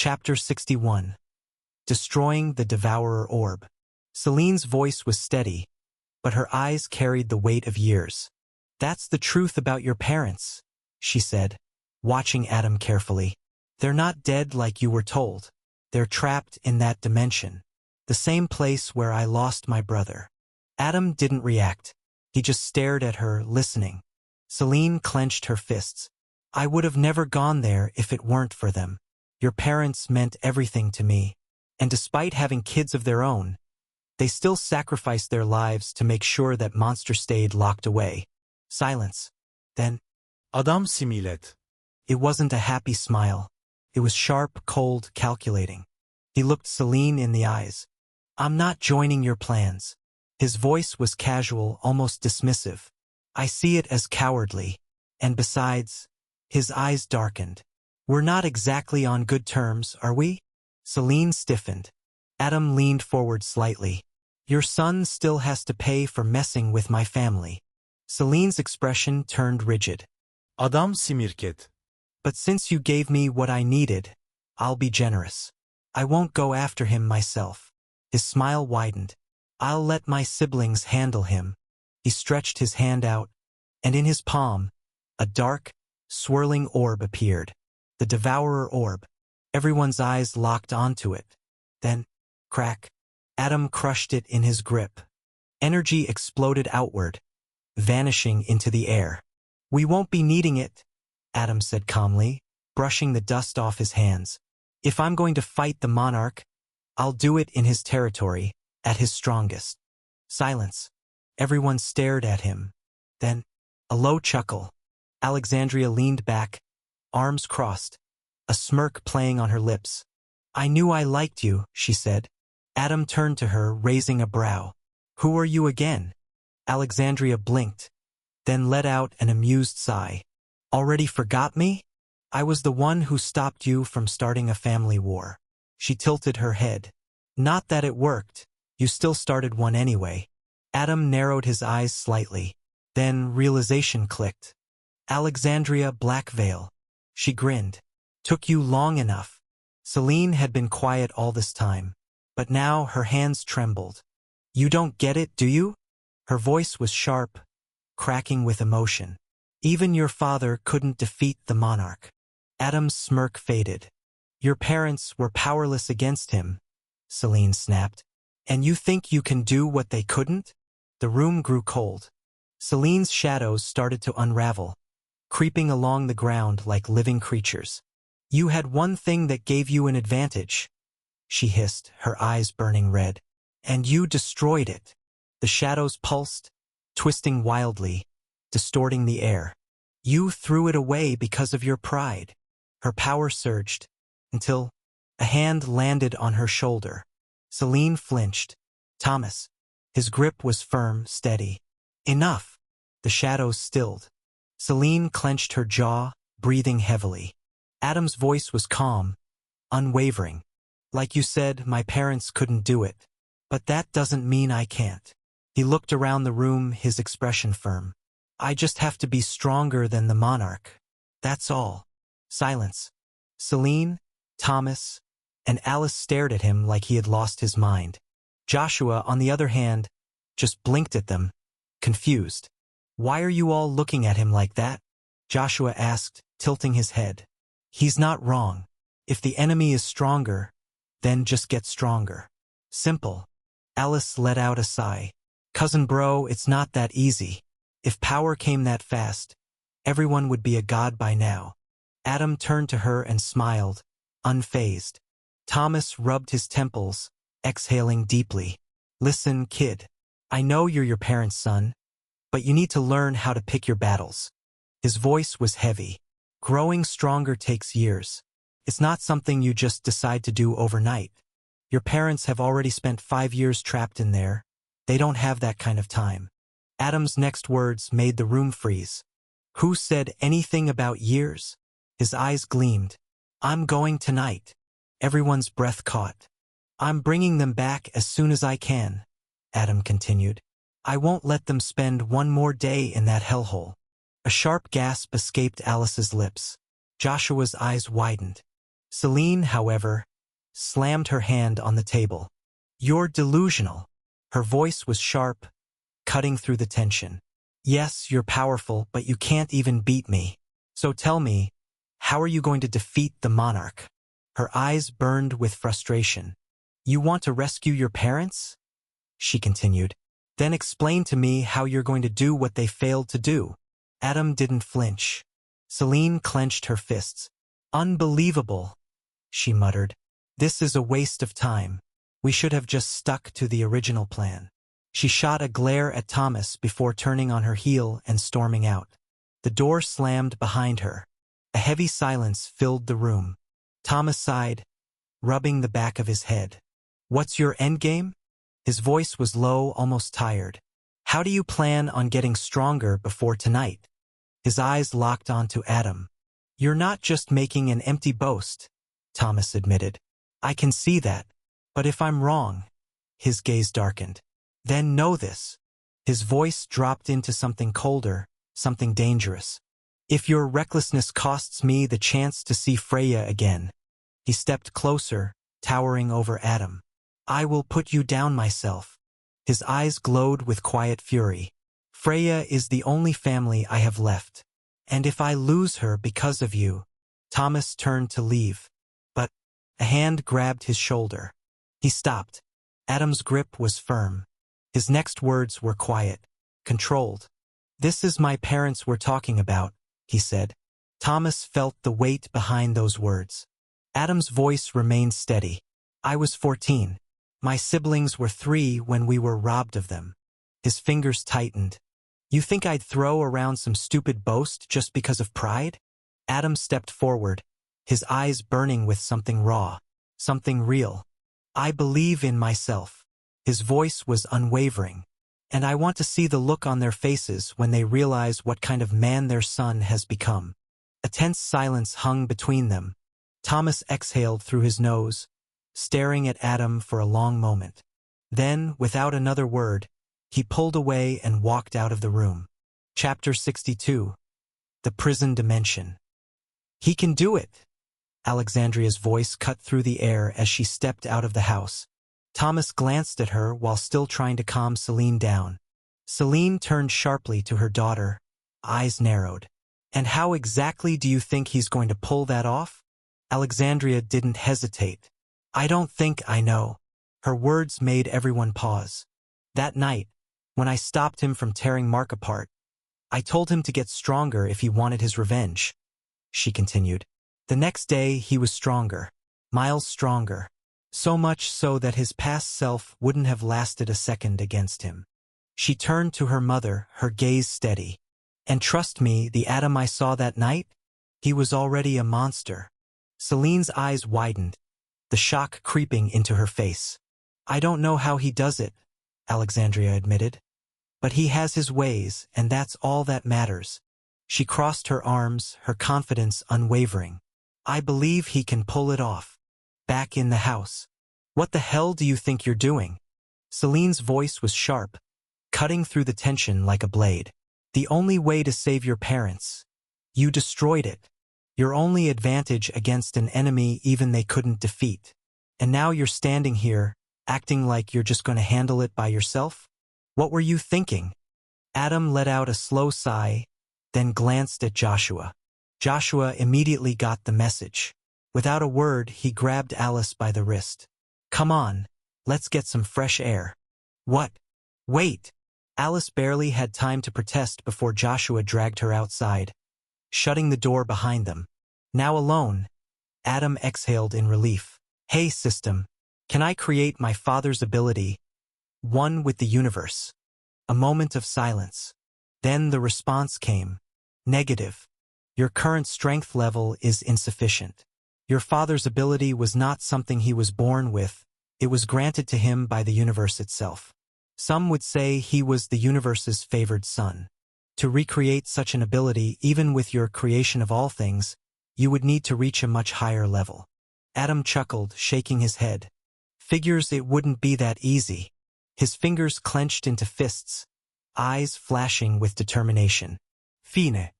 Chapter 61. Destroying the Devourer Orb. Celine's voice was steady, but her eyes carried the weight of years. "That's the truth about your parents," she said, watching Adam carefully. "They're not dead like you were told. They're trapped in that dimension, the same place where I lost my brother." Adam didn't react. He just stared at her, listening. Celine clenched her fists. "I would have never gone there if it weren't for them. Your parents meant everything to me, and despite having kids of their own, they still sacrificed their lives to make sure that Monster stayed locked away." Silence. Then, Adam similed. it wasn't a happy smile. It was sharp, cold, calculating. He looked Celine in the eyes. "I'm not joining your plans." His voice was casual, almost dismissive. "I see it as cowardly. And besides," his eyes darkened, "we're not exactly on good terms, are we?" Celine stiffened. Adam leaned forward slightly. "Your son still has to pay for messing with my family." Celine's expression turned rigid. Adam simirked. "But since you gave me what I needed, I'll be generous. I won't go after him myself." His smile widened. "I'll let my siblings handle him." He stretched his hand out, and in his palm, a dark, swirling orb appeared. The Devourer Orb. Everyone's eyes locked onto it. Then, crack, Adam crushed it in his grip. Energy exploded outward, vanishing into the air. "We won't be needing it," Adam said calmly, brushing the dust off his hands. "If I'm going to fight the monarch, I'll do it in his territory, at his strongest." Silence. Everyone stared at him. Then, a low chuckle. Alexandria leaned back, arms crossed, a smirk playing on her lips. "I knew I liked you," she said. Adam turned to her, raising a brow. "Who are you again?" Alexandria blinked, then let out an amused sigh. "Already forgot me? I was the one who stopped you from starting a family war." She tilted her head. "Not that it worked. You still started one anyway." Adam narrowed his eyes slightly. Then realization clicked. "Alexandria Blackveil." She grinned. "Took you long enough." Celine had been quiet all this time, but now her hands trembled. "You don't get it, do you?" Her voice was sharp, cracking with emotion. "Even your father couldn't defeat the monarch." Adam's smirk faded. "Your parents were powerless against him," Celine snapped. "And you think you can do what they couldn't?" The room grew cold. Celine's shadows started to unravel, creeping along the ground like living creatures. "You had one thing that gave you an advantage," she hissed, her eyes burning red. "And you destroyed it." The shadows pulsed, twisting wildly, distorting the air. "You threw it away because of your pride." Her power surged, until a hand landed on her shoulder. Celine flinched. "Thomas." His grip was firm, steady. "Enough." The shadows stilled. Celine clenched her jaw, breathing heavily. Adam's voice was calm, unwavering. "Like you said, my parents couldn't do it. But that doesn't mean I can't." He looked around the room, his expression firm. "I just have to be stronger than the monarch. That's all." Silence. Celine, Thomas, and Alice stared at him like he had lost his mind. Joshua, on the other hand, just blinked at them, confused. "Why are you all looking at him like that?" Joshua asked, tilting his head. "He's not wrong. If the enemy is stronger, then just get stronger. Simple." Alice let out a sigh. "Cousin bro, it's not that easy. If power came that fast, everyone would be a god by now." Adam turned to her and smiled, unfazed. Thomas rubbed his temples, exhaling deeply. "Listen, kid. I know you're your parents' son, but you need to learn how to pick your battles." His voice was heavy. "Growing stronger takes years. It's not something you just decide to do overnight. Your parents have already spent 5 years trapped in there. They don't have that kind of time." Adam's next words made the room freeze. "Who said anything about years?" His eyes gleamed. "I'm going tonight." Everyone's breath caught. "I'm bringing them back as soon as I can," Adam continued. "I won't let them spend one more day in that hellhole." A sharp gasp escaped Alice's lips. Joshua's eyes widened. Celine, however, slammed her hand on the table. You're delusional. Her voice was sharp, cutting through the tension. Yes, you're powerful, but you can't even beat me. So tell me, how are you going to defeat the monarch? Her eyes burned with frustration. You want to rescue your parents? She continued. Then explain to me how you're going to do what they failed to do. Adam didn't flinch. Celine clenched her fists. Unbelievable, she muttered. This is a waste of time. We should have just stuck to the original plan. She shot a glare at Thomas before turning on her heel and storming out. The door slammed behind her. A heavy silence filled the room. Thomas sighed, rubbing the back of his head. What's your endgame? His voice was low, almost tired. How do you plan on getting stronger before tonight? His eyes locked onto Adam. You're not just making an empty boast, Thomas admitted. I can see that. But if I'm wrong, his gaze darkened. Then know this. His voice dropped into something colder, something dangerous. If your recklessness costs me the chance to see Freya again. He stepped closer, towering over Adam. I will put you down myself. His eyes glowed with quiet fury. Freya is the only family I have left. And if I lose her because of you. Thomas turned to leave. But a hand grabbed his shoulder. He stopped. Adam's grip was firm. His next words were quiet, controlled. This is my parents we're talking about, he said. Thomas felt the weight behind those words. Adam's voice remained steady. I was 14. My siblings were 3 when we were robbed of them. His fingers tightened. You think I'd throw around some stupid boast just because of pride? Adam stepped forward, his eyes burning with something raw, something real. I believe in myself. His voice was unwavering. And I want to see the look on their faces when they realize what kind of man their son has become. A tense silence hung between them. Thomas exhaled through his nose, staring at Adam for a long moment. Then, without another word, he pulled away and walked out of the room. Chapter 62. The Prison Dimension. He can do it! Alexandria's voice cut through the air as she stepped out of the house. Thomas glanced at her while still trying to calm Celine down. Celine turned sharply to her daughter, eyes narrowed. And how exactly do you think he's going to pull that off? Alexandria didn't hesitate. I don't think I know. Her words made everyone pause. That night, when I stopped him from tearing Mark apart, I told him to get stronger if he wanted his revenge. She continued. The next day he was stronger, miles stronger. So much so that his past self wouldn't have lasted a second against him. She turned to her mother, her gaze steady. And trust me, the Adam I saw that night? He was already a monster. Celine's eyes widened, the shock creeping into her face. I don't know how he does it, Alexandria admitted. But he has his ways, and that's all that matters. She crossed her arms, her confidence unwavering. I believe he can pull it off. Back in the house. What the hell do you think you're doing? Celine's voice was sharp, cutting through the tension like a blade. The only way to save your parents. You destroyed it. Your only advantage against an enemy even they couldn't defeat. And now you're standing here, acting like you're just going to handle it by yourself? What were you thinking? Adam let out a slow sigh, then glanced at Joshua. Joshua immediately got the message. Without a word, he grabbed Alice by the wrist. Come on, let's get some fresh air. What? Wait! Alice barely had time to protest before Joshua dragged her outside, shutting the door behind them. Now alone, Adam exhaled in relief. Hey, system, can I create my father's ability? One with the universe. A moment of silence. Then the response came. Negative. Your current strength level is insufficient. Your father's ability was not something he was born with, it was granted to him by the universe itself. Some would say he was the universe's favored son. To recreate such an ability, even with your creation of all things, you would need to reach a much higher level. Adam chuckled, shaking his head. Figures it wouldn't be that easy. His fingers clenched into fists, eyes flashing with determination. Fine.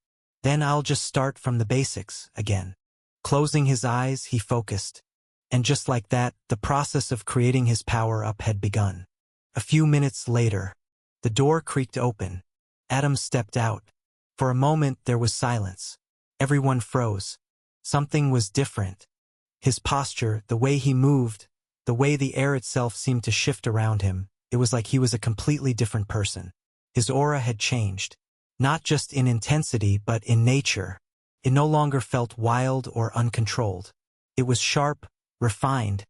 Then I'll just start from the basics again. Closing his eyes, he focused. And just like that, the process of creating his power-up had begun. A few minutes later, the door creaked open. Adam stepped out. For a moment, there was silence. Everyone froze. Something was different. His posture, the way he moved, the way the air itself seemed to shift around him, it was like he was a completely different person. His aura had changed. Not just in intensity, but in nature. It no longer felt wild or uncontrolled. It was sharp, refined,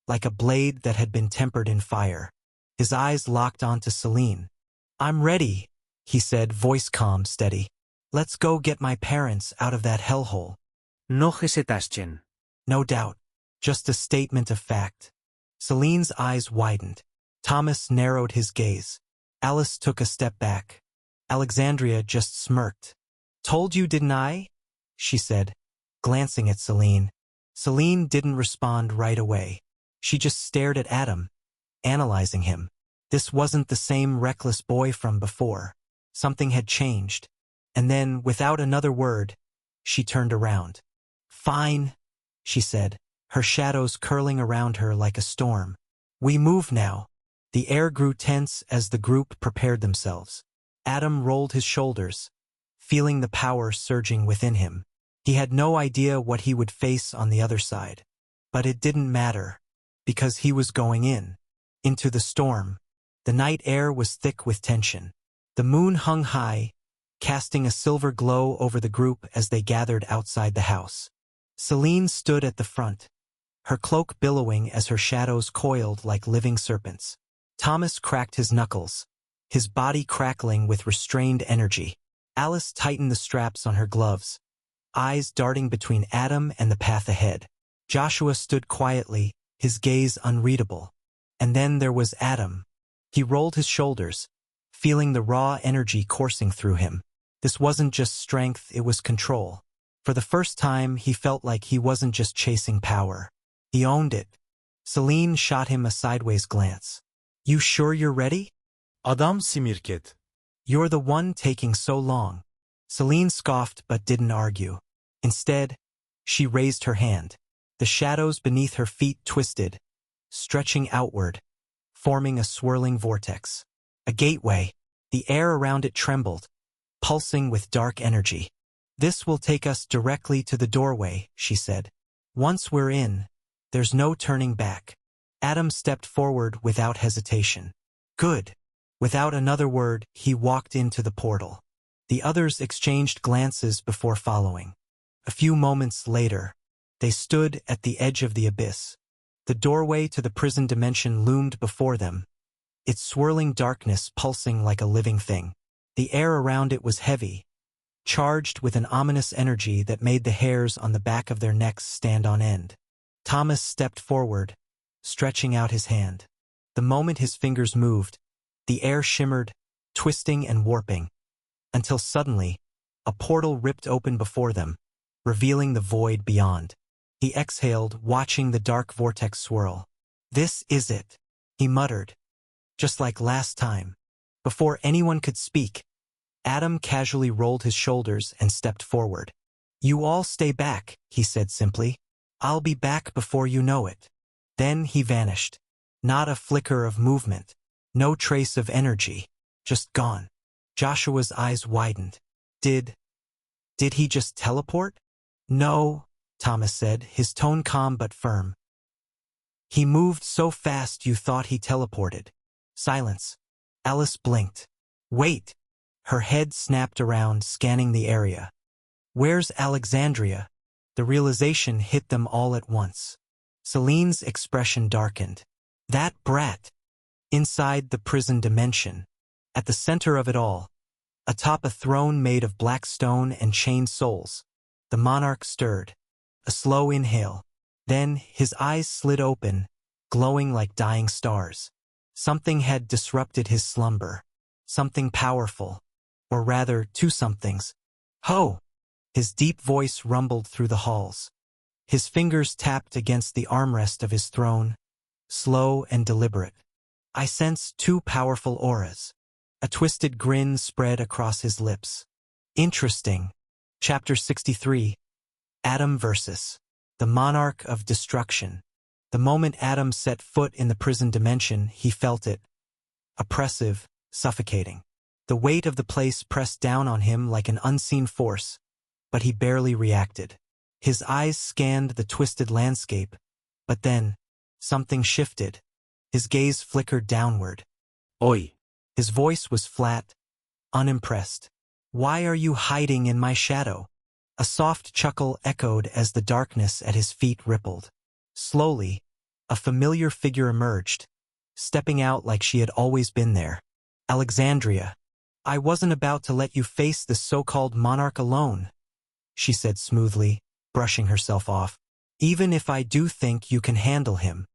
like a blade that had been tempered in fire. His eyes locked onto Celine. "I'm ready," he said, voice calm, steady. "Let's go get my parents out of that hellhole." No hesitaste. No doubt. Just a statement of fact. Celine's eyes widened. Thomas narrowed his gaze. Alice took a step back. Alexandria just smirked. "Told you, didn't I?" she said, glancing at Celine. Celine didn't respond right away. She just stared at Adam, analyzing him. This wasn't the same reckless boy from before. Something had changed. And then, without another word, she turned around. "Fine," she said, her shadows curling around her like a storm. "We move now." The air grew tense as the group prepared themselves. Adam rolled his shoulders, feeling the power surging within him. He had no idea what he would face on the other side. But it didn't matter, because he was going into the storm. The night air was thick with tension. The moon hung high, casting a silver glow over the group as they gathered outside the house. Celine stood at the front, her cloak billowing as her shadows coiled like living serpents. Thomas cracked his knuckles, his body crackling with restrained energy. Alice tightened the straps on her gloves, eyes darting between Adam and the path ahead. Joshua stood quietly, his gaze unreadable. And then there was Adam. He rolled his shoulders, feeling the raw energy coursing through him. This wasn't just strength, it was control. For the first time, he felt like he wasn't just chasing power. He owned it. Celine shot him a sideways glance. "You sure you're ready?" Adam Simirket. "You're the one taking so long." Celine scoffed but didn't argue. Instead, she raised her hand. The shadows beneath her feet twisted, stretching outward, forming a swirling vortex. A gateway. The air around it trembled, pulsing with dark energy. "This will take us directly to the doorway," she said. "Once we're in, there's no turning back." Adam stepped forward without hesitation. "Good." Without another word, he walked into the portal. The others exchanged glances before following. A few moments later, they stood at the edge of the abyss. The doorway to the prison dimension loomed before them, its swirling darkness pulsing like a living thing. The air around it was heavy, charged with an ominous energy that made the hairs on the back of their necks stand on end. Thomas stepped forward, stretching out his hand. The moment his fingers moved, the air shimmered, twisting and warping, until suddenly, a portal ripped open before them, revealing the void beyond. He exhaled, watching the dark vortex swirl. "This is it," he muttered. Just like last time. Before anyone could speak, Adam casually rolled his shoulders and stepped forward. "You all stay back," he said simply. "I'll be back before you know it." Then he vanished. Not a flicker of movement. No trace of energy. Just gone. Joshua's eyes widened. Did he just teleport? "No," Thomas said, his tone calm but firm. "He moved so fast you thought he teleported." Silence. Alice blinked. "Wait." Her head snapped around, scanning the area. "Where's Alexandria?" The realization hit them all at once. Celine's expression darkened. That brat. Inside the prison dimension. At the center of it all. Atop a throne made of black stone and chained souls. The monarch stirred. A slow inhale. Then his eyes slid open, glowing like dying stars. Something had disrupted his slumber. Something powerful. Or rather, two somethings. "Ho!" His deep voice rumbled through the halls. His fingers tapped against the armrest of his throne, slow and deliberate. I sensed two powerful auras. A twisted grin spread across his lips. Interesting. Chapter 63. Adam vs. the monarch of destruction. The moment Adam set foot in the prison dimension, he felt it. Oppressive, suffocating. The weight of the place pressed down on him like an unseen force, but he barely reacted. His eyes scanned the twisted landscape, but then, something shifted. His gaze flickered downward. Hoy. His voice was flat, unimpressed. "Why are you hiding in my shadow?" A soft chuckle echoed as the darkness at his feet rippled. Slowly, a familiar figure emerged, stepping out like she had always been there. "Alexandria, I wasn't about to let you face this so-called monarch alone," she said smoothly, brushing herself off. "Even if I do think you can handle him."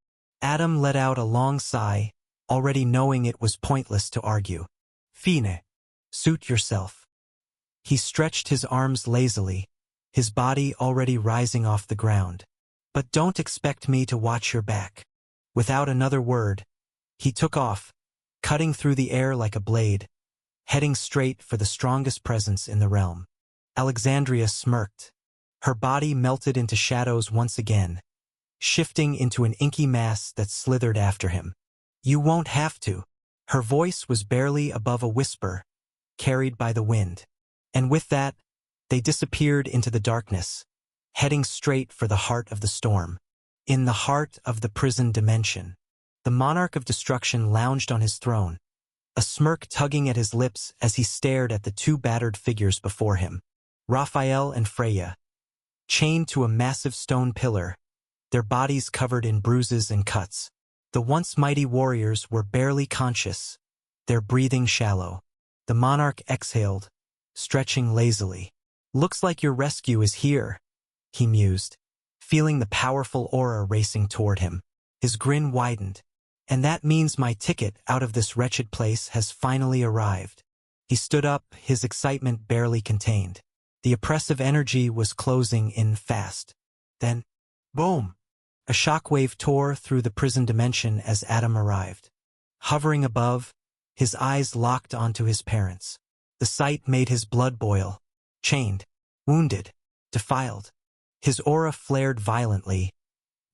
Adam let out a long sigh, already knowing it was pointless to argue. "Fine. Suit yourself." He stretched his arms lazily, his body already rising off the ground. "But don't expect me to watch your back." Without another word, he took off, cutting through the air like a blade, heading straight for the strongest presence in the realm. Alexandria smirked. Her body melted into shadows once again, shifting into an inky mass that slithered after him. "You won't have to." Her voice was barely above a whisper, carried by the wind. And with that, they disappeared into the darkness, heading straight for the heart of the storm. In the heart of the prison dimension, the monarch of destruction lounged on his throne, a smirk tugging at his lips as he stared at the two battered figures before him. Raphael and Freya, chained to a massive stone pillar, their bodies covered in bruises and cuts. The once mighty warriors were barely conscious, their breathing shallow. The monarch exhaled, stretching lazily. "Looks like your rescue is here," he mused, feeling the powerful aura racing toward him. His grin widened. "And that means my ticket out of this wretched place has finally arrived." He stood up, his excitement barely contained. The oppressive energy was closing in fast. Then, boom! A shockwave tore through the prison dimension as Adam arrived. Hovering above, his eyes locked onto his parents. The sight made his blood boil. Chained, wounded, defiled. His aura flared violently,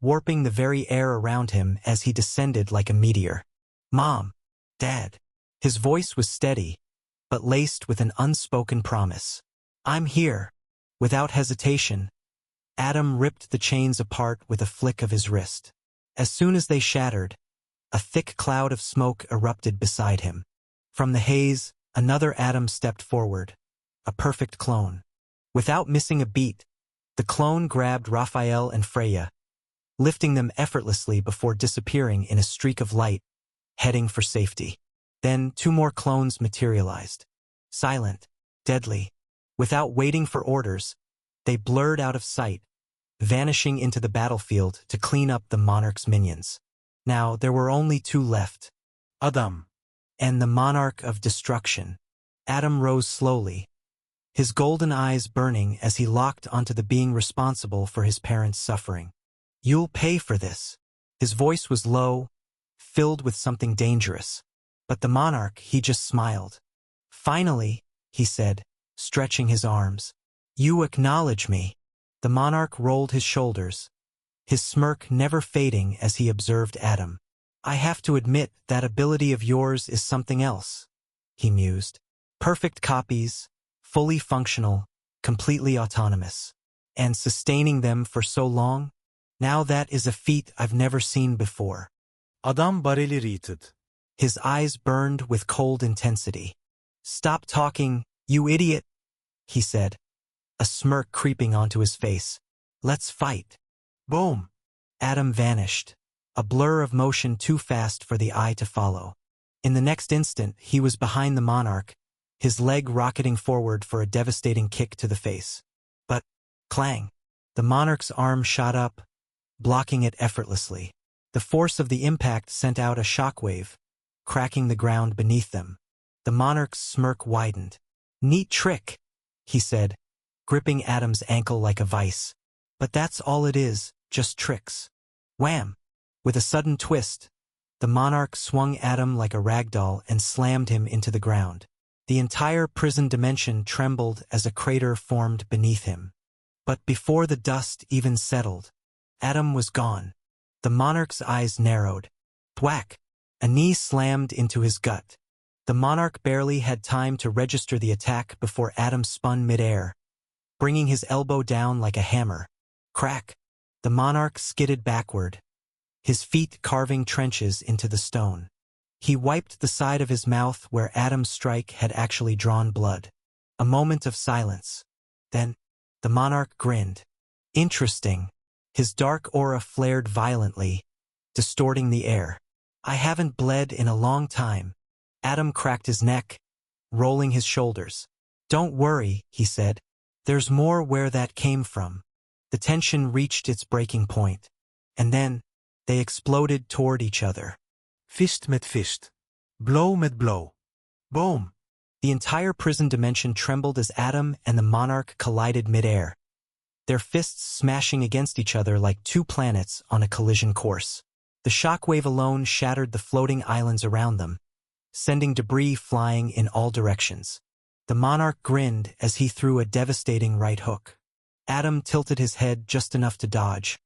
warping the very air around him as he descended like a meteor. "Mom, Dad." His voice was steady, but laced with an unspoken promise. "I'm here." Without hesitation, Adam ripped the chains apart with a flick of his wrist. As soon as they shattered, a thick cloud of smoke erupted beside him. From the haze, another Adam stepped forward, a perfect clone. Without missing a beat, the clone grabbed Raphael and Freya, lifting them effortlessly before disappearing in a streak of light, heading for safety. Then 2 more clones materialized. Silent, deadly. Without waiting for orders, they blurred out of sight, vanishing into the battlefield to clean up the monarch's minions. Now there were only 2 left. Adam. And the monarch of destruction. Adam rose slowly, his golden eyes burning as he locked onto the being responsible for his parents' suffering. "You'll pay for this." His voice was low, filled with something dangerous. But the monarch, he just smiled. "Finally," he said, stretching his arms. "You acknowledge me." The monarch rolled his shoulders, his smirk never fading as he observed Adam. "I have to admit that ability of yours is something else," he mused. "Perfect copies, fully functional, completely autonomous. And sustaining them for so long? Now that is a feat I've never seen before." Adam bareli rated. His eyes burned with cold intensity. "Stop talking, you idiot," he said, a smirk creeping onto his face. "Let's fight." Boom! Adam vanished, a blur of motion too fast for the eye to follow. In the next instant, he was behind the monarch, his leg rocketing forward for a devastating kick to the face. But, clang! The monarch's arm shot up, blocking it effortlessly. The force of the impact sent out a shockwave, cracking the ground beneath them. The monarch's smirk widened. "Neat trick," he said, gripping Adam's ankle like a vice. "But that's all it is, just tricks." Wham! With a sudden twist, the monarch swung Adam like a ragdoll and slammed him into the ground. The entire prison dimension trembled as a crater formed beneath him. But before the dust even settled, Adam was gone. The monarch's eyes narrowed. Thwack! A knee slammed into his gut. The monarch barely had time to register the attack before Adam spun midair, bringing his elbow down like a hammer. Crack! The monarch skidded backward, his feet carving trenches into the stone. He wiped the side of his mouth where Adam's strike had actually drawn blood. A moment of silence. Then, the monarch grinned. Interesting. His dark aura flared violently, distorting the air. I haven't bled in a long time. Adam cracked his neck, rolling his shoulders. Don't worry, he said. There's more where that came from. The tension reached its breaking point. And then, they exploded toward each other. Fist met fist. Blow met blow. Boom! The entire prison dimension trembled as Adam and the monarch collided midair, their fists smashing against each other like two planets on a collision course. The shockwave alone shattered the floating islands around them, sending debris flying in all directions. The monarch grinned as he threw a devastating right hook. Adam tilted his head just enough to dodge,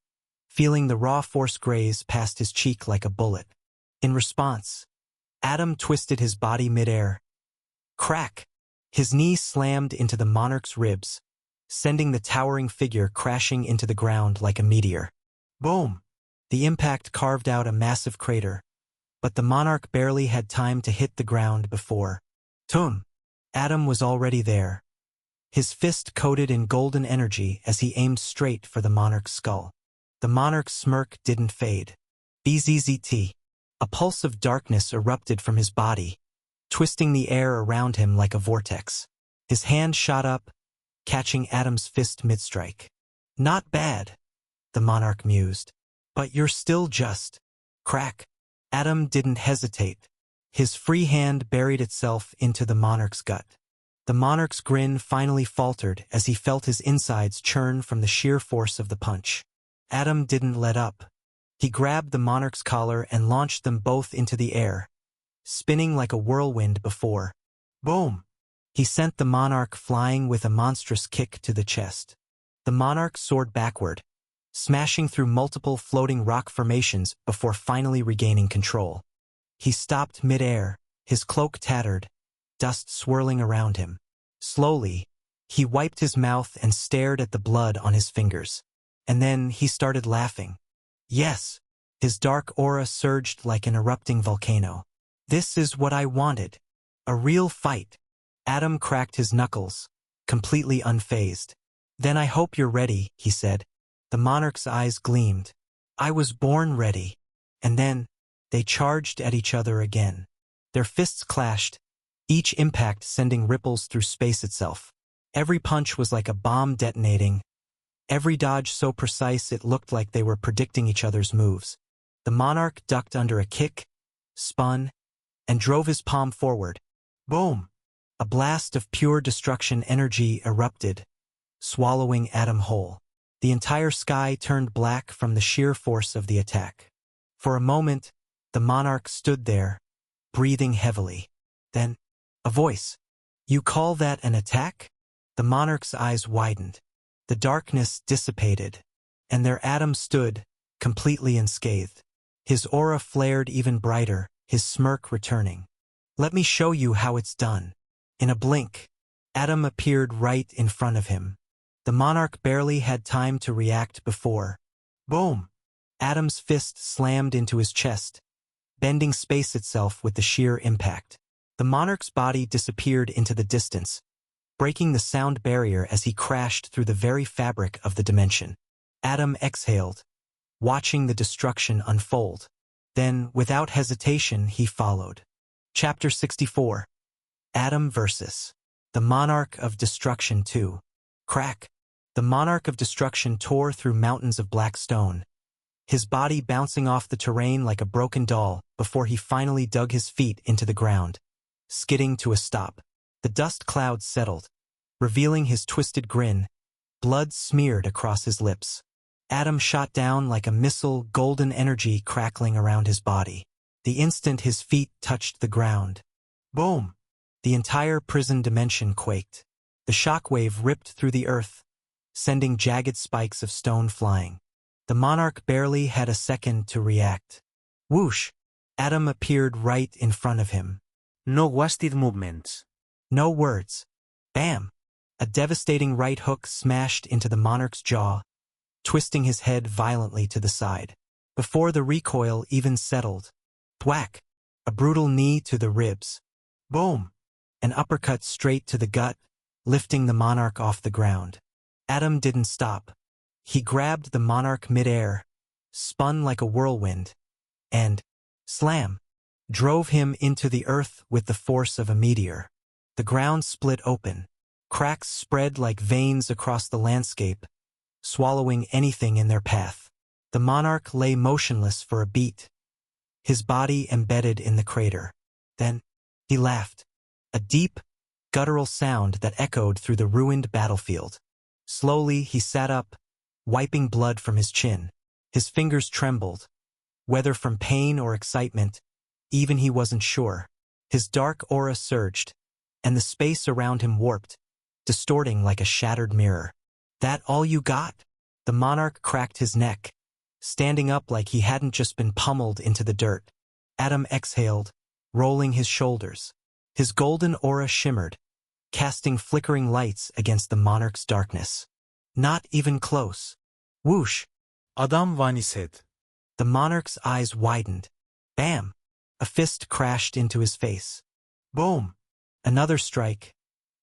feeling the raw force graze past his cheek like a bullet. In response, Adam twisted his body midair. Crack! His knee slammed into the monarch's ribs, sending the towering figure crashing into the ground like a meteor. Boom! The impact carved out a massive crater, but the monarch barely had time to hit the ground before. Tum! Adam was already there, his fist coated in golden energy as he aimed straight for the monarch's skull. The monarch's smirk didn't fade. Bzzzt. A pulse of darkness erupted from his body, twisting the air around him like a vortex. His hand shot up, catching Adam's fist mid-strike. Not bad, the monarch mused. But you're still just. Crack. Adam didn't hesitate. His free hand buried itself into the monarch's gut. The monarch's grin finally faltered as he felt his insides churn from the sheer force of the punch. Adam didn't let up. He grabbed the monarch's collar and launched them both into the air, spinning like a whirlwind before. Boom! He sent the monarch flying with a monstrous kick to the chest. The monarch soared backward, smashing through multiple floating rock formations before finally regaining control. He stopped mid-air, his cloak tattered, dust swirling around him. Slowly, he wiped his mouth and stared at the blood on his fingers. And then he started laughing. Yes, his dark aura surged like an erupting volcano. This is what I wanted. A real fight. Adam cracked his knuckles, completely unfazed. Then I hope you're ready, he said. The monarch's eyes gleamed. I was born ready. And then, they charged at each other again. Their fists clashed, each impact sending ripples through space itself. Every punch was like a bomb detonating, every dodge so precise it looked like they were predicting each other's moves. The monarch ducked under a kick, spun, and drove his palm forward. Boom! A blast of pure destruction energy erupted, swallowing Adam whole. The entire sky turned black from the sheer force of the attack. For a moment, the monarch stood there, breathing heavily. Then, a voice. You call that an attack? The monarch's eyes widened. The darkness dissipated, and there Adam stood, completely unscathed. His aura flared even brighter, his smirk returning. Let me show you how it's done. In a blink, Adam appeared right in front of him. The monarch barely had time to react before. Boom! Adam's fist slammed into his chest, bending space itself with the sheer impact. The monarch's body disappeared into the distance, breaking the sound barrier as he crashed through the very fabric of the dimension. Adam exhaled, watching the destruction unfold. Then, without hesitation, he followed. Chapter 64. Adam vs. The Monarch of Destruction 2. Crack! The Monarch of Destruction tore through mountains of black stone, his body bouncing off the terrain like a broken doll before he finally dug his feet into the ground, skidding to a stop. The dust clouds settled, revealing his twisted grin, blood smeared across his lips. Adam shot down like a missile, golden energy crackling around his body. The instant his feet touched the ground. Boom! The entire prison dimension quaked. The shockwave ripped through the earth, sending jagged spikes of stone flying. The monarch barely had a second to react. Whoosh! Adam appeared right in front of him. No wasted movements. No words. Bam! A devastating right hook smashed into the monarch's jaw, twisting his head violently to the side. Before the recoil even settled, thwack! A brutal knee to the ribs. Boom! An uppercut straight to the gut, lifting the monarch off the ground. Adam didn't stop. He grabbed the monarch midair, spun like a whirlwind, and, slam, drove him into the earth with the force of a meteor. The ground split open. Cracks spread like veins across the landscape, swallowing anything in their path. The monarch lay motionless for a beat, his body embedded in the crater. Then, he laughed. A deep, guttural sound that echoed through the ruined battlefield. Slowly, he sat up, wiping blood from his chin. His fingers trembled, whether from pain or excitement, even he wasn't sure. His dark aura surged, and the space around him warped, distorting like a shattered mirror. That all you got? The monarch cracked his neck, standing up like he hadn't just been pummeled into the dirt. Adam exhaled, rolling his shoulders. His golden aura shimmered, casting flickering lights against the monarch's darkness. Not even close. Whoosh! Adam vanished. The monarch's eyes widened. Bam! A fist crashed into his face. Boom! Another strike,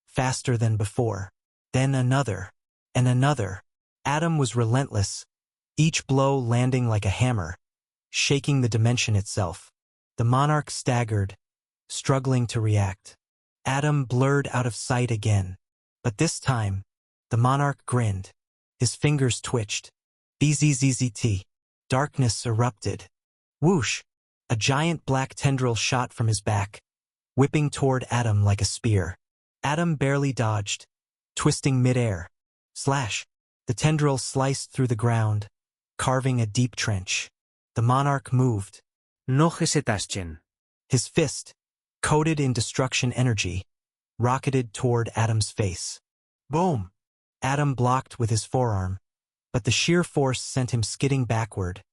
faster than before. Then another, and another. Adam was relentless, each blow landing like a hammer, shaking the dimension itself. The monarch staggered, struggling to react. Adam blurred out of sight again. But this time, the monarch grinned. His fingers twitched. BZZZT. Darkness erupted. Whoosh! A giant black tendril shot from his back, whipping toward Adam like a spear. Adam barely dodged, twisting midair. Slash! The tendril sliced through the ground, carving a deep trench. The monarch moved. No hesitaste. His fist, coated in destruction energy, rocketed toward Adam's face. Boom! Adam blocked with his forearm, but the sheer force sent him skidding backward,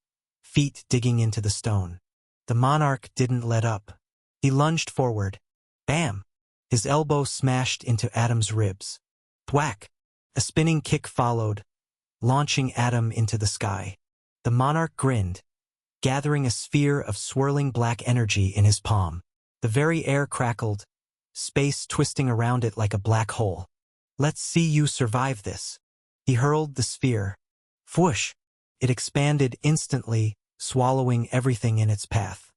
feet digging into the stone. The monarch didn't let up. He lunged forward. Bam! His elbow smashed into Adam's ribs. Thwack! A spinning kick followed, launching Adam into the sky. The monarch grinned, gathering a sphere of swirling black energy in his palm. The very air crackled, space twisting around it like a black hole. Let's see you survive this. He hurled the sphere. Whoosh! It expanded instantly, swallowing everything in its path.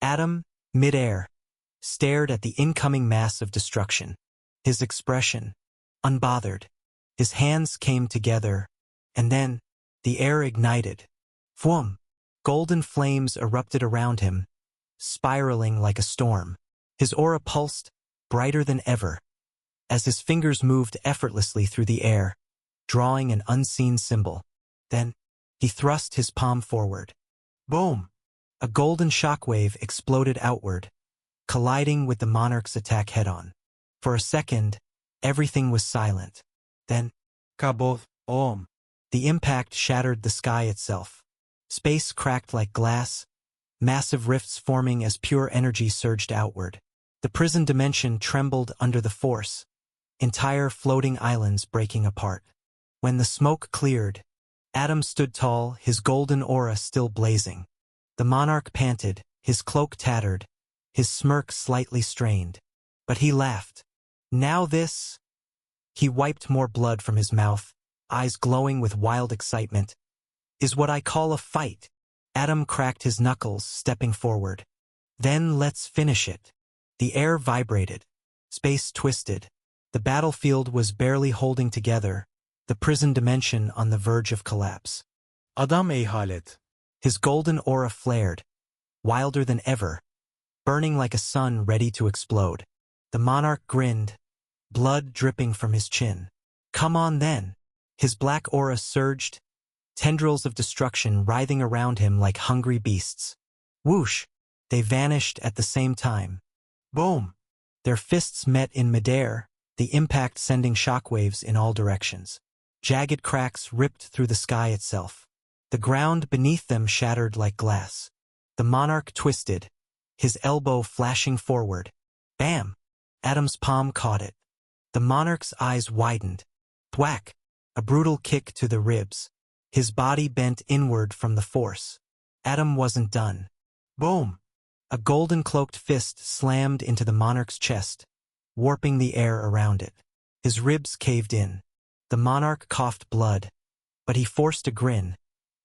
Adam, midair, stared at the incoming mass of destruction. His expression, unbothered. His hands came together, and then, the air ignited. Whoom! Golden flames erupted around him, spiraling like a storm. His aura pulsed, brighter than ever, as his fingers moved effortlessly through the air, drawing an unseen symbol. Then, he thrust his palm forward. Boom! A golden shockwave exploded outward, colliding with the monarch's attack head-on. For a second, everything was silent. Then, Kaboth, Om. the impact shattered the sky itself. Space cracked like glass, massive rifts forming as pure energy surged outward. The prison dimension trembled under the force, entire floating islands breaking apart. When the smoke cleared, Adam stood tall, his golden aura still blazing. The monarch panted, his cloak tattered, his smirk slightly strained. But he laughed. Now this... He wiped more blood from his mouth, eyes glowing with wild excitement. Is what I call a fight. Adam cracked his knuckles, stepping forward. Then let's finish it. The air vibrated. Space twisted. The battlefield was barely holding together, the prison dimension on the verge of collapse. Adam eyhalet. His golden aura flared, wilder than ever, burning like a sun ready to explode. The monarch grinned, blood dripping from his chin. Come on then. His black aura surged, tendrils of destruction writhing around him like hungry beasts. Whoosh! They vanished at the same time. Boom! Their fists met in midair, the impact sending shockwaves in all directions. Jagged cracks ripped through the sky itself. The ground beneath them shattered like glass. The monarch twisted, his elbow flashing forward. Bam! Adam's palm caught it. The monarch's eyes widened. Thwack! A brutal kick to the ribs. His body bent inward from the force. Adam wasn't done. Boom! A golden-cloaked fist slammed into the monarch's chest, warping the air around it. His ribs caved in. The monarch coughed blood, but he forced a grin,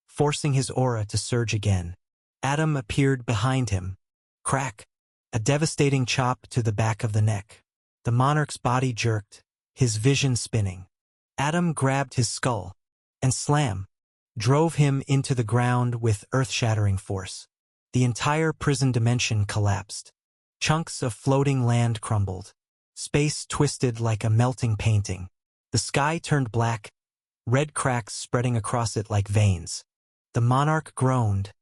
forcing his aura to surge again. Adam appeared behind him. Crack! A devastating chop to the back of the neck. The monarch's body jerked, his vision spinning. Adam grabbed his skull, and slam! Drove him into the ground with earth-shattering force. The entire prison dimension collapsed. Chunks of floating land crumbled. Space twisted like a melting painting. The sky turned black, red cracks spreading across it like veins. The monarch groaned,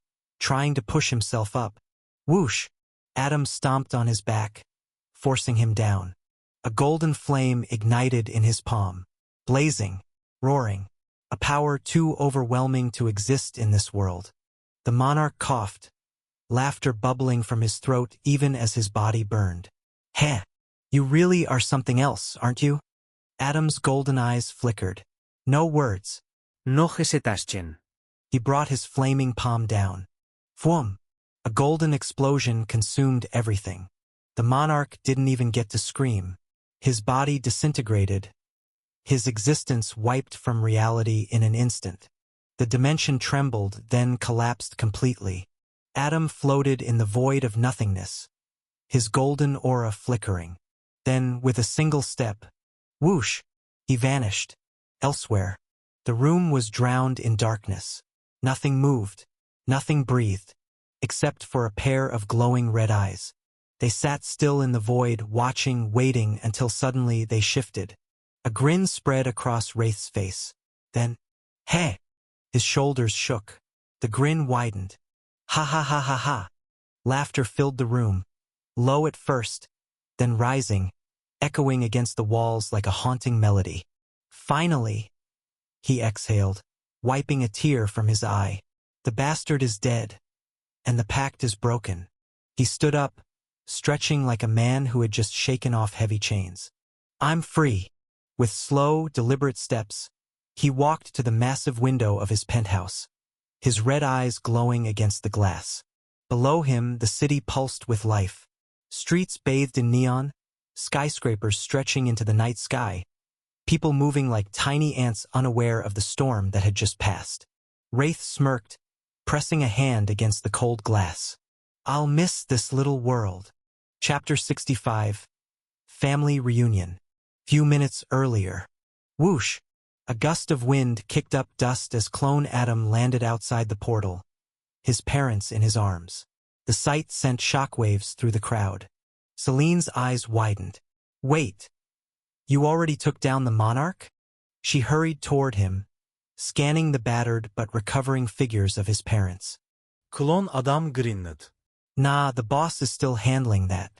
trying to push himself up. Whoosh! Adam stomped on his back, forcing him down. A golden flame ignited in his palm, blazing, roaring, a power too overwhelming to exist in this world. The monarch coughed, laughter bubbling from his throat even as his body burned. Heh! You really are something else, aren't you? Adam's golden eyes flickered. No words. No hesitaste. He brought his flaming palm down. Fwum! A golden explosion consumed everything. The monarch didn't even get to scream. His body disintegrated. His existence wiped from reality in an instant. The dimension trembled, then collapsed completely. Adam floated in the void of nothingness, his golden aura flickering. Then, with a single step, whoosh, he vanished. Elsewhere, the room was drowned in darkness. Nothing moved, nothing breathed, except for a pair of glowing red eyes. They sat still in the void, watching, waiting, until suddenly they shifted. A grin spread across Wraith's face. Then, hey! His shoulders shook. The grin widened. Ha ha ha ha ha! Laughter filled the room, low at first, then rising, echoing against the walls like a haunting melody. Finally, he exhaled, wiping a tear from his eye. The bastard is dead, and the pact is broken. He stood up, stretching like a man who had just shaken off heavy chains. I'm free. With slow, deliberate steps, he walked to the massive window of his penthouse, his red eyes glowing against the glass. Below him, the city pulsed with life. Streets bathed in neon, skyscrapers stretching into the night sky, people moving like tiny ants unaware of the storm that had just passed. Wraith smirked, pressing a hand against the cold glass. I'll miss this little world. Chapter 65. Family Reunion. Few minutes earlier. Whoosh! A gust of wind kicked up dust as clone Adam landed outside the portal, his parents in his arms. The sight sent shockwaves through the crowd. Celine's eyes widened. Wait! You already took down the monarch? She hurried toward him, scanning the battered but recovering figures of his parents. Clone Adam grinledi. Nah, the boss is still handling that.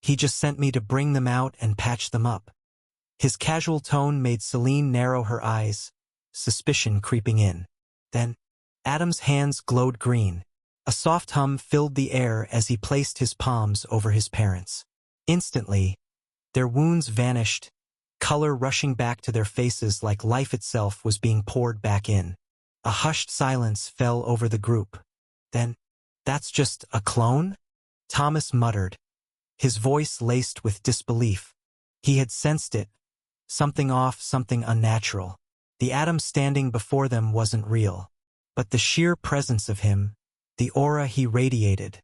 He just sent me to bring them out and patch them up. His casual tone made Celine narrow her eyes, suspicion creeping in. Then, Adam's hands glowed green. A soft hum filled the air as he placed his palms over his parents. Instantly, their wounds vanished, color rushing back to their faces like life itself was being poured back in. A hushed silence fell over the group. Then, that's just a clone? Thomas muttered, his voice laced with disbelief. He had sensed it. Something off, something unnatural. The Adam standing before them wasn't real. But the sheer presence of him, the aura he radiated,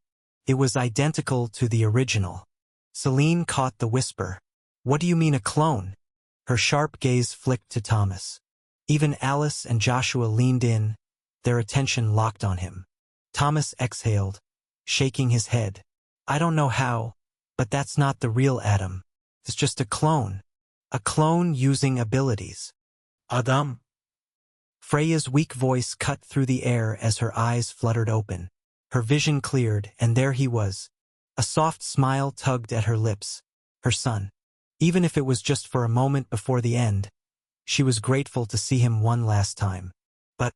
it was identical to the original. Celine caught the whisper. What do you mean a clone? Her sharp gaze flicked to Thomas. Even Alice and Joshua leaned in, their attention locked on him. Thomas exhaled, shaking his head. I don't know how, but that's not the real Adam. It's just a clone. A clone using abilities. Adam. Freya's weak voice cut through the air as her eyes fluttered open. Her vision cleared, and there he was. A soft smile tugged at her lips. Her son. Even if it was just for a moment before the end, she was grateful to see him one last time. But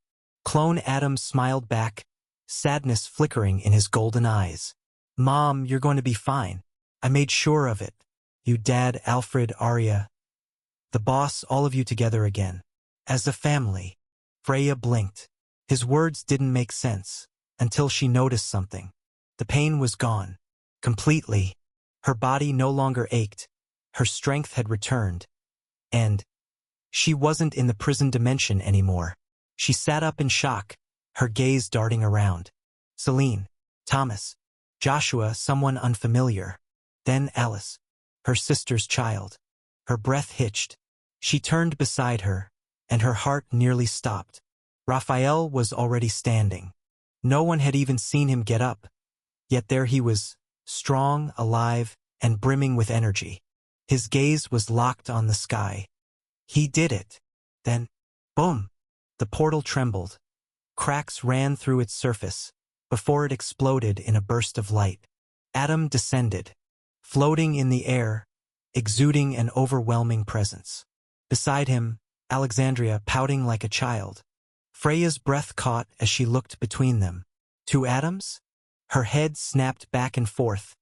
Clone Adam smiled back, sadness flickering in his golden eyes. Mom, you're going to be fine. I made sure of it. You, Dad, Alfred, Arya. The boss, all of you together again. As a family. Freya blinked. His words didn't make sense, until she noticed something. The pain was gone. Completely. Her body no longer ached. Her strength had returned. And she wasn't in the prison dimension anymore. She sat up in shock, her gaze darting around. Celine, Thomas, Joshua, someone unfamiliar. Then Alice, her sister's child. Her breath hitched. She turned beside her, and her heart nearly stopped. Raphael was already standing. No one had even seen him get up. Yet there he was, strong, alive, and brimming with energy. His gaze was locked on the sky. He did it. Then, boom! The portal trembled. Cracks ran through its surface, before it exploded in a burst of light. Adam descended, floating in the air, exuding an overwhelming presence. Beside him, Alexandria pouting like a child. Freya's breath caught as she looked between them. Two Adams? Her head snapped back and forth,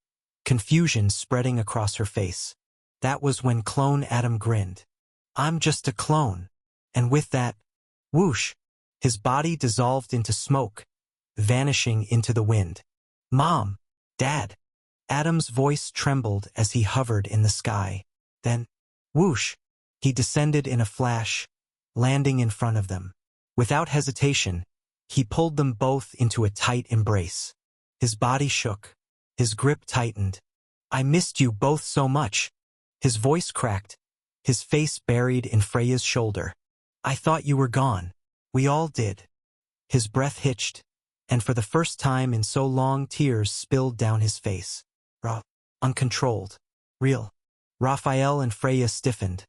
confusion spreading across her face. That was when Clone Adam grinned. I'm just a clone. And with that, whoosh, his body dissolved into smoke, vanishing into the wind. Mom, Dad. Adam's voice trembled as he hovered in the sky. Then, whoosh, he descended in a flash, landing in front of them. Without hesitation, he pulled them both into a tight embrace. His body shook. His grip tightened. I missed you both so much. His voice cracked, his face buried in Freya's shoulder. I thought you were gone. We all did. His breath hitched, and for the first time in so long tears spilled down his face. Uncontrolled. Real. Raphael and Freya stiffened.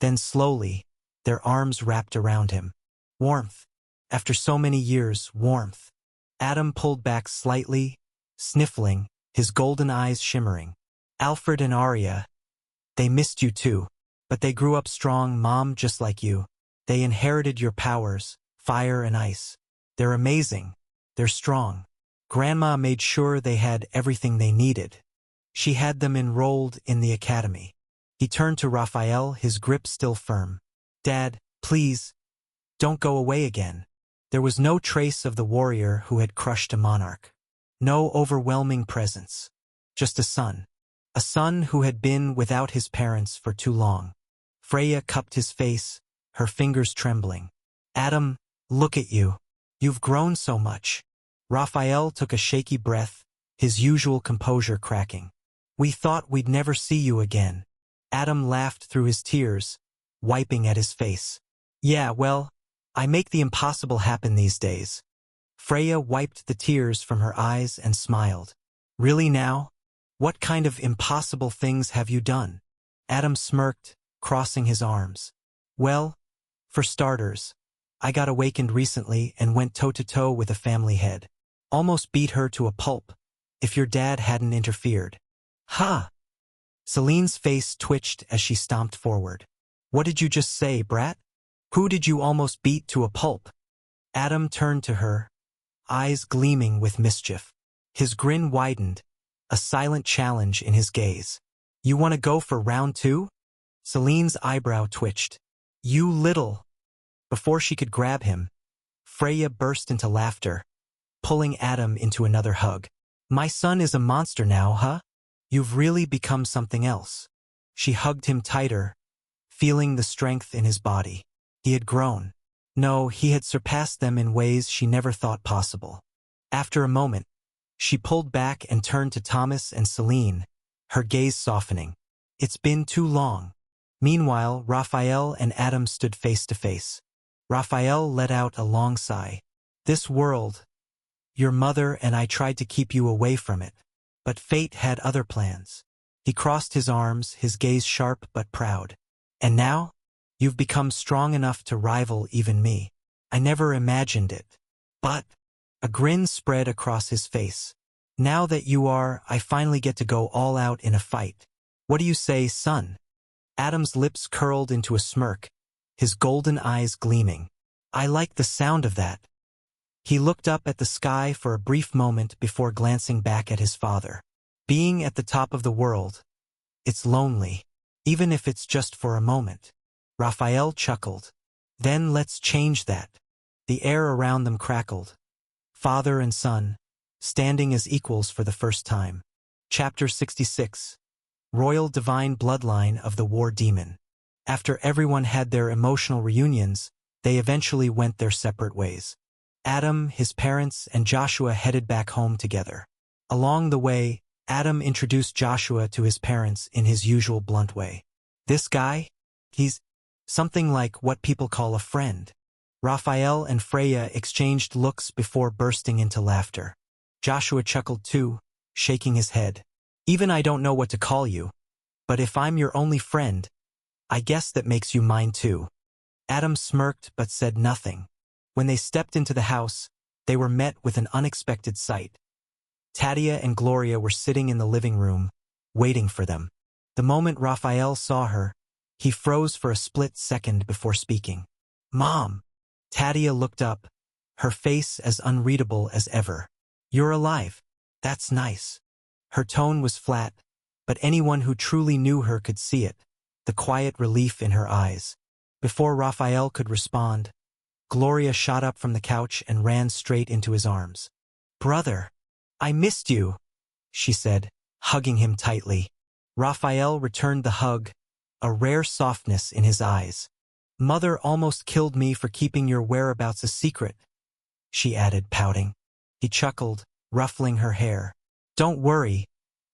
Then slowly, their arms wrapped around him. Warmth. After so many years, warmth. Adam pulled back slightly, sniffling, his golden eyes shimmering. Alfred and Arya. They missed you too. But they grew up strong, Mom, just like you. They inherited your powers, fire and ice. They're amazing. They're strong. Grandma made sure they had everything they needed. She had them enrolled in the academy. He turned to Raphael, his grip still firm. Dad, please, don't go away again. There was no trace of the warrior who had crushed a monarch. No overwhelming presence. Just a son. A son who had been without his parents for too long. Freya cupped his face, her fingers trembling. Adam, look at you. You've grown so much. Raphael took a shaky breath, his usual composure cracking. We thought we'd never see you again. Adam laughed through his tears, wiping at his face. Yeah, well, I make the impossible happen these days. Freya wiped the tears from her eyes and smiled. Really now? What kind of impossible things have you done? Adam smirked, crossing his arms. Well, for starters, I got awakened recently and went toe-to-toe with a family head. Almost beat her to a pulp, if your dad hadn't interfered. Ha! Celine's face twitched as she stomped forward. What did you just say, brat? Who did you almost beat to a pulp? Adam turned to her, eyes gleaming with mischief. His grin widened, a silent challenge in his gaze. You want to go for round two? Celine's eyebrow twitched. You little... Before she could grab him, Freya burst into laughter, pulling Adam into another hug. My son is a monster now, huh? You've really become something else. She hugged him tighter, feeling the strength in his body. He had grown. No, he had surpassed them in ways she never thought possible. After a moment, she pulled back and turned to Thomas and Celine, her gaze softening. It's been too long. Meanwhile, Raphael and Adam stood face to face. Raphael let out a long sigh. This world, your mother and I tried to keep you away from it, but fate had other plans. He crossed his arms, his gaze sharp but proud. And now, you've become strong enough to rival even me. I never imagined it. But, a grin spread across his face. Now that you are, I finally get to go all out in a fight. What do you say, son? Adam's lips curled into a smirk, his golden eyes gleaming. I like the sound of that. He looked up at the sky for a brief moment before glancing back at his father. Being at the top of the world, it's lonely, even if it's just for a moment. Raphael chuckled. Then let's change that. The air around them crackled. Father and son, standing as equals for the first time. Chapter 66. Royal Divine Bloodline of the War Demon. After everyone had their emotional reunions, they eventually went their separate ways. Adam, his parents, and Joshua headed back home together. Along the way, Adam introduced Joshua to his parents in his usual blunt way. This guy? He's something like what people call a friend. Raphael and Freya exchanged looks before bursting into laughter. Joshua chuckled too, shaking his head. Even I don't know what to call you. But if I'm your only friend, I guess that makes you mine too. Adam smirked but said nothing. When they stepped into the house, they were met with an unexpected sight. Tadia and Gloria were sitting in the living room, waiting for them. The moment Raphael saw her, he froze for a split second before speaking. Mom! Tadia looked up, her face as unreadable as ever. You're alive. That's nice. Her tone was flat, but anyone who truly knew her could see it, the quiet relief in her eyes. Before Raphael could respond, Gloria shot up from the couch and ran straight into his arms. Brother! I missed you, she said, hugging him tightly. Raphael returned the hug, a rare softness in his eyes. Mother almost killed me for keeping your whereabouts a secret, she added, pouting. He chuckled, ruffling her hair. Don't worry,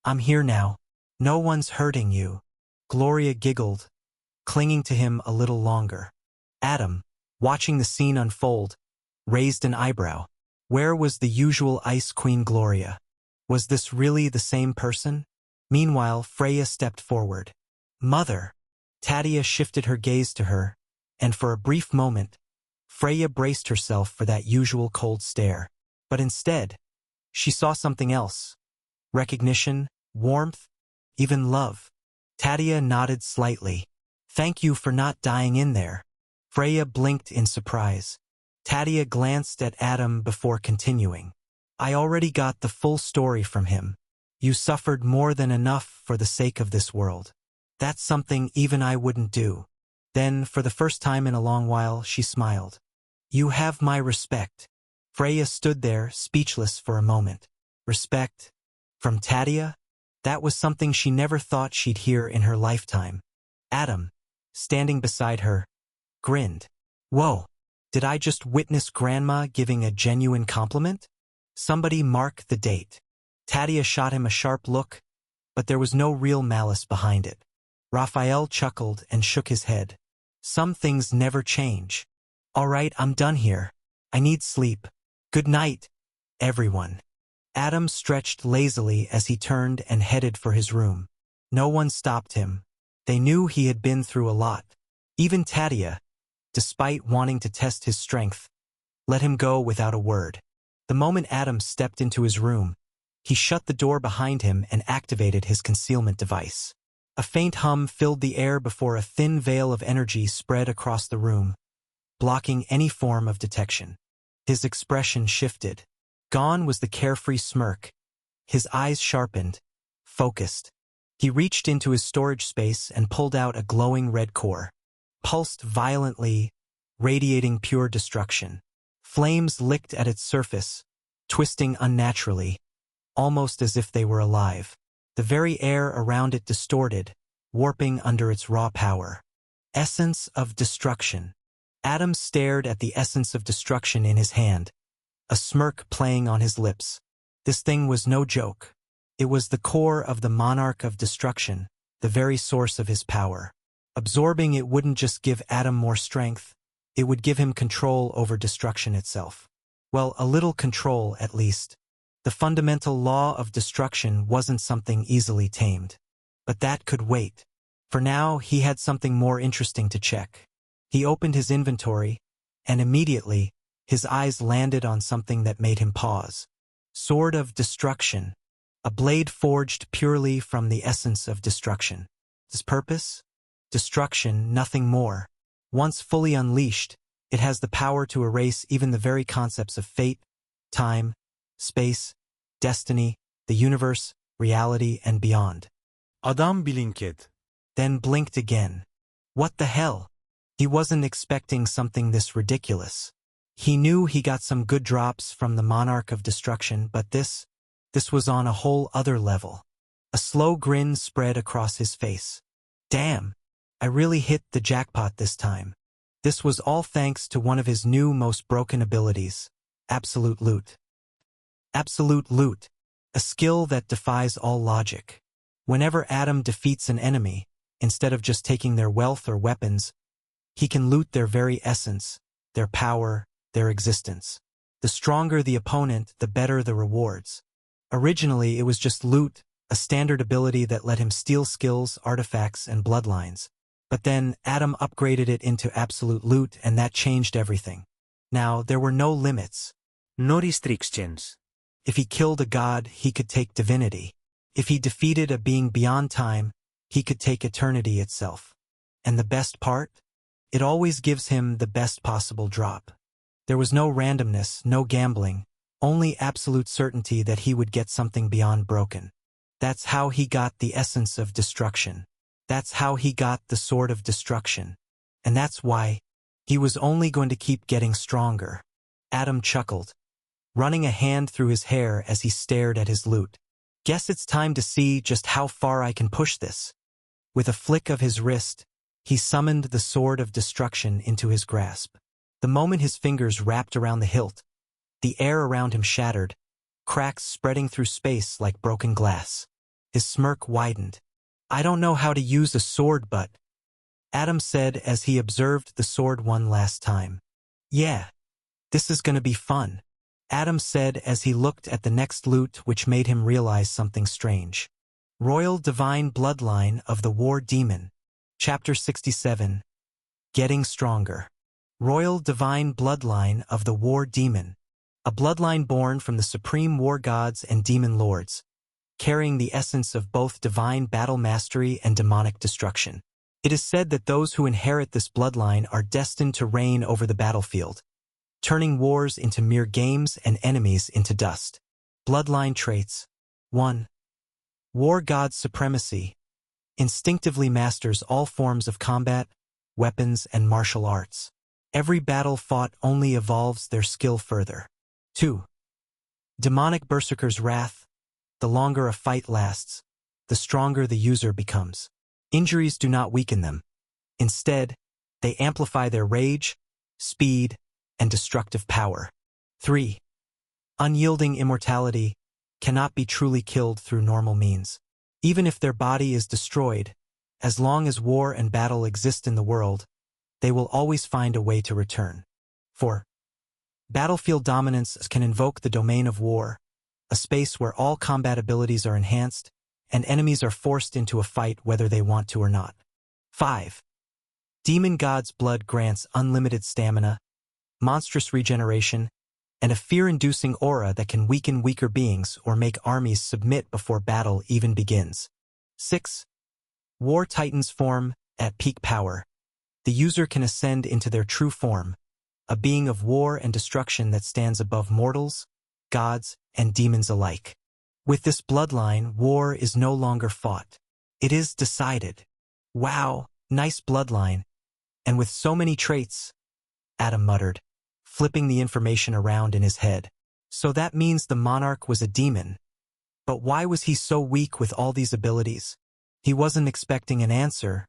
I'm here now. No one's hurting you. Gloria giggled, clinging to him a little longer. Adam, watching the scene unfold, raised an eyebrow. Where was the usual Ice Queen Gloria? Was this really the same person? Meanwhile, Freya stepped forward. Mother! Tadia shifted her gaze to her, and for a brief moment, Freya braced herself for that usual cold stare. But instead, she saw something else. Recognition, warmth, even love. Tadia nodded slightly. Thank you for not dying in there. Freya blinked in surprise. Tadia glanced at Adam before continuing. I already got the full story from him. You suffered more than enough for the sake of this world. That's something even I wouldn't do. Then, for the first time in a long while, she smiled. You have my respect. Freya stood there, speechless for a moment. Respect? From Tadia? That was something she never thought she'd hear in her lifetime. Adam, standing beside her, grinned. Whoa! Did I just witness Grandma giving a genuine compliment? Somebody mark the date. Tadia shot him a sharp look, but there was no real malice behind it. Raphael chuckled and shook his head. Some things never change. All right, I'm done here. I need sleep. Good night, everyone. Adam stretched lazily as he turned and headed for his room. No one stopped him. They knew he had been through a lot. Even Tadia, despite wanting to test his strength, let him go without a word. The moment Adam stepped into his room, he shut the door behind him and activated his concealment device. A faint hum filled the air before a thin veil of energy spread across the room, blocking any form of detection. His expression shifted. Gone was the carefree smirk. His eyes sharpened, focused. He reached into his storage space and pulled out a glowing red core. Pulsed violently, radiating pure destruction. Flames licked at its surface, twisting unnaturally, almost as if they were alive. The very air around it distorted, warping under its raw power. Essence of destruction. Adam stared at the essence of destruction in his hand, a smirk playing on his lips. This thing was no joke. It was the core of the monarch of destruction, the very source of his power. Absorbing it wouldn't just give Adam more strength, it would give him control over destruction itself. Well, a little control, at least. The fundamental law of destruction wasn't something easily tamed. But that could wait. For now, he had something more interesting to check. He opened his inventory, and immediately, his eyes landed on something that made him pause. Sword of Destruction. A blade forged purely from the essence of destruction. Its purpose? Destruction, nothing more. Once fully unleashed, It has the power to erase even the very concepts of fate, time, space, destiny, the universe, reality, and beyond. Adam blinked. Then blinked again. What the hell? He wasn't expecting something this ridiculous. He knew he got some good drops from the Monarch of Destruction, but this was on a whole other level. A slow grin spread across his face. Damn, I really hit the jackpot this time. This was all thanks to one of his new most broken abilities, Absolute Loot. Absolute Loot, a skill that defies all logic. Whenever Adam defeats an enemy, instead of just taking their wealth or weapons, he can loot their very essence, their power, their existence. The stronger the opponent, the better the rewards. Originally, it was just loot, a standard ability that let him steal skills, artifacts, and bloodlines. But then, Adam upgraded it into Absolute Loot, and that changed everything. Now, there were no limits. No restrictions. If he killed a god, he could take divinity. If he defeated a being beyond time, he could take eternity itself. And the best part? It always gives him the best possible drop. There was no randomness, no gambling, only absolute certainty that he would get something beyond broken. That's how he got the essence of destruction. That's how he got the sword of destruction. And that's why he was only going to keep getting stronger. Adam chuckled, running a hand through his hair as he stared at his loot. Guess it's time to see just how far I can push this. With a flick of his wrist, he summoned the sword of destruction into his grasp. The moment his fingers wrapped around the hilt, the air around him shattered, cracks spreading through space like broken glass. His smirk widened. I don't know how to use a sword, but... Adam said as he observed the sword one last time. Yeah, this is gonna be fun. Adam said as he looked at the next loot, which made him realize something strange. Royal Divine Bloodline of the War Demon. Chapter 67. Getting Stronger. Royal Divine Bloodline of the War Demon. A bloodline born from the supreme war gods and demon lords, carrying the essence of both divine battle mastery and demonic destruction. It is said that those who inherit this bloodline are destined to reign over the battlefield, turning wars into mere games and enemies into dust. Bloodline traits. 1. War God Supremacy. Instinctively masters all forms of combat, weapons, and martial arts. Every battle fought only evolves their skill further. 2. Demonic Berserker's Wrath. The longer a fight lasts, the stronger the user becomes. Injuries do not weaken them. Instead, they amplify their rage, speed, and destructive power. 3. Unyielding Immortality. Cannot be truly killed through normal means. Even if their body is destroyed, as long as war and battle exist in the world, they will always find a way to return. 4. Battlefield Dominance can invoke the domain of war, a space where all combat abilities are enhanced, and enemies are forced into a fight whether they want to or not. 5. Demon God's Blood grants unlimited stamina, monstrous regeneration, and a fear-inducing aura that can weaken weaker beings or make armies submit before battle even begins. 6. War Titan's Form. At peak power, the user can ascend into their true form, a being of war and destruction that stands above mortals, gods, and demons alike. With this bloodline, war is no longer fought. It is decided. Wow, nice bloodline. And with so many traits, Adam muttered, flipping the information around in his head. So that means the monarch was a demon. But why was he so weak with all these abilities? He wasn't expecting an answer,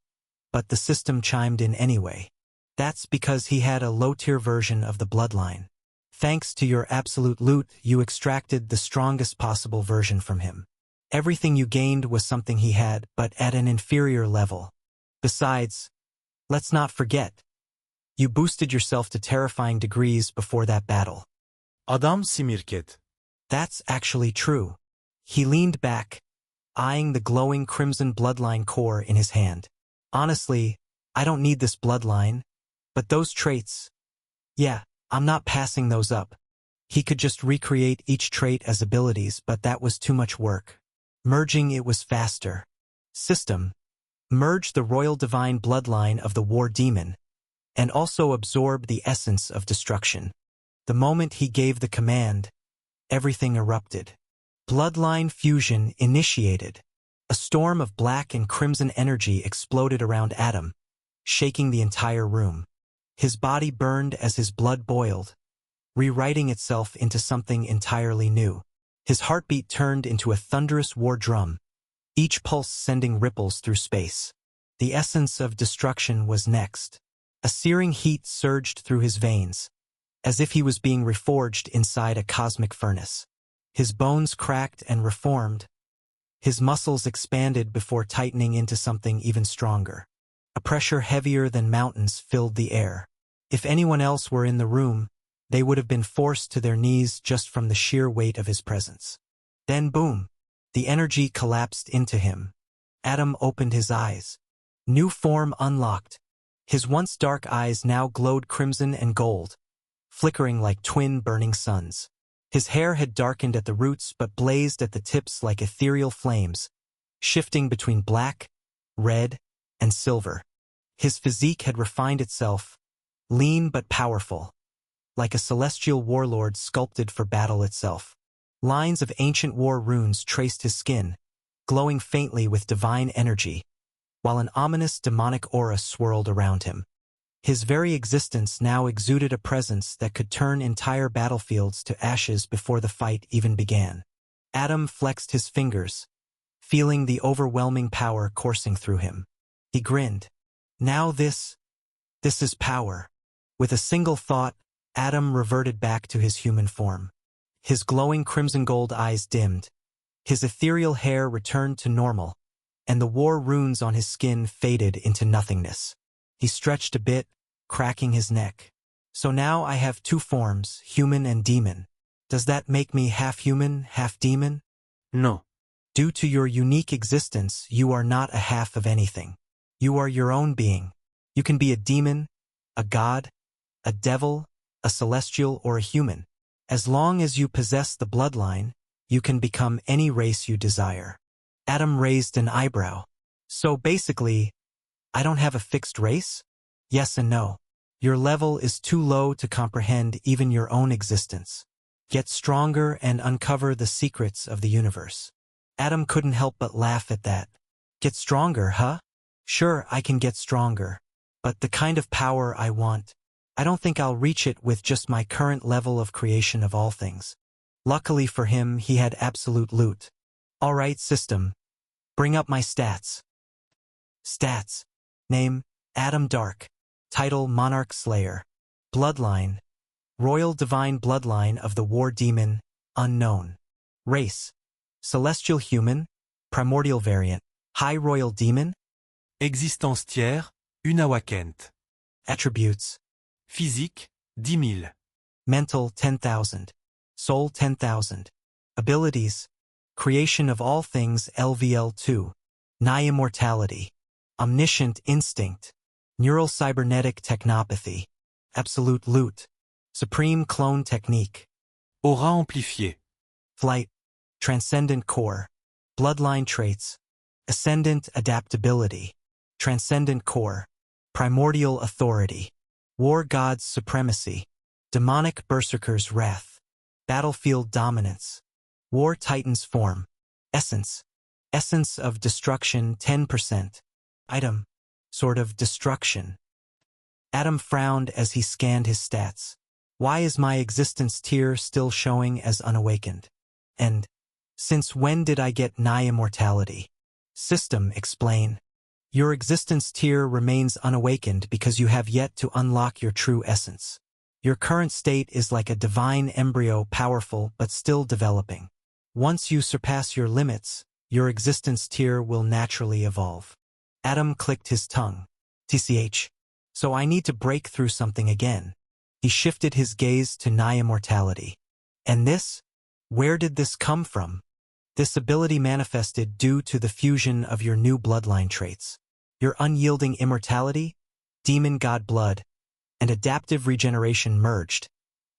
but the system chimed in anyway. That's because he had a low-tier version of the bloodline. Thanks to your absolute loot, you extracted the strongest possible version from him. Everything you gained was something he had, but at an inferior level. Besides, let's not forget, you boosted yourself to terrifying degrees before that battle. Adam smirked. That's actually true. He leaned back, eyeing the glowing crimson bloodline core in his hand. Honestly, I don't need this bloodline, but those traits, yeah, I'm not passing those up. He could just recreate each trait as abilities, but that was too much work. Merging it was faster. System. Merge the Royal Divine Bloodline of the War Demon, and also absorb the essence of destruction. The moment he gave the command, everything erupted. Bloodline fusion initiated. A storm of black and crimson energy exploded around Adam, shaking the entire room. His body burned as his blood boiled, rewriting itself into something entirely new. His heartbeat turned into a thunderous war drum, each pulse sending ripples through space. The essence of destruction was next. A searing heat surged through his veins, as if he was being reforged inside a cosmic furnace. His bones cracked and reformed. His muscles expanded before tightening into something even stronger. A pressure heavier than mountains filled the air. If anyone else were in the room, they would have been forced to their knees just from the sheer weight of his presence. Then boom! The energy collapsed into him. Adam opened his eyes. New form unlocked. His once dark eyes now glowed crimson and gold, flickering like twin burning suns. His hair had darkened at the roots but blazed at the tips like ethereal flames, shifting between black, red, and silver. His physique had refined itself, lean but powerful, like a celestial warlord sculpted for battle itself. Lines of ancient war runes traced his skin, glowing faintly with divine energy, while an ominous demonic aura swirled around him. His very existence now exuded a presence that could turn entire battlefields to ashes before the fight even began. Adam flexed his fingers, feeling the overwhelming power coursing through him. He grinned. Now this is power. With a single thought, Adam reverted back to his human form. His glowing crimson gold eyes dimmed. His ethereal hair returned to normal, and the war runes on his skin faded into nothingness. He stretched a bit, cracking his neck. So now I have two forms, human and demon. Does that make me half human, half demon? No. Due to your unique existence, you are not a half of anything. You are your own being. You can be a demon, a god, a devil, a celestial, or a human. As long as you possess the bloodline, you can become any race you desire. Adam raised an eyebrow. So basically, I don't have a fixed race? Yes and no. Your level is too low to comprehend even your own existence. Get stronger and uncover the secrets of the universe. Adam couldn't help but laugh at that. Get stronger, huh? Sure, I can get stronger. But the kind of power I want, I don't think I'll reach it with just my current level of creation of all things. Luckily for him, he had absolute loot. All right, system. Bring up my stats. Stats. Name, Adam Dark. Title, Monarch Slayer. Bloodline, Royal Divine Bloodline of the War Demon, unknown. Race, Celestial Human, Primordial Variant. High Royal Demon. Existence tiers, Unawakent. Attributes, Physique, 10 000. Mental 10,000. Soul 10,000. Abilities, Creation of all things LVL2. Nigh Immortality. Omniscient Instinct. Neural Cybernetic Technopathy. Absolute Loot. Supreme Clone Technique. Aura amplifiée. Flight. Transcendent Core. Bloodline Traits. Ascendant Adaptability. Transcendent Core. Primordial Authority. War God's Supremacy. Demonic Berserker's Wrath. Battlefield Dominance. War Titan's Form. Essence. Essence of Destruction 10%. Item. Sort of destruction. Adam frowned as he scanned his stats. Why is my existence tier still showing as unawakened? And, since when did I get nigh immortality? System, explain. Your existence tier remains unawakened because you have yet to unlock your true essence. Your current state is like a divine embryo, powerful but still developing. Once you surpass your limits, your existence tier will naturally evolve. Adam clicked his tongue. TCH. So I need to break through something again. He shifted his gaze to nigh immortality. And this? Where did this come from? This ability manifested due to the fusion of your new bloodline traits. Your unyielding immortality, demon god blood, and adaptive regeneration merged,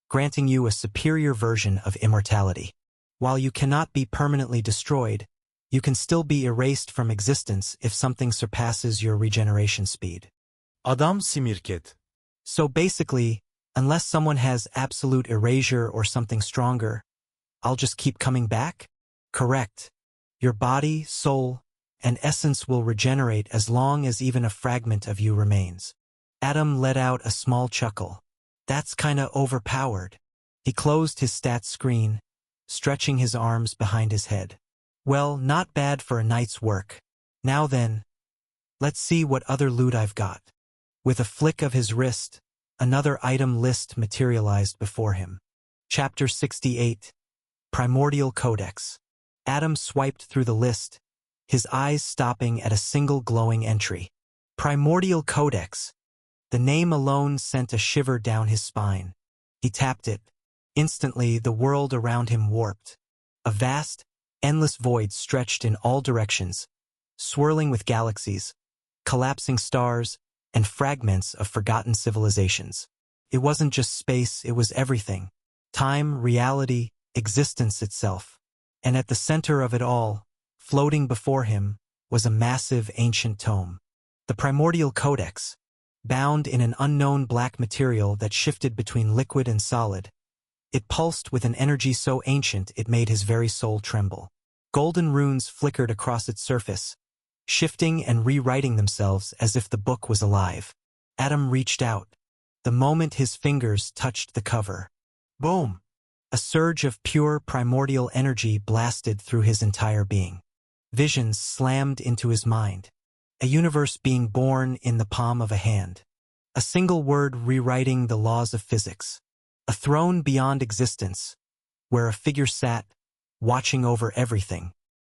granting you a superior version of immortality. While you cannot be permanently destroyed, you can still be erased from existence if something surpasses your regeneration speed. Adam Simirket. So basically, unless someone has absolute erasure or something stronger, I'll just keep coming back? Correct. Your body, soul, and essence will regenerate as long as even a fragment of you remains. Adam let out a small chuckle. That's kinda overpowered. He closed his stats screen, stretching his arms behind his head. Well, not bad for a night's work. Now then, let's see what other loot I've got. With a flick of his wrist, another item list materialized before him. Chapter 68, Primordial Codex. Adam swiped through the list, his eyes stopping at a single glowing entry. Primordial Codex. The name alone sent a shiver down his spine. He tapped it. Instantly, the world around him warped. A vast, endless void stretched in all directions, swirling with galaxies, collapsing stars, and fragments of forgotten civilizations. It wasn't just space, it was everything. Time, reality, existence itself. And at the center of it all, floating before him, was a massive ancient tome. The Primordial Codex, bound in an unknown black material that shifted between liquid and solid. It pulsed with an energy so ancient it made his very soul tremble. Golden runes flickered across its surface, shifting and rewriting themselves as if the book was alive. Adam reached out. The moment his fingers touched the cover, boom! A surge of pure primordial energy blasted through his entire being. Visions slammed into his mind. A universe being born in the palm of a hand. A single word rewriting the laws of physics. A throne beyond existence, where a figure sat, watching over everything.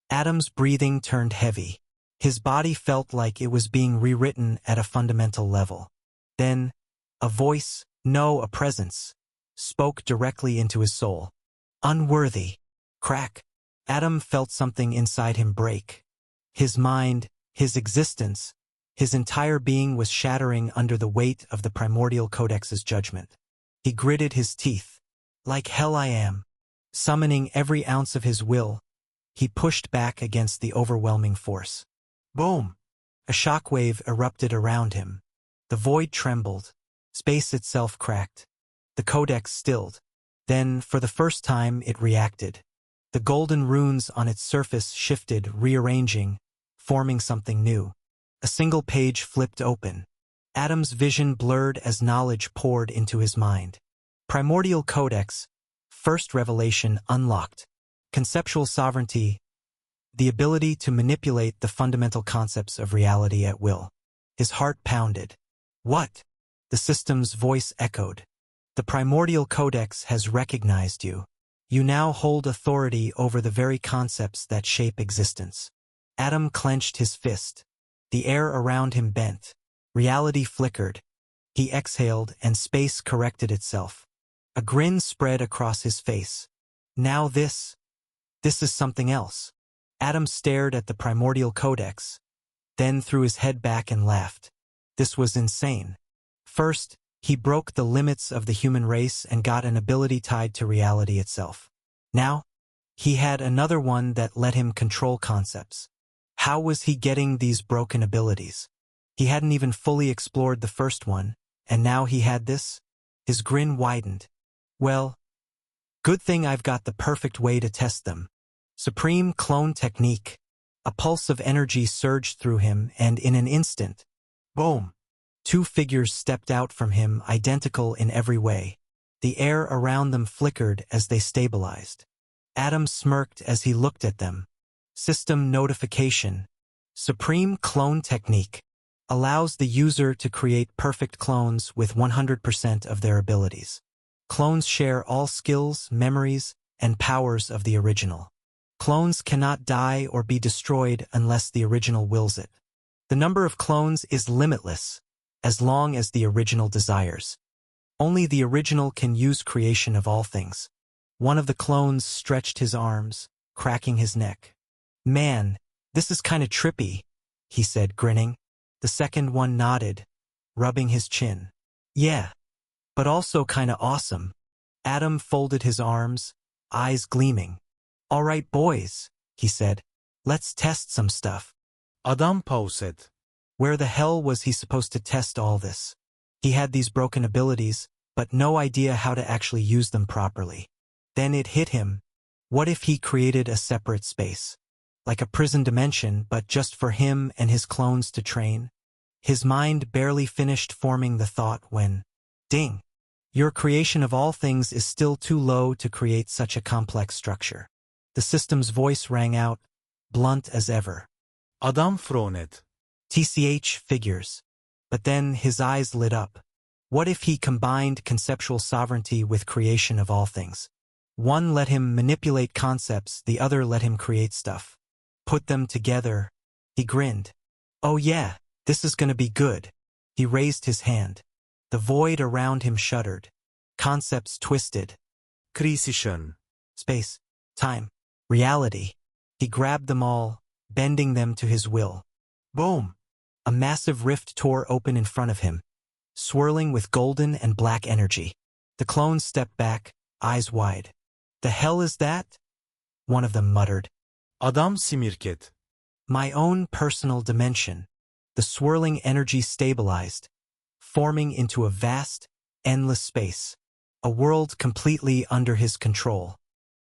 Adam's breathing turned heavy. His body felt like it was being rewritten at a fundamental level. Then, a voice, no, a presence, spoke directly into his soul. Unworthy. Crack. Adam felt something inside him break. His mind, his existence, his entire being was shattering under the weight of the Primordial Codex's judgment. He gritted his teeth. Like hell I am. Summoning every ounce of his will, he pushed back against the overwhelming force. Boom! A shockwave erupted around him. The void trembled. Space itself cracked. The codex stilled. Then, for the first time, it reacted. The golden runes on its surface shifted, rearranging, forming something new. A single page flipped open. Adam's vision blurred as knowledge poured into his mind. Primordial Codex, first revelation unlocked. Conceptual sovereignty, the ability to manipulate the fundamental concepts of reality at will. His heart pounded. What? The system's voice echoed. The Primordial Codex has recognized you. You now hold authority over the very concepts that shape existence. Adam clenched his fist. The air around him bent. Reality flickered. He exhaled and space corrected itself. A grin spread across his face. Now this is something else. Adam stared at the Primordial Codex, then threw his head back and laughed. This was insane. First, he broke the limits of the human race and got an ability tied to reality itself. Now, he had another one that let him control concepts. How was he getting these broken abilities? He hadn't even fully explored the first one, and now he had this? His grin widened. Well, good thing I've got the perfect way to test them. Supreme Clone Technique. A pulse of energy surged through him, and in an instant, boom! Two figures stepped out from him, identical in every way. The air around them flickered as they stabilized. Adam smirked as he looked at them. System notification. Supreme Clone Technique. Allows the user to create perfect clones with 100% of their abilities. Clones share all skills, memories, and powers of the original. Clones cannot die or be destroyed unless the original wills it. The number of clones is limitless, as long as the original desires. Only the original can use creation of all things. One of the clones stretched his arms, cracking his neck. Man, this is kinda trippy, he said, grinning. The second one nodded, rubbing his chin. Yeah, but also kinda awesome. Adam folded his arms, eyes gleaming. All right, boys, he said. Let's test some stuff. Adam paused. Where the hell was he supposed to test all this? He had these broken abilities, but no idea how to actually use them properly. Then it hit him. What if he created a separate space? Like a prison dimension, but just for him and his clones to train? His mind barely finished forming the thought when, ding! Your creation of all things is still too low to create such a complex structure. The system's voice rang out, blunt as ever. Adam froned. TCH figures. But then his eyes lit up. What if he combined conceptual sovereignty with creation of all things? One let him manipulate concepts, the other let him create stuff. Put them together. He grinned. Oh yeah, this is gonna be good. He raised his hand. The void around him shuddered. Concepts twisted. Creation. Space, time, reality. He grabbed them all, bending them to his will. Boom. A massive rift tore open in front of him, swirling with golden and black energy. The clones stepped back, eyes wide. The hell is that? One of them muttered. Adam simirket. My own personal dimension. The swirling energy stabilized, forming into a vast, endless space. A world completely under his control.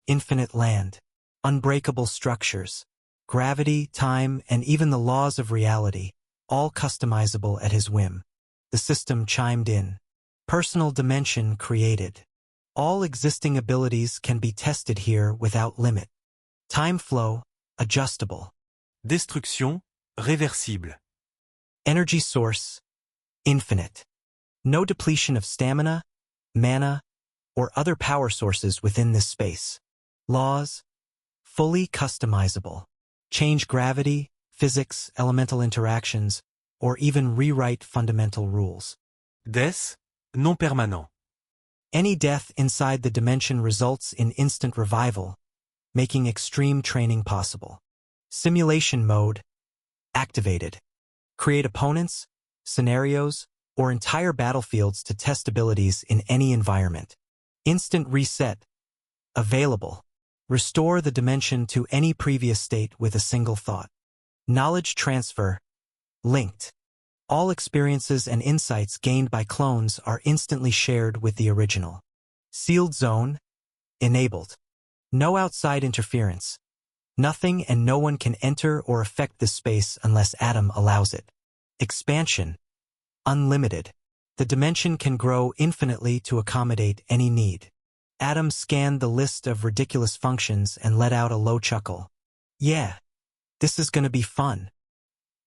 Infinite land. Unbreakable structures. Gravity, time, and even the laws of reality, all customizable at his whim. The system chimed in. Personal dimension created. All existing abilities can be tested here without limit. Time flow, adjustable. Destruction, réversible. Energy source, infinite. No depletion of stamina, mana, or other power sources within this space. Laws, fully customizable. Change gravity, physics, elemental interactions, or even rewrite fundamental rules. Des, non permanent. Any death inside the dimension results in instant revival, making extreme training possible. Simulation mode, activated. Create opponents, scenarios, or entire battlefields to test abilities in any environment. Instant reset, available. Restore the dimension to any previous state with a single thought. Knowledge transfer, linked. All experiences and insights gained by clones are instantly shared with the original. Sealed zone, enabled. No outside interference. Nothing and no one can enter or affect this space unless Adam allows it. Expansion, unlimited. The dimension can grow infinitely to accommodate any need. Adam scanned the list of ridiculous functions and let out a low chuckle. Yeah, this is gonna be fun.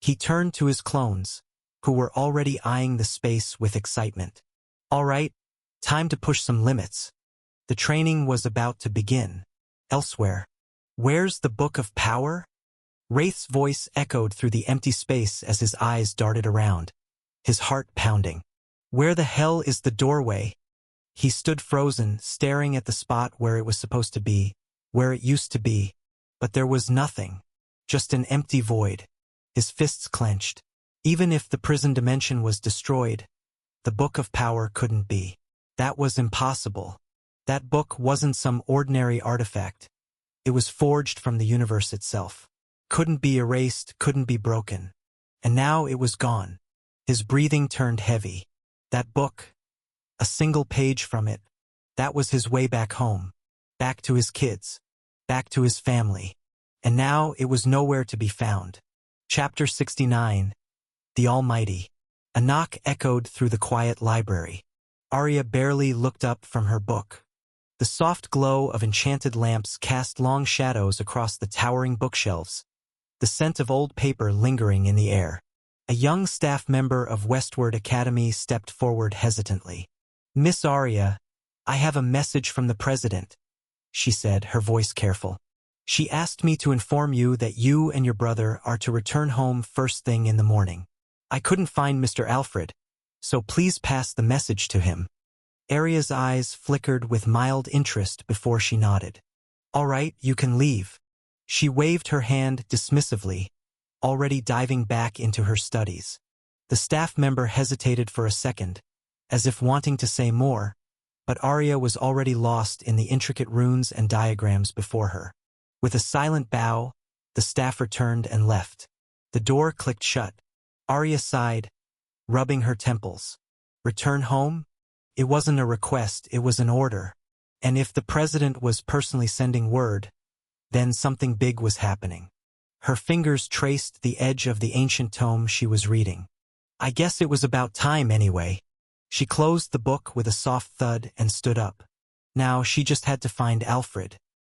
He turned to his clones, who were already eyeing the space with excitement. All right, time to push some limits. The training was about to begin. Elsewhere. Where's the Book of Power? Wraith's voice echoed through the empty space as his eyes darted around, his heart pounding. Where the hell is the doorway? He stood frozen, staring at the spot where it was supposed to be, where it used to be, but there was nothing, just an empty void. His fists clenched. Even if the prison dimension was destroyed, the Book of Power couldn't be. That was impossible. That book wasn't some ordinary artifact. It was forged from the universe itself. Couldn't be erased, couldn't be broken. And now it was gone. His breathing turned heavy. That book, a single page from it, that was his way back home, back to his kids, back to his family. And now it was nowhere to be found. Chapter 69, The Almighty. A knock echoed through the quiet library. Arya barely looked up from her book. The soft glow of enchanted lamps cast long shadows across the towering bookshelves, the scent of old paper lingering in the air. A young staff member of Westward Academy stepped forward hesitantly. Miss Arya, I have a message from the president, she said, her voice careful. She asked me to inform you that you and your brother are to return home first thing in the morning. I couldn't find Mr. Alfred, so please pass the message to him. Arya's eyes flickered with mild interest before she nodded. All right, you can leave. She waved her hand dismissively, already diving back into her studies. The staff member hesitated for a second, as if wanting to say more, but Arya was already lost in the intricate runes and diagrams before her. With a silent bow, the staffer turned and left. The door clicked shut. Arya sighed, rubbing her temples. Return home? It wasn't a request, it was an order. And if the president was personally sending word, then something big was happening. Her fingers traced the edge of the ancient tome she was reading. I guess it was about time anyway. She closed the book with a soft thud and stood up. Now she just had to find Alfred.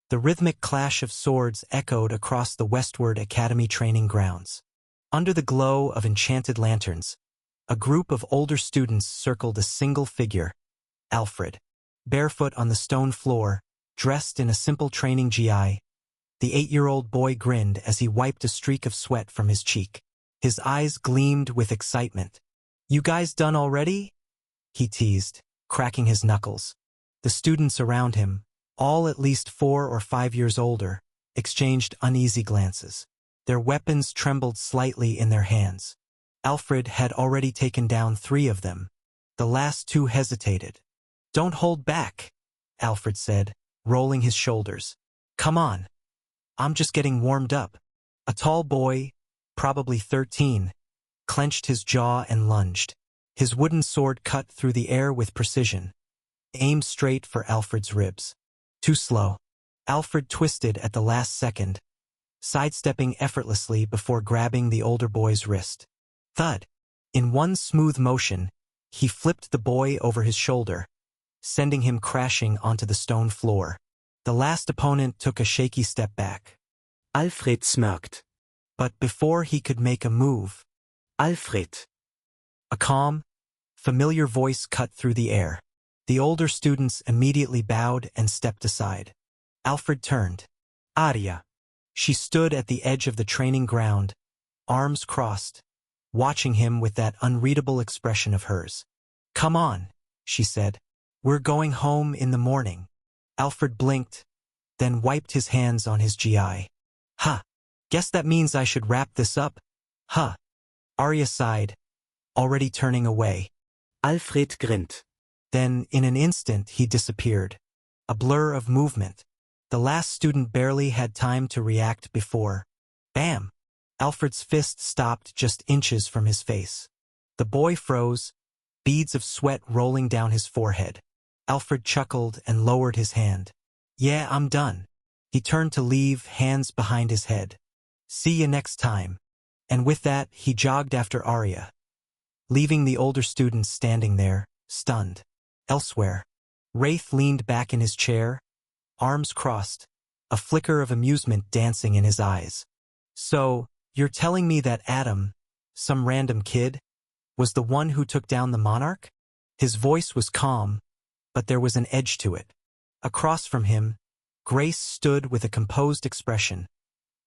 The rhythmic clash of swords echoed across the Westward Academy training grounds. Under the glow of enchanted lanterns, a group of older students circled a single figure, Alfred. Barefoot on the stone floor, dressed in a simple training GI, the 8-year-old boy grinned as he wiped a streak of sweat from his cheek. His eyes gleamed with excitement. "You guys done already?" he teased, cracking his knuckles. The students around him, all at least 4 or 5 years older, exchanged uneasy glances. Their weapons trembled slightly in their hands. Alfred had already taken down 3 of them. The last 2 hesitated. "Don't hold back," Alfred said, rolling his shoulders. "Come on. I'm just getting warmed up." A tall boy, probably 13, clenched his jaw and lunged. His wooden sword cut through the air with precision, aimed straight for Alfred's ribs. Too slow. Alfred twisted at the last second, sidestepping effortlessly before grabbing the older boy's wrist. Thud. In one smooth motion, he flipped the boy over his shoulder, sending him crashing onto the stone floor. The last opponent took a shaky step back. Alfred smirked. But before he could make a move, Alfred. A calm, familiar voice cut through the air. The older students immediately bowed and stepped aside. Alfred turned. Arya. She stood at the edge of the training ground, arms crossed, watching him with that unreadable expression of hers. "Come on," she said. "We're going home in the morning." Alfred blinked, then wiped his hands on his GI. "Huh. Guess that means I should wrap this up, huh?" Arya sighed, already turning away. Alfred grinned. Then, in an instant, he disappeared. A blur of movement. The last student barely had time to react before. Bam! Alfred's fist stopped just inches from his face. The boy froze, beads of sweat rolling down his forehead. Alfred chuckled and lowered his hand. "Yeah, I'm done." He turned to leave, hands behind his head. "See you next time." And with that, he jogged after Arya, leaving the older students standing there, stunned. Elsewhere, Wraith leaned back in his chair, arms crossed, a flicker of amusement dancing in his eyes. "So, you're telling me that Adam, some random kid, was the one who took down the monarch?" His voice was calm, but there was an edge to it. Across from him, Grace stood with a composed expression,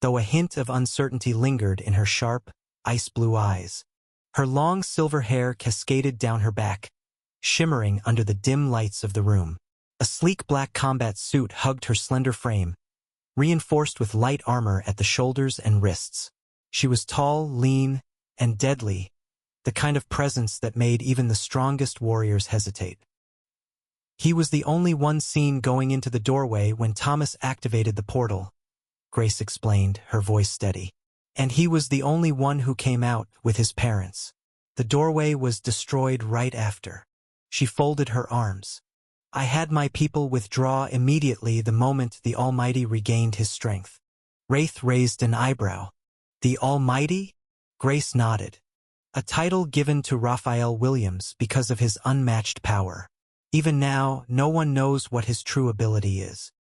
though a hint of uncertainty lingered in her sharp, ice-blue eyes. Her long silver hair cascaded down her back, shimmering under the dim lights of the room. A sleek black combat suit hugged her slender frame, reinforced with light armor at the shoulders and wrists. She was tall, lean, and deadly, the kind of presence that made even the strongest warriors hesitate. He was the only one seen going into the doorway when Thomas activated the portal, Grace explained, her voice steady. And he was the only one who came out with his parents. The doorway was destroyed right after. She folded her arms. "I had my people withdraw immediately the moment the Almighty regained his strength." Wraith raised an eyebrow. "The Almighty?" Grace nodded. A title given to Raphael Williams because of his unmatched power. Even now, no one knows what his true ability is.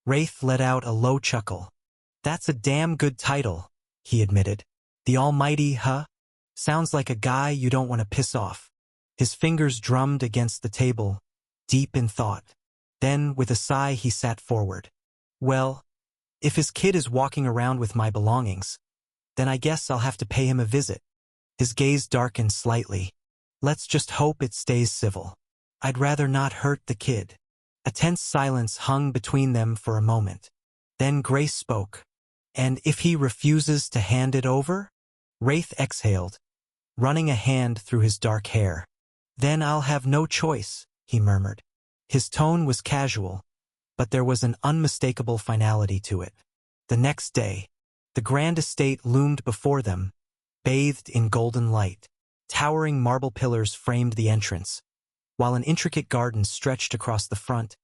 Wraith let out a low chuckle. "That's a damn good title," he admitted. "The Almighty, huh? Sounds like a guy you don't want to piss off." His fingers drummed against the table, deep in thought. Then, with a sigh, he sat forward. "Well, if his kid is walking around with my belongings, then I guess I'll have to pay him a visit." His gaze darkened slightly. "Let's just hope it stays civil. I'd rather not hurt the kid." A tense silence hung between them for a moment. Then Grace spoke. "And if he refuses to hand it over?" Wraith exhaled, running a hand through his dark hair. "Then I'll have no choice," he murmured. His tone was casual, but there was an unmistakable finality to it. The next day, the grand estate loomed before them, bathed in golden light. Towering marble pillars framed the entrance, while an intricate garden stretched across the front,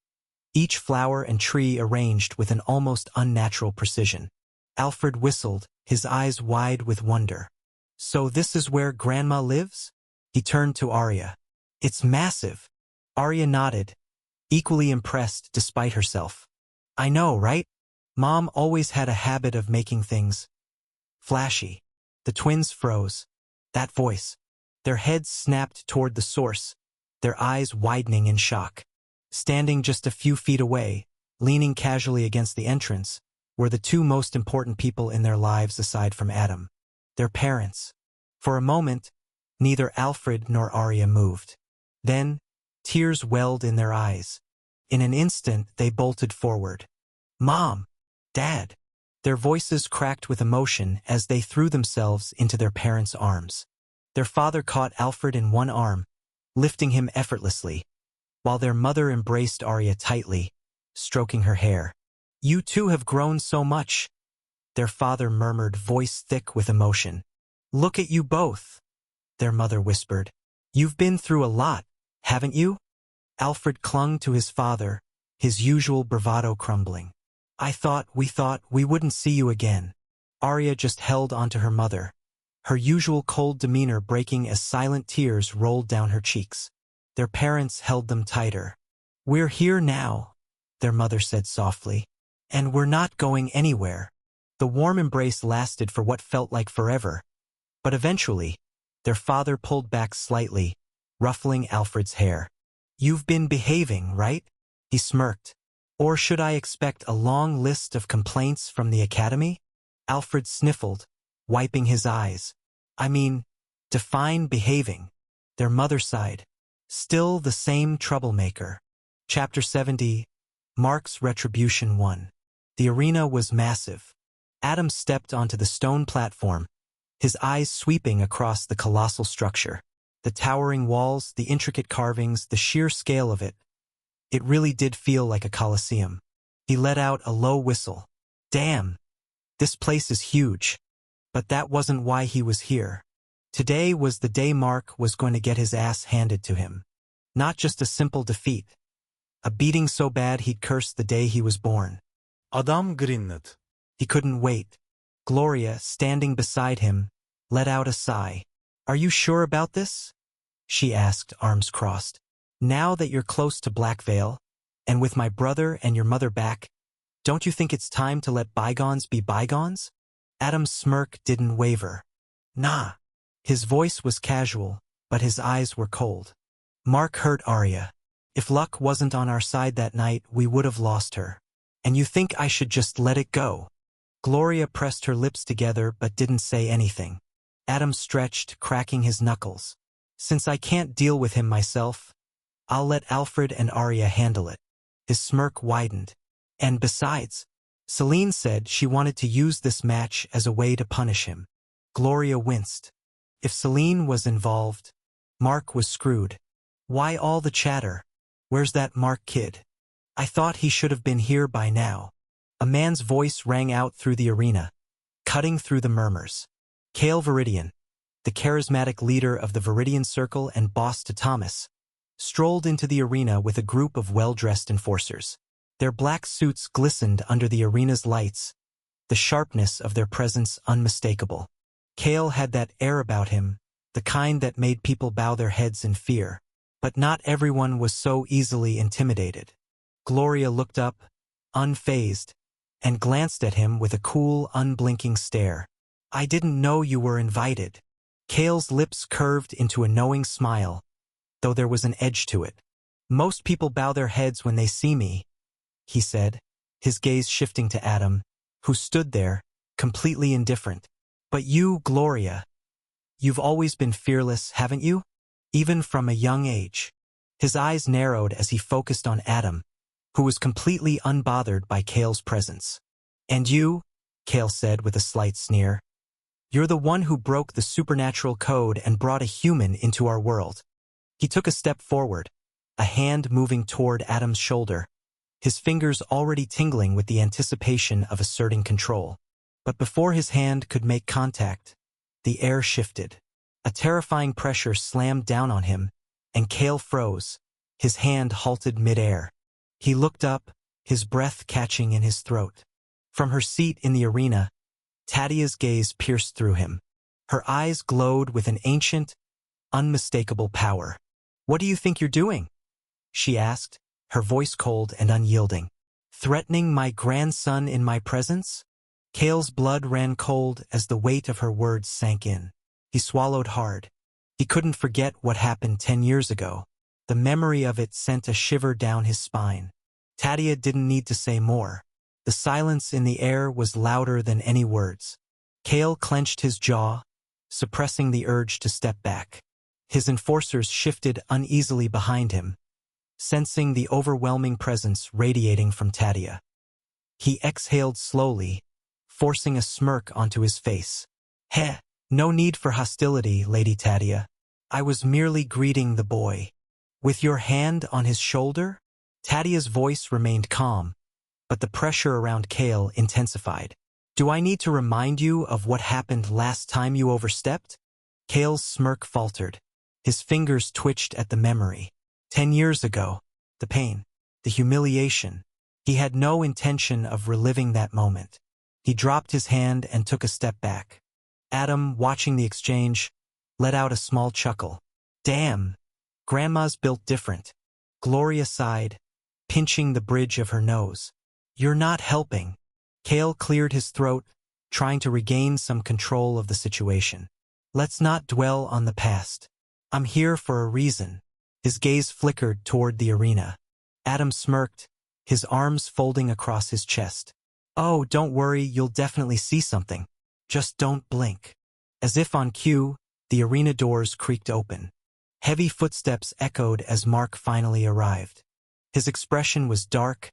each flower and tree arranged with an almost unnatural precision. Alfred whistled, his eyes wide with wonder. "So this is where Grandma lives?" He turned to Arya. "It's massive." Arya nodded, equally impressed despite herself. "I know, right? Mom always had a habit of making things flashy." The twins froze. That voice. Their heads snapped toward the source, their eyes widening in shock. Standing just a few feet away, leaning casually against the entrance, were the two most important people in their lives aside from Adam. Their parents. For a moment, neither Alfred nor Arya moved. Then, tears welled in their eyes. In an instant, they bolted forward. "Mom! Dad!" Their voices cracked with emotion as they threw themselves into their parents' arms. Their father caught Alfred in one arm, lifting him effortlessly, while their mother embraced Arya tightly, stroking her hair. "You two have grown so much," their father murmured, voice thick with emotion. "Look at you both," their mother whispered. "You've been through a lot, haven't you?" Alfred clung to his father, his usual bravado crumbling. We thought we wouldn't see you again." Arya just held onto her mother, her usual cold demeanor breaking as silent tears rolled down her cheeks. Their parents held them tighter. "We're here now," their mother said softly. "And we're not going anywhere." The warm embrace lasted for what felt like forever, but eventually, their father pulled back slightly, ruffling Alfred's hair. "You've been behaving, right?" He smirked. "Or should I expect a long list of complaints from the academy?" Alfred sniffled, wiping his eyes. "I mean, define behaving." Their mother sighed. "Still the same troublemaker." Chapter 70, Mark's Retribution 1. The arena was massive. Adam stepped onto the stone platform, his eyes sweeping across the colossal structure. The towering walls, the intricate carvings, the sheer scale of it. It really did feel like a coliseum. He let out a low whistle. "Damn, this place is huge." But that wasn't why he was here. Today was the day Mark was going to get his ass handed to him. Not just a simple defeat. A beating so bad he'd curse the day he was born. Adam grinledi. He couldn't wait. Gloria, standing beside him, let out a sigh. "Are you sure about this?" she asked, arms crossed. "Now that you're close to Blackvale, and with my brother and your mother back, don't you think it's time to let bygones be bygones?" Adam's smirk didn't waver. "Nah." His voice was casual, but his eyes were cold. "Mark hurt Arya. If luck wasn't on our side that night, we would have lost her. And you think I should just let it go?" Gloria pressed her lips together but didn't say anything. Adam stretched, cracking his knuckles. "Since I can't deal with him myself, I'll let Alfred and Arya handle it." His smirk widened. "And besides, Celine said she wanted to use this match as a way to punish him." Gloria winced. If Celine was involved, Mark was screwed. Why all the chatter? Where's that Mark kid? I thought he should have been here by now. A man's voice rang out through the arena, cutting through the murmurs. Cale Viridian, the charismatic leader of the Viridian Circle and boss to Thomas, strolled into the arena with a group of well-dressed enforcers. Their black suits glistened under the arena's lights, the sharpness of their presence unmistakable. Cale had that air about him, the kind that made people bow their heads in fear. But not everyone was so easily intimidated. Gloria looked up, unfazed, and glanced at him with a cool, unblinking stare. "I didn't know you were invited." Cale's lips curved into a knowing smile, though there was an edge to it. "Most people bow their heads when they see me," he said, his gaze shifting to Adam, who stood there, completely indifferent. "But you, Gloria, you've always been fearless, haven't you? Even from a young age." His eyes narrowed as he focused on Adam, who was completely unbothered by Cale's presence. "And you," Cale said with a slight sneer, "you're the one who broke the supernatural code and brought a human into our world." He took a step forward, a hand moving toward Adam's shoulder, his fingers already tingling with the anticipation of asserting control. But before his hand could make contact, the air shifted. A terrifying pressure slammed down on him, and Kale froze. His hand halted midair. He looked up, his breath catching in his throat. From her seat in the arena, Tadia's gaze pierced through him. Her eyes glowed with an ancient, unmistakable power. "What do you think you're doing?" she asked, her voice cold and unyielding. "Threatening my grandson in my presence?" Kale's blood ran cold as the weight of her words sank in. He swallowed hard. He couldn't forget what happened 10 years ago. The memory of it sent a shiver down his spine. Tadia didn't need to say more. The silence in the air was louder than any words. Kale clenched his jaw, suppressing the urge to step back. His enforcers shifted uneasily behind him, sensing the overwhelming presence radiating from Tadia. He exhaled slowly, forcing a smirk onto his face. "Heh, no need for hostility, Lady Tadia. I was merely greeting the boy." "With your hand on his shoulder?" Tadia's voice remained calm, but the pressure around Kale intensified. "Do I need to remind you of what happened last time you overstepped?" Kale's smirk faltered. His fingers twitched at the memory. 10 years ago, the pain, the humiliation. He had no intention of reliving that moment. He dropped his hand and took a step back. Adam, watching the exchange, let out a small chuckle. "Damn, Grandma's built different." Gloria sighed, pinching the bridge of her nose. "You're not helping." Kale cleared his throat, trying to regain some control of the situation. "Let's not dwell on the past. I'm here for a reason." His gaze flickered toward the arena. Adam smirked, his arms folding across his chest. "Oh, don't worry, you'll definitely see something. Just don't blink." As if on cue, the arena doors creaked open. Heavy footsteps echoed as Mark finally arrived. His expression was dark,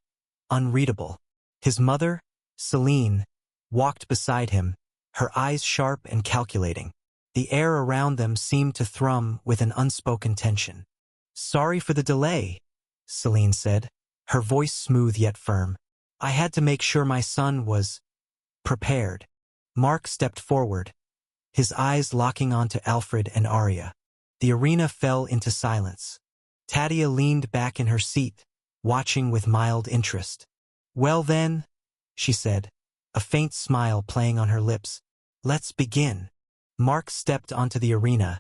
unreadable. His mother, Celine, walked beside him, her eyes sharp and calculating. The air around them seemed to thrum with an unspoken tension. "Sorry for the delay," Celine said, her voice smooth yet firm. "I had to make sure my son was prepared." Mark stepped forward, his eyes locking onto Alfred and Arya. The arena fell into silence. Tadia leaned back in her seat, watching with mild interest. "Well then," she said, a faint smile playing on her lips, "let's begin." Mark stepped onto the arena,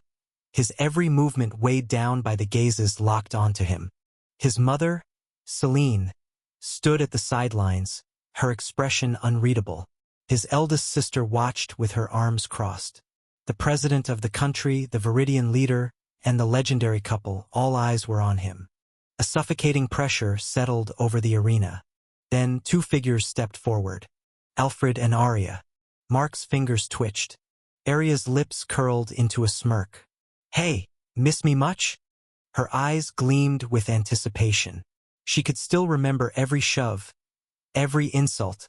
his every movement weighed down by the gazes locked onto him. His mother, Celine, stood at the sidelines, her expression unreadable. His eldest sister watched with her arms crossed. The president of the country, the Viridian leader, and the legendary couple, all eyes were on him. A suffocating pressure settled over the arena. Then 2 figures stepped forward. Alfred and Arya. Mark's fingers twitched. Arya's lips curled into a smirk. "Hey, miss me much?" Her eyes gleamed with anticipation. She could still remember every shove, every insult,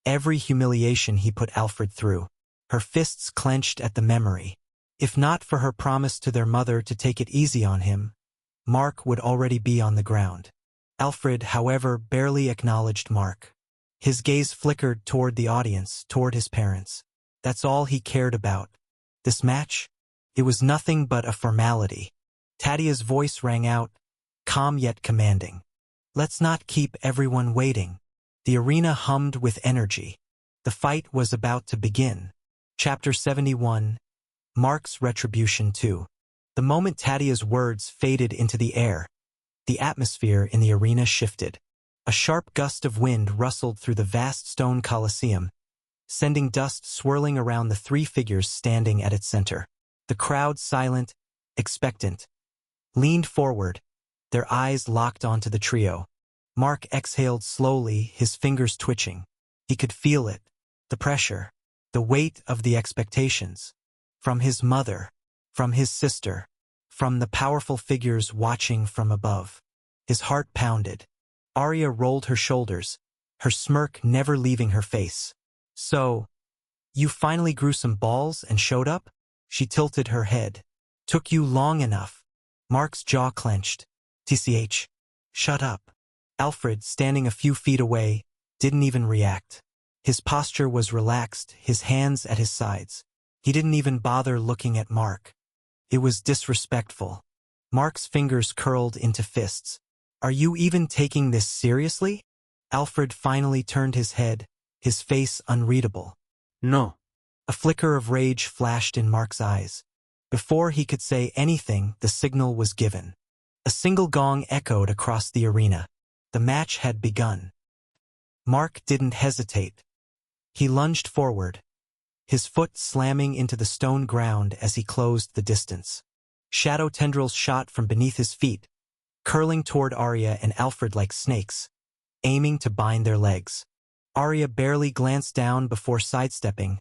every humiliation he put Alfred through. Her fists clenched at the memory. If not for her promise to their mother to take it easy on him, Mark would already be on the ground. Alfred, however, barely acknowledged Mark. His gaze flickered toward the audience, toward his parents. That's all he cared about. This match? It was nothing but a formality. Tadia's voice rang out, calm yet commanding. "Let's not keep everyone waiting." The arena hummed with energy. The fight was about to begin. Chapter 71, Mark's Retribution 2. The moment Tadia's words faded into the air, the atmosphere in the arena shifted. A sharp gust of wind rustled through the vast stone coliseum, sending dust swirling around the 3 figures standing at its center. The crowd, silent, expectant, leaned forward, their eyes locked onto the trio. Mark exhaled slowly, his fingers twitching. He could feel it, the pressure, the weight of the expectations. From his mother, from his sister, from the powerful figures watching from above. His heart pounded. Arya rolled her shoulders, her smirk never leaving her face. "So, you finally grew some balls and showed up?" She tilted her head. "Took you long enough." Mark's jaw clenched. "TCH, shut up." Alfred, standing a few feet away, didn't even react. His posture was relaxed, his hands at his sides. He didn't even bother looking at Mark. It was disrespectful. Mark's fingers curled into fists. Are you even taking this seriously? Alfred finally turned his head, his face unreadable. No. A flicker of rage flashed in Mark's eyes. Before he could say anything, the signal was given. A single gong echoed across the arena. The match had begun. Mark didn't hesitate. He lunged forward, his foot slamming into the stone ground as he closed the distance. Shadow tendrils shot from beneath his feet, curling toward Arya and Alfred like snakes, aiming to bind their legs. Arya barely glanced down before sidestepping,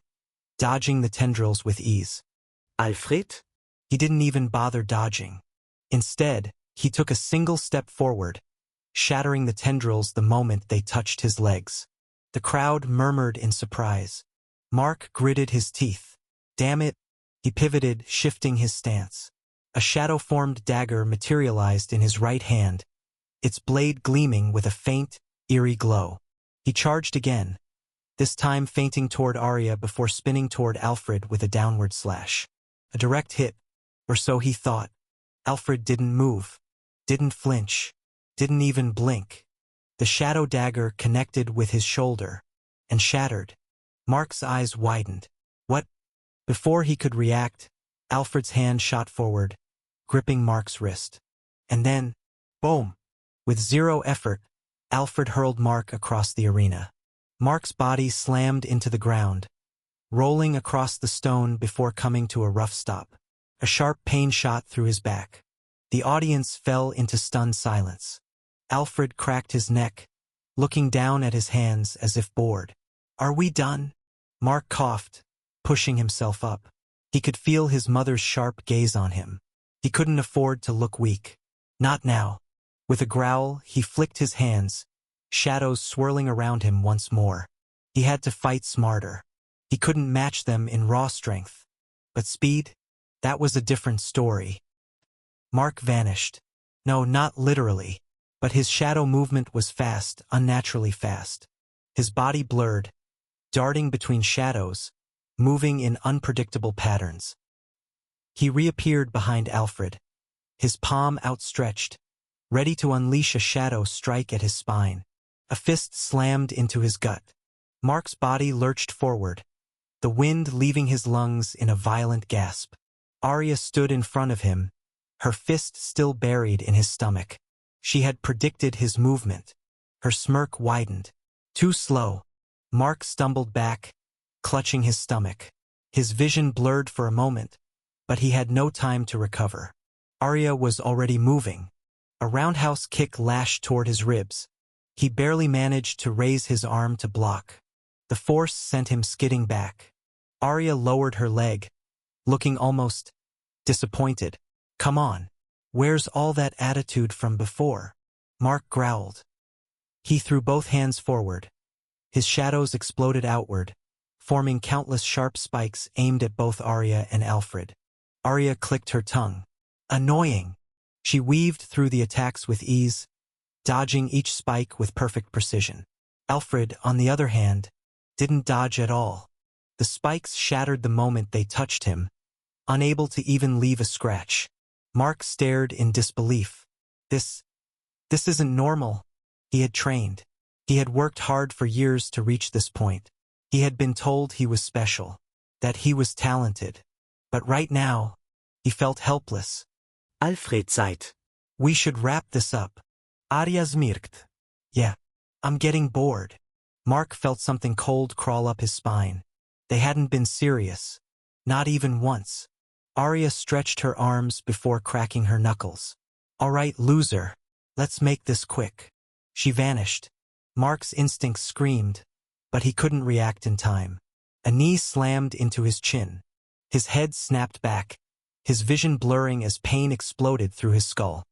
dodging the tendrils with ease. Alfred? He didn't even bother dodging. Instead, he took a single step forward, shattering the tendrils the moment they touched his legs. The crowd murmured in surprise. Mark gritted his teeth. Damn it! He pivoted, shifting his stance. A shadow-formed dagger materialized in his right hand, its blade gleaming with a faint, eerie glow. He charged again, this time feinting toward Arya before spinning toward Alfred with a downward slash. A direct hit, or so he thought. Alfred didn't move, didn't flinch, didn't even blink. The shadow dagger connected with his shoulder and shattered. Mark's eyes widened. What? Before he could react, Alfred's hand shot forward, gripping Mark's wrist. And then, boom! With zero effort, Alfred hurled Mark across the arena. Mark's body slammed into the ground, rolling across the stone before coming to a rough stop. A sharp pain shot through his back. The audience fell into stunned silence. Alfred cracked his neck, looking down at his hands as if bored. Are we done? Mark coughed, pushing himself up. He could feel his mother's sharp gaze on him. He couldn't afford to look weak. Not now. With a growl, he flicked his hands, shadows swirling around him once more. He had to fight smarter. He couldn't match them in raw strength. But speed? That was a different story. Mark vanished. No, not literally. But his shadow movement was fast, unnaturally fast. His body blurred, darting between shadows, moving in unpredictable patterns. He reappeared behind Alfred, his palm outstretched, ready to unleash a shadow strike at his spine. A fist slammed into his gut. Mark's body lurched forward, the wind leaving his lungs in a violent gasp. Arya stood in front of him, her fist still buried in his stomach. She had predicted his movement. Her smirk widened. Too slow. Mark stumbled back, clutching his stomach. His vision blurred for a moment, but he had no time to recover. Arya was already moving. A roundhouse kick lashed toward his ribs. He barely managed to raise his arm to block. The force sent him skidding back. Arya lowered her leg, looking almost disappointed. Come on. Where's all that attitude from before? Mark growled. He threw both hands forward. His shadows exploded outward, forming countless sharp spikes aimed at both Arya and Alfred. Arya clicked her tongue. Annoying. She weaved through the attacks with ease, dodging each spike with perfect precision. Alfred, on the other hand, didn't dodge at all. The spikes shattered the moment they touched him, unable to even leave a scratch. Mark stared in disbelief. This isn't normal. He had trained. He had worked hard for years to reach this point. He had been told he was special, that he was talented. But right now, he felt helpless. Alfred Zeit. We should wrap this up. Arya smirked. Yeah, I'm getting bored. Mark felt something cold crawl up his spine. They hadn't been serious. Not even once. Arya stretched her arms before cracking her knuckles. All right, loser. Let's make this quick. She vanished. Mark's instincts screamed, but he couldn't react in time. A knee slammed into his chin. His head snapped back, his vision blurring as pain exploded through his skull.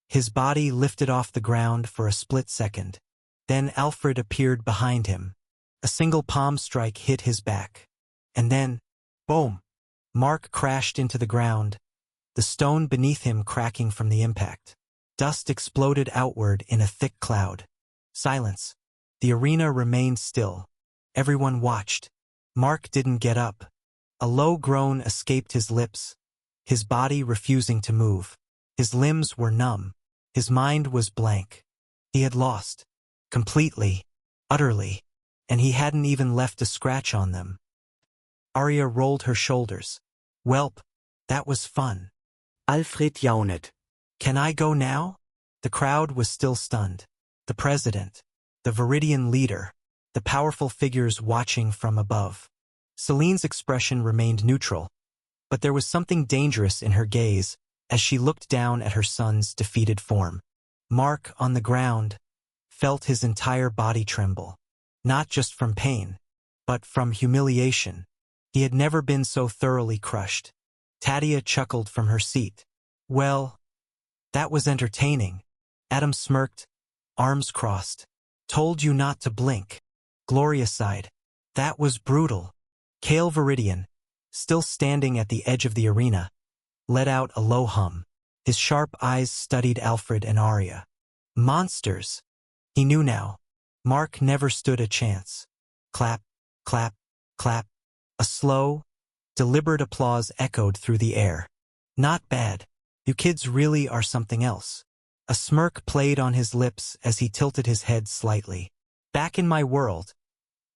His body lifted off the ground for a split second. Then Alfred appeared behind him. A single palm strike hit his back. And then, boom! Mark crashed into the ground, the stone beneath him cracking from the impact. Dust exploded outward in a thick cloud. Silence. The arena remained still. Everyone watched. Mark didn't get up. A low groan escaped his lips, his body refusing to move. His limbs were numb. His mind was blank. He had lost. Completely. Utterly. And he hadn't even left a scratch on them. Arya rolled her shoulders. Welp, that was fun. Alfred jaunete. Can I go now? The crowd was still stunned. The president, the Viridian leader, the powerful figures watching from above. Celine's expression remained neutral, but there was something dangerous in her gaze as she looked down at her son's defeated form. Mark, on the ground, felt his entire body tremble, not just from pain, but from humiliation. He had never been so thoroughly crushed. Tadia chuckled from her seat. Well, that was entertaining. Adam smirked, arms crossed. Told you not to blink. Gloria sighed. That was brutal. Cale Viridian, still standing at the edge of the arena, let out a low hum. His sharp eyes studied Alfred and Arya. Monsters! He knew now. Mark never stood a chance. Clap, clap, clap. A slow, deliberate applause echoed through the air. Not bad. You kids really are something else. A smirk played on his lips as he tilted his head slightly. Back in my world,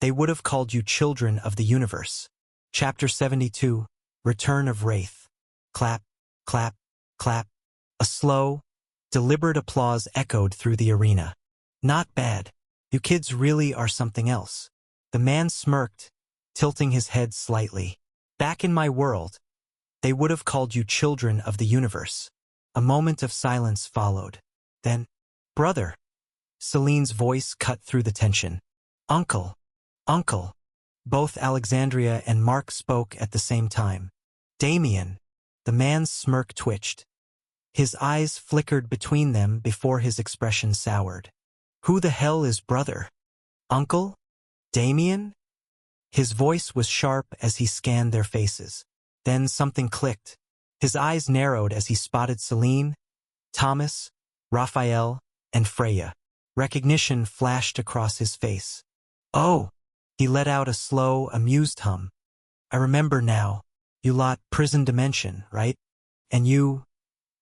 they would have called you children of the universe. Chapter 72, Return of Wraith. Clap, clap, clap. A slow, deliberate applause echoed through the arena. Not bad. You kids really are something else. The man smirked, tilting his head slightly. Back in my world, they would have called you children of the universe. A moment of silence followed. Then, brother. Celine's voice cut through the tension. Uncle. Uncle. Both Alexandria and Mark spoke at the same time. Damien. The man's smirk twitched. His eyes flickered between them before his expression soured. Who the hell is brother? Uncle? Damien? His voice was sharp as he scanned their faces. Then something clicked. His eyes narrowed as he spotted Celine, Thomas, Raphael, and Freya. Recognition flashed across his face. Oh! He let out a slow, amused hum. I remember now. You lot prison dimension, right? And you...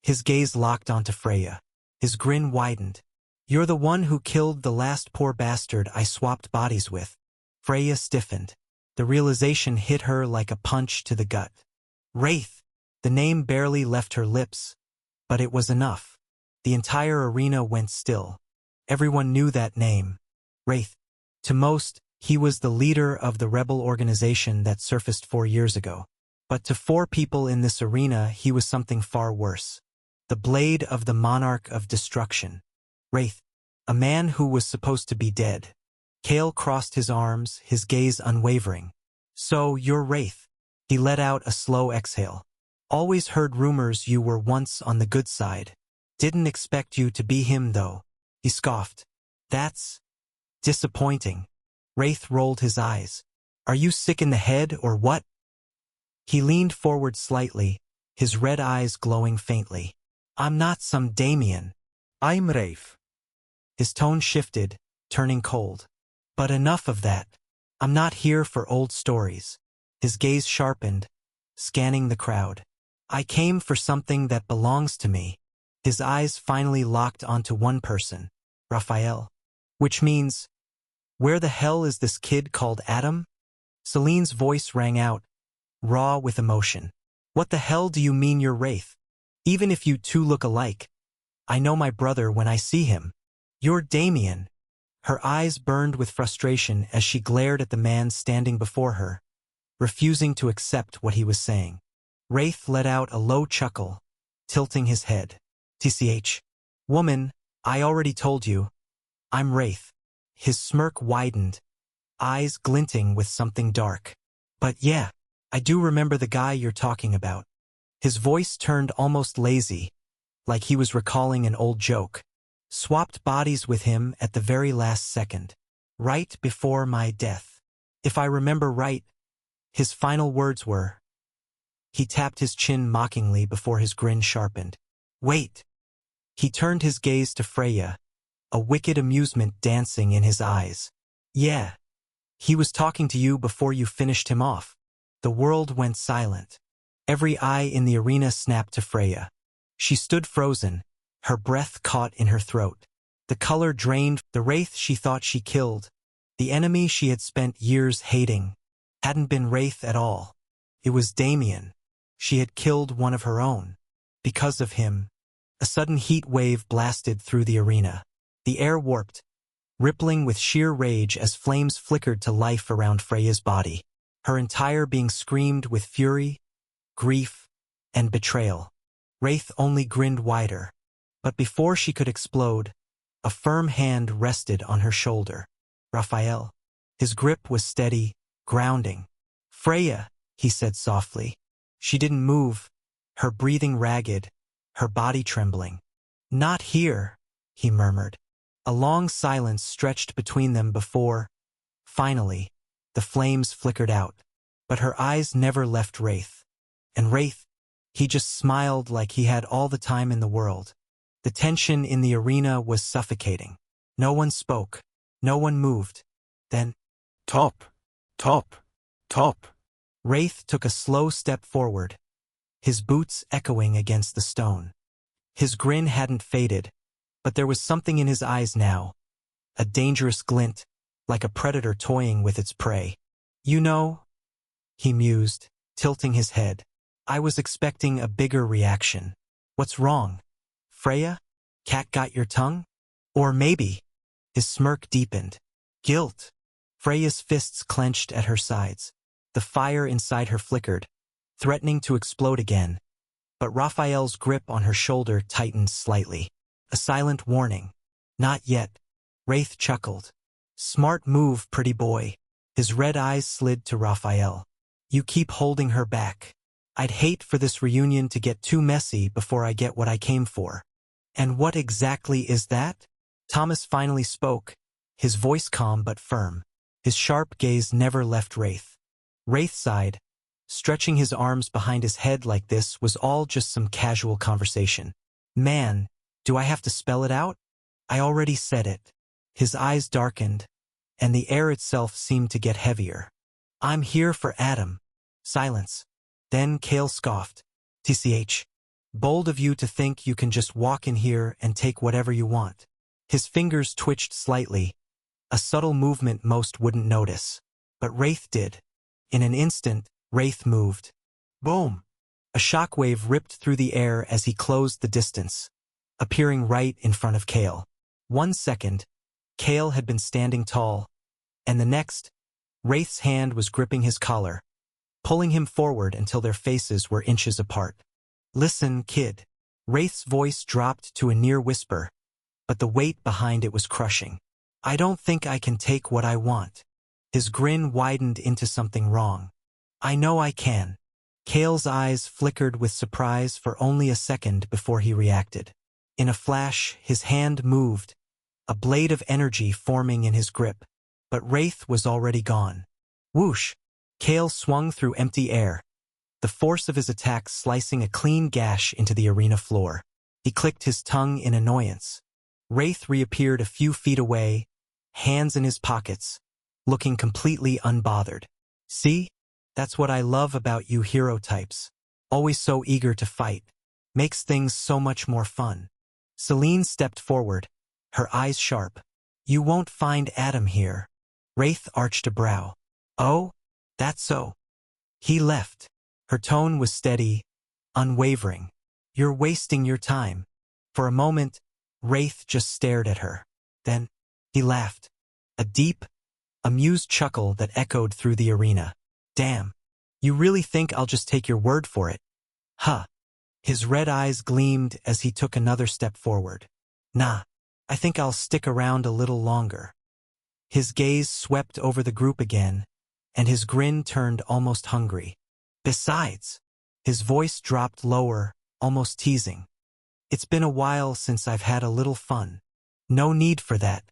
His gaze locked onto Freya. His grin widened. You're the one who killed the last poor bastard I swapped bodies with. Freya stiffened. The realization hit her like a punch to the gut. Wraith! The name barely left her lips, but it was enough. The entire arena went still. Everyone knew that name. Wraith. To most, he was the leader of the rebel organization that surfaced 4 years ago. But to 4 people in this arena, he was something far worse. The blade of the monarch of destruction. Wraith. A man who was supposed to be dead. Cale crossed his arms, his gaze unwavering. So, you're Wraith. He let out a slow exhale. Always heard rumors you were once on the good side. Didn't expect you to be him, though. He scoffed. That's disappointing. Wraith rolled his eyes. Are you sick in the head or what? He leaned forward slightly, his red eyes glowing faintly. I'm not some Damien. I'm Wraith. His tone shifted, turning cold. But enough of that. I'm not here for old stories. His gaze sharpened, scanning the crowd. I came for something that belongs to me. His eyes finally locked onto one person, Raphael. Which means, where the hell is this kid called Adam? Celine's voice rang out, raw with emotion. What the hell do you mean you're Wraith? Even if you two look alike, I know my brother when I see him. You're Damien. Her eyes burned with frustration as she glared at the man standing before her, refusing to accept what he was saying. Wraith let out a low chuckle, tilting his head. TCH. Woman, I already told you. I'm Wraith. His smirk widened, eyes glinting with something dark. But yeah, I do remember the guy you're talking about. His voice turned almost lazy, like he was recalling an old joke. Swapped bodies with him at the very last second, right before my death. If I remember right, his final words were... He tapped his chin mockingly before his grin sharpened. Wait! He turned his gaze to Freya, a wicked amusement dancing in his eyes. Yeah. He was talking to you before you finished him off. The world went silent. Every eye in the arena snapped to Freya. She stood frozen, her breath caught in her throat. The color drained. The wraith she thought she killed, the enemy she had spent years hating, hadn't been wraith at all. It was Damien. She had killed one of her own. Because of him. A sudden heat wave blasted through the arena. The air warped, rippling with sheer rage as flames flickered to life around Freya's body. Her entire being screamed with fury, grief, and betrayal. Wraith only grinned wider. But before she could explode, a firm hand rested on her shoulder. Raphael. His grip was steady, grounding. Freya, he said softly. She didn't move, her breathing ragged, her body trembling. Not here, he murmured. A long silence stretched between them before, finally, the flames flickered out. But her eyes never left Wraith. And Wraith, he just smiled like he had all the time in the world. The tension in the arena was suffocating. No one spoke. No one moved. Then, Top, top, top. Wraith took a slow step forward, his boots echoing against the stone. His grin hadn't faded, but there was something in his eyes now, a dangerous glint, like a predator toying with its prey. You know, he mused, tilting his head. I was expecting a bigger reaction. What's wrong? Freya? Cat got your tongue? Or maybe, his smirk deepened. Guilt. Freya's fists clenched at her sides. The fire inside her flickered, threatening to explode again. But Raphael's grip on her shoulder tightened slightly. A silent warning. Not yet. Wraith chuckled. Smart move, pretty boy. His red eyes slid to Raphael. You keep holding her back. I'd hate for this reunion to get too messy before I get what I came for. And what exactly is that? Thomas finally spoke, his voice calm but firm. His sharp gaze never left Wraith. Wraith sighed, stretching his arms behind his head like this was all just some casual conversation. Man, do I have to spell it out? I already said it. His eyes darkened, and the air itself seemed to get heavier. I'm here for Adam. Silence. Then Kale scoffed. TCH. Bold of you to think you can just walk in here and take whatever you want. His fingers twitched slightly, a subtle movement most wouldn't notice. But Wraith did. In an instant, Wraith moved. Boom! A shockwave ripped through the air as he closed the distance, appearing right in front of Kale. 1 second, Kale had been standing tall, and the next, Wraith's hand was gripping his collar, pulling him forward until their faces were inches apart. Listen, kid. Wraith's voice dropped to a near whisper, but the weight behind it was crushing. I don't think I can take what I want. His grin widened into something wrong. I know I can. Kale's eyes flickered with surprise for only a second before he reacted. In a flash, his hand moved, a blade of energy forming in his grip. But Wraith was already gone. Whoosh! Kale swung through empty air, the force of his attack slicing a clean gash into the arena floor. He clicked his tongue in annoyance. Wraith reappeared a few feet away, hands in his pockets, looking completely unbothered. See? That's what I love about you hero types. Always so eager to fight. Makes things so much more fun. Celine stepped forward, her eyes sharp. You won't find Adam here. Wraith arched a brow. Oh? That's so. He left. Her tone was steady, unwavering. You're wasting your time. For a moment, Wraith just stared at her. Then, he laughed. A deep, amused chuckle that echoed through the arena. Damn. You really think I'll just take your word for it? Huh. His red eyes gleamed as he took another step forward. Nah. I think I'll stick around a little longer. His gaze swept over the group again, and his grin turned almost hungry. Besides, his voice dropped lower, almost teasing. It's been a while since I've had a little fun. No need for that.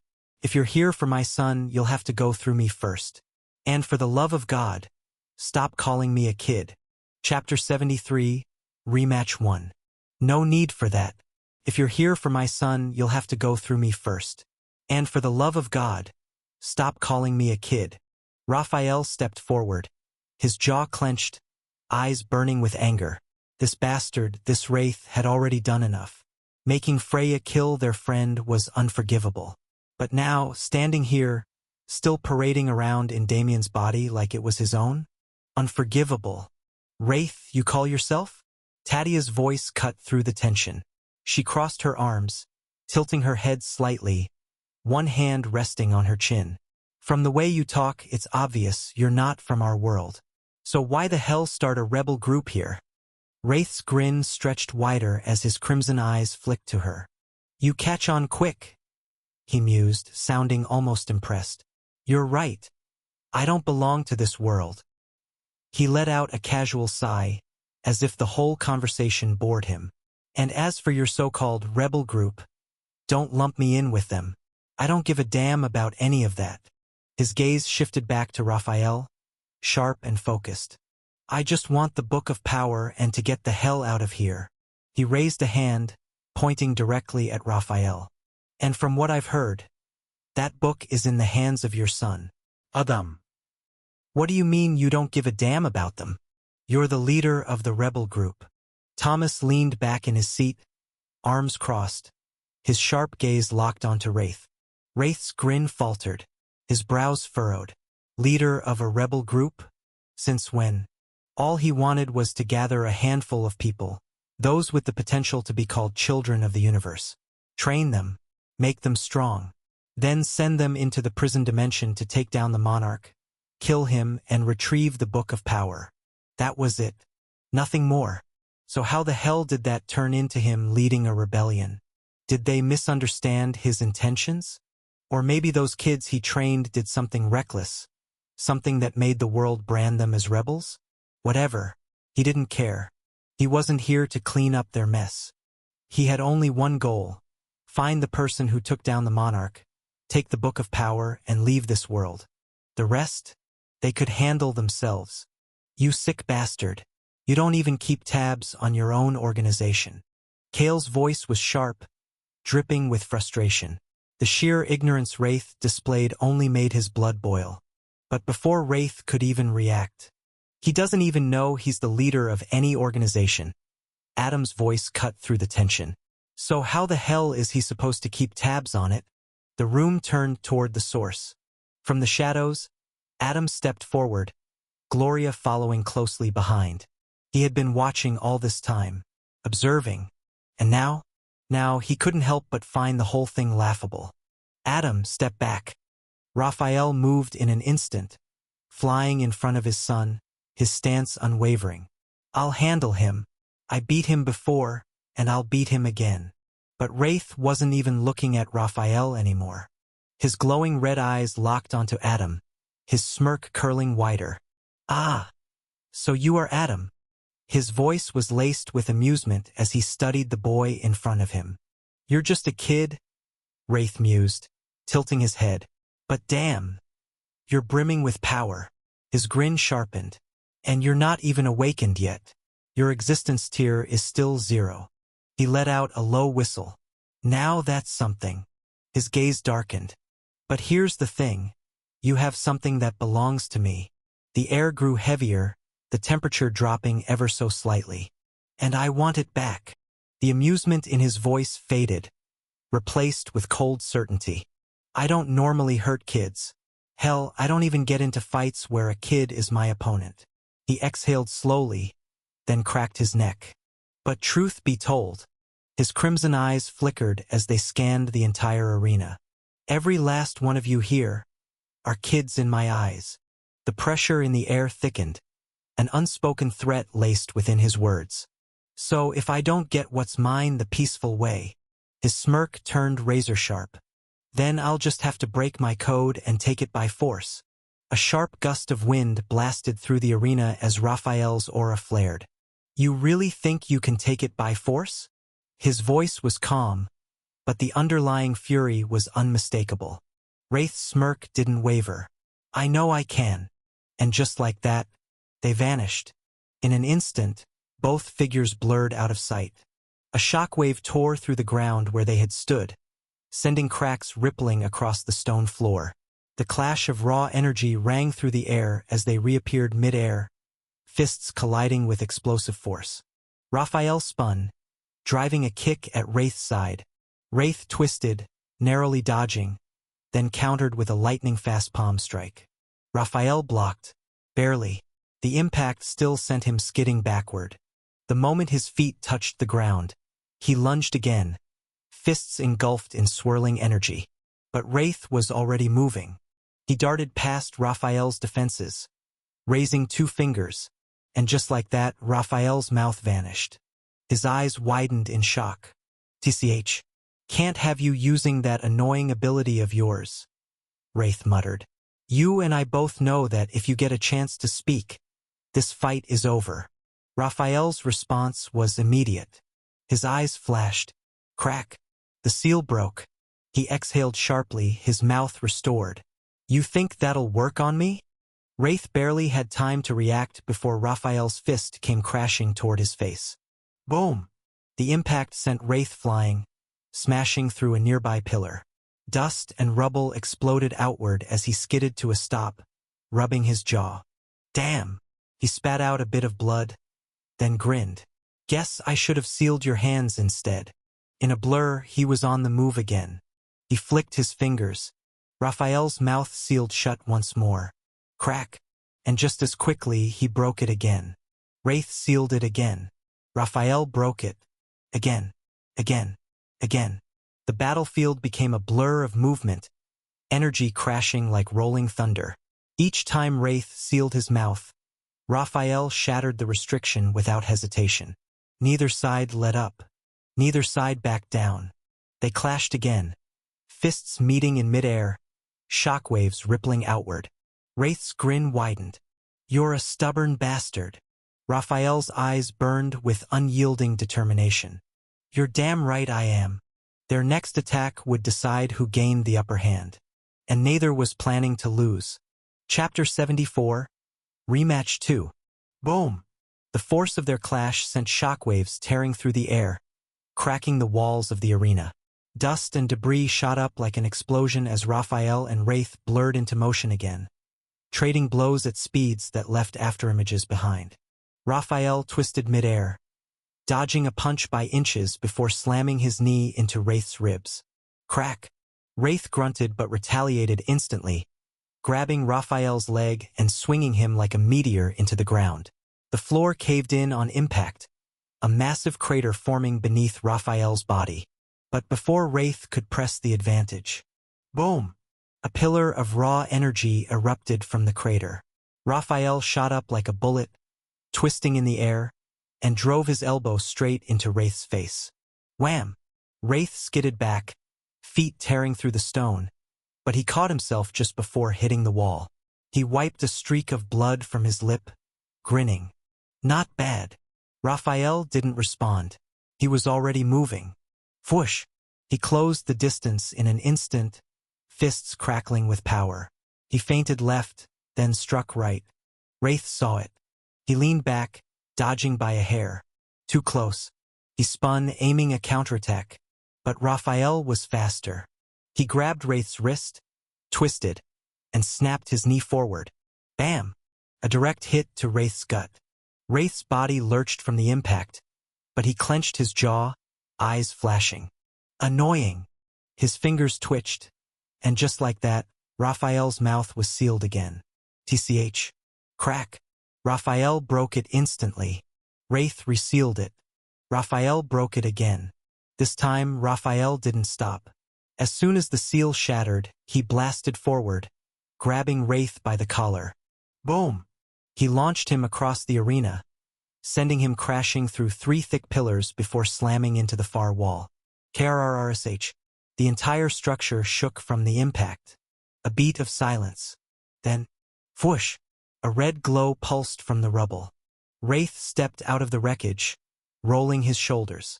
If you're here for my son, you'll have to go through me first. And for the love of God, stop calling me a kid. Chapter 73, Rematch 1. No need for that. If you're here for my son, you'll have to go through me first. And for the love of God, stop calling me a kid. Raphael stepped forward, his jaw clenched, eyes burning with anger. This bastard, this wraith, had already done enough. Making Freya kill their friend was unforgivable. But now, standing here, still parading around in Damien's body like it was his own? Unforgivable. Wraith, you call yourself? Tadia's voice cut through the tension. She crossed her arms, tilting her head slightly, one hand resting on her chin. From the way you talk, it's obvious you're not from our world. So why the hell start a rebel group here? Wraith's grin stretched wider as his crimson eyes flicked to her. You catch on quick, he mused, sounding almost impressed. You're right. I don't belong to this world. He let out a casual sigh, as if the whole conversation bored him. And as for your so-called rebel group, don't lump me in with them. I don't give a damn about any of that. His gaze shifted back to Raphael, sharp and focused. I just want the Book of Power and to get the hell out of here. He raised a hand, pointing directly at Raphael. And from what I've heard, that book is in the hands of your son. Adam. What do you mean you don't give a damn about them? You're the leader of the rebel group. Thomas leaned back in his seat, arms crossed, his sharp gaze locked onto Wraith. Wraith's grin faltered, his brows furrowed. Leader of a rebel group? Since when? All he wanted was to gather a handful of people, those with the potential to be called children of the universe. Train them, make them strong, then send them into the prison dimension to take down the monarch, kill him, and retrieve the Book of Power. That was it. Nothing more. So how the hell did that turn into him leading a rebellion? Did they misunderstand his intentions? Or maybe those kids he trained did something reckless, something that made the world brand them as rebels? Whatever. He didn't care. He wasn't here to clean up their mess. He had only one goal: find the person who took down the monarch, take the Book of Power, and leave this world. The rest? They could handle themselves. You sick bastard. You don't even keep tabs on your own organization. Kale's voice was sharp, dripping with frustration. The sheer ignorance Wraith displayed only made his blood boil. But before Wraith could even react, he doesn't even know he's the leader of any organization. Adam's voice cut through the tension. So how the hell is he supposed to keep tabs on it? The room turned toward the source. From the shadows, Adam stepped forward, Gloria following closely behind. He had been watching all this time, observing, and now he couldn't help but find the whole thing laughable. Adam stepped back. Raphael moved in an instant, flying in front of his son, his stance unwavering. I'll handle him. I beat him before, and I'll beat him again. But Wraith wasn't even looking at Raphael anymore. His glowing red eyes locked onto Adam, his smirk curling wider. Ah, so you are Adam. His voice was laced with amusement as he studied the boy in front of him. You're just a kid, Wraith mused, tilting his head. But damn, you're brimming with power. His grin sharpened. And you're not even awakened yet. Your existence tier is still 0. He let out a low whistle. Now that's something. His gaze darkened. But here's the thing. You have something that belongs to me. The air grew heavier, the temperature dropping ever so slightly. And I want it back. The amusement in his voice faded, replaced with cold certainty. I don't normally hurt kids. Hell, I don't even get into fights where a kid is my opponent. He exhaled slowly, then cracked his neck. But truth be told, his crimson eyes flickered as they scanned the entire arena. Every last one of you here are kids in my eyes. The pressure in the air thickened, an unspoken threat laced within his words. So if I don't get what's mine the peaceful way, his smirk turned razor sharp, then I'll just have to break my code and take it by force. A sharp gust of wind blasted through the arena as Raphael's aura flared. You really think you can take it by force? His voice was calm, but the underlying fury was unmistakable. Wraith's smirk didn't waver. I know I can. And just like that, they vanished. In an instant, both figures blurred out of sight. A shockwave tore through the ground where they had stood, sending cracks rippling across the stone floor. The clash of raw energy rang through the air as they reappeared mid-air, fists colliding with explosive force. Raphael spun, driving a kick at Wraith's side. Wraith twisted, narrowly dodging, then countered with a lightning-fast palm strike. Raphael blocked, barely. The impact still sent him skidding backward. The moment his feet touched the ground, he lunged again, fists engulfed in swirling energy. But Wraith was already moving. He darted past Raphael's defenses, raising 2 fingers, and just like that, Raphael's mouth vanished. His eyes widened in shock. "TCH, can't have you using that annoying ability of yours," Wraith muttered. "You and I both know that if you get a chance to speak, this fight is over." Raphael's response was immediate. His eyes flashed. Crack. The seal broke. He exhaled sharply, his mouth restored. "You think that'll work on me?" Wraith barely had time to react before Raphael's fist came crashing toward his face. Boom! The impact sent Wraith flying, smashing through a nearby pillar. Dust and rubble exploded outward as he skidded to a stop, rubbing his jaw. "Damn!" He spat out a bit of blood, then grinned. "Guess I should have sealed your hands instead." In a blur, he was on the move again. He flicked his fingers. Raphael's mouth sealed shut once more. Crack! And just as quickly, he broke it again. Wraith sealed it again. Raphael broke it. Again. Again. Again. The battlefield became a blur of movement, energy crashing like rolling thunder. Each time Wraith sealed his mouth, Raphael shattered the restriction without hesitation. Neither side let up. Neither side backed down. They clashed again, fists meeting in midair, shockwaves rippling outward. Wraith's grin widened. "You're a stubborn bastard." Raphael's eyes burned with unyielding determination. "You're damn right I am." Their next attack would decide who gained the upper hand. And neither was planning to lose. Chapter 74, Rematch 2. Boom! The force of their clash sent shockwaves tearing through the air, cracking the walls of the arena. Dust and debris shot up like an explosion as Raphael and Wraith blurred into motion again, trading blows at speeds that left afterimages behind. Raphael twisted midair, dodging a punch by inches before slamming his knee into Wraith's ribs. Crack! Wraith grunted but retaliated instantly, grabbing Raphael's leg and swinging him like a meteor into the ground. The floor caved in on impact, a massive crater forming beneath Raphael's body. But before Wraith could press the advantage, boom! A pillar of raw energy erupted from the crater. Raphael shot up like a bullet, twisting in the air, and drove his elbow straight into Wraith's face. Wham! Wraith skidded back, feet tearing through the stone, but he caught himself just before hitting the wall. He wiped a streak of blood from his lip, grinning. Not bad. Raphael didn't respond. He was already moving. Whoosh! He closed the distance in an instant, fists crackling with power. He feinted left, then struck right. Wraith saw it. He leaned back, dodging by a hair. Too close. He spun, aiming a counterattack. But Raphael was faster. He grabbed Wraith's wrist, twisted, and snapped his knee forward. Bam! A direct hit to Wraith's gut. Wraith's body lurched from the impact, but he clenched his jaw, eyes flashing. Annoying. His fingers twitched, and just like that, Raphael's mouth was sealed again. TCH. Crack. Raphael broke it instantly. Wraith resealed it. Raphael broke it again. This time, Raphael didn't stop. As soon as the seal shattered, he blasted forward, grabbing Wraith by the collar. Boom! He launched him across the arena, sending him crashing through 3 thick pillars before slamming into the far wall. KRRRSH. The entire structure shook from the impact. A beat of silence. Then, whoosh! A red glow pulsed from the rubble. Wraith stepped out of the wreckage, rolling his shoulders.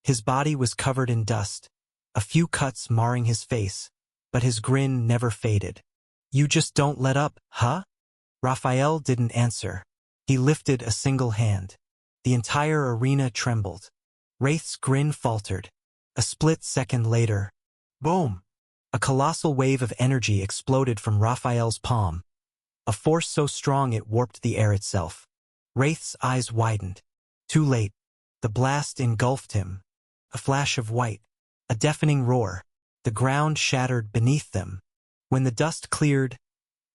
His body was covered in dust, a few cuts marring his face, but his grin never faded. You just don't let up, huh? Raphael didn't answer. He lifted a single hand. The entire arena trembled. Wraith's grin faltered. A split second later, boom! A colossal wave of energy exploded from Raphael's palm, a force so strong it warped the air itself. Wraith's eyes widened. Too late. The blast engulfed him. A flash of white. A deafening roar. The ground shattered beneath them. When the dust cleared,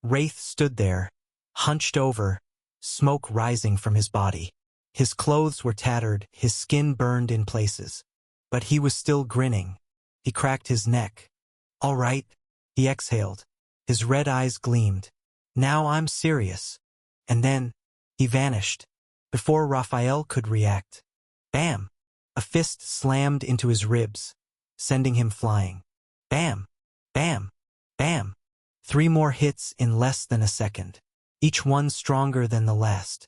Wraith stood there, hunched over, smoke rising from his body. His clothes were tattered, his skin burned in places. But he was still grinning. He cracked his neck. "All right," he exhaled. His red eyes gleamed. "Now I'm serious." And then, he vanished. Before Raphael could react. Bam! A fist slammed into his ribs, sending him flying. Bam! Bam! Bam! 3 more hits in less than a second, each one stronger than the last.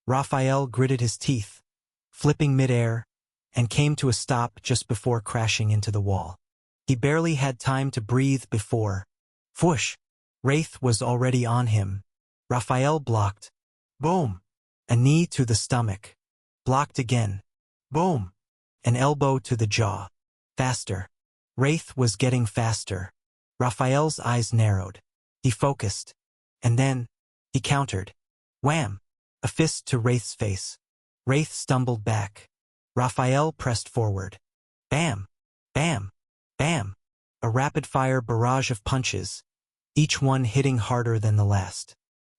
Raphael gritted his teeth, flipping midair, and came to a stop just before crashing into the wall. He barely had time to breathe before. Whoosh! Wraith was already on him. Raphael blocked. Boom! A knee to the stomach. Blocked again. Boom! An elbow to the jaw. Faster. Wraith was getting faster. Raphael's eyes narrowed. He focused. And then, he countered. Wham! A fist to Wraith's face. Wraith stumbled back. Raphael pressed forward. Bam! Bam! Bam! A rapid-fire barrage of punches, each one hitting harder than the last.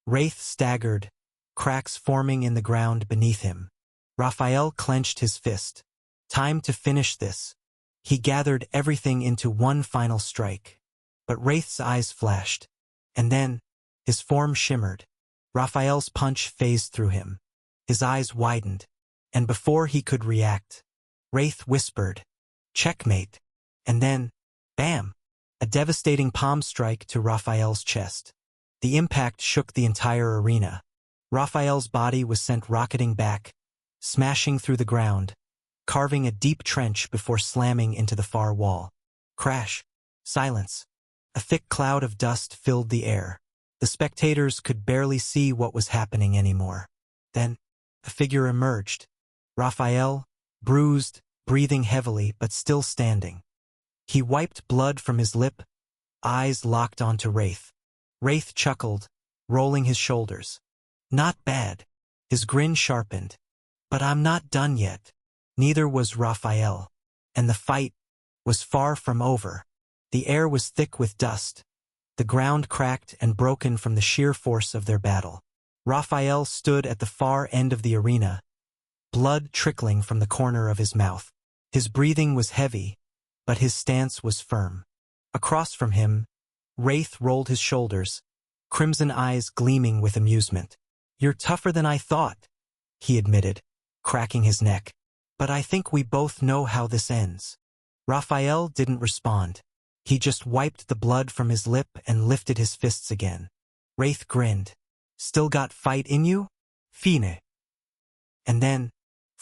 Wraith staggered, cracks forming in the ground beneath him. Raphael clenched his fist. Time to finish this. He gathered everything into one final strike. But Wraith's eyes flashed. And then, his form shimmered. Raphael's punch phased through him. His eyes widened. And before he could react, Wraith whispered, "Checkmate." And then, bam! A devastating palm strike to Raphael's chest. The impact shook the entire arena. Raphael's body was sent rocketing back, smashing through the ground, carving a deep trench before slamming into the far wall. Crash. Silence. A thick cloud of dust filled the air. The spectators could barely see what was happening anymore. Then, a figure emerged. Raphael, bruised, breathing heavily but still standing. He wiped blood from his lip, eyes locked onto Wraith. Wraith chuckled, rolling his shoulders. Not bad. His grin sharpened. But I'm not done yet. Neither was Raphael. And the fight was far from over. The air was thick with dust. The ground cracked and broken from the sheer force of their battle. Raphael stood at the far end of the arena, blood trickling from the corner of his mouth. His breathing was heavy, but his stance was firm. Across from him, Wraith rolled his shoulders, crimson eyes gleaming with amusement. "You're tougher than I thought," he admitted, cracking his neck. "But I think we both know how this ends." Raphael didn't respond. He just wiped the blood from his lip and lifted his fists again. Wraith grinned. "Still got fight in you? Fine." And then,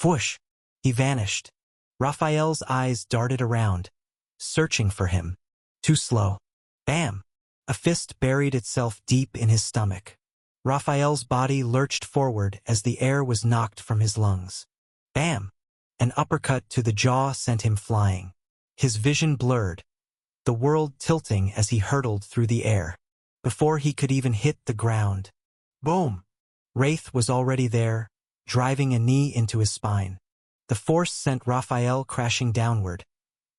whoosh, he vanished. Raphael's eyes darted around, searching for him. Too slow. Bam! A fist buried itself deep in his stomach. Raphael's body lurched forward as the air was knocked from his lungs. Bam! An uppercut to the jaw sent him flying. His vision blurred, the world tilting as he hurtled through the air. Before he could even hit the ground. Boom! Wraith was already there, driving a knee into his spine. The force sent Raphael crashing downward,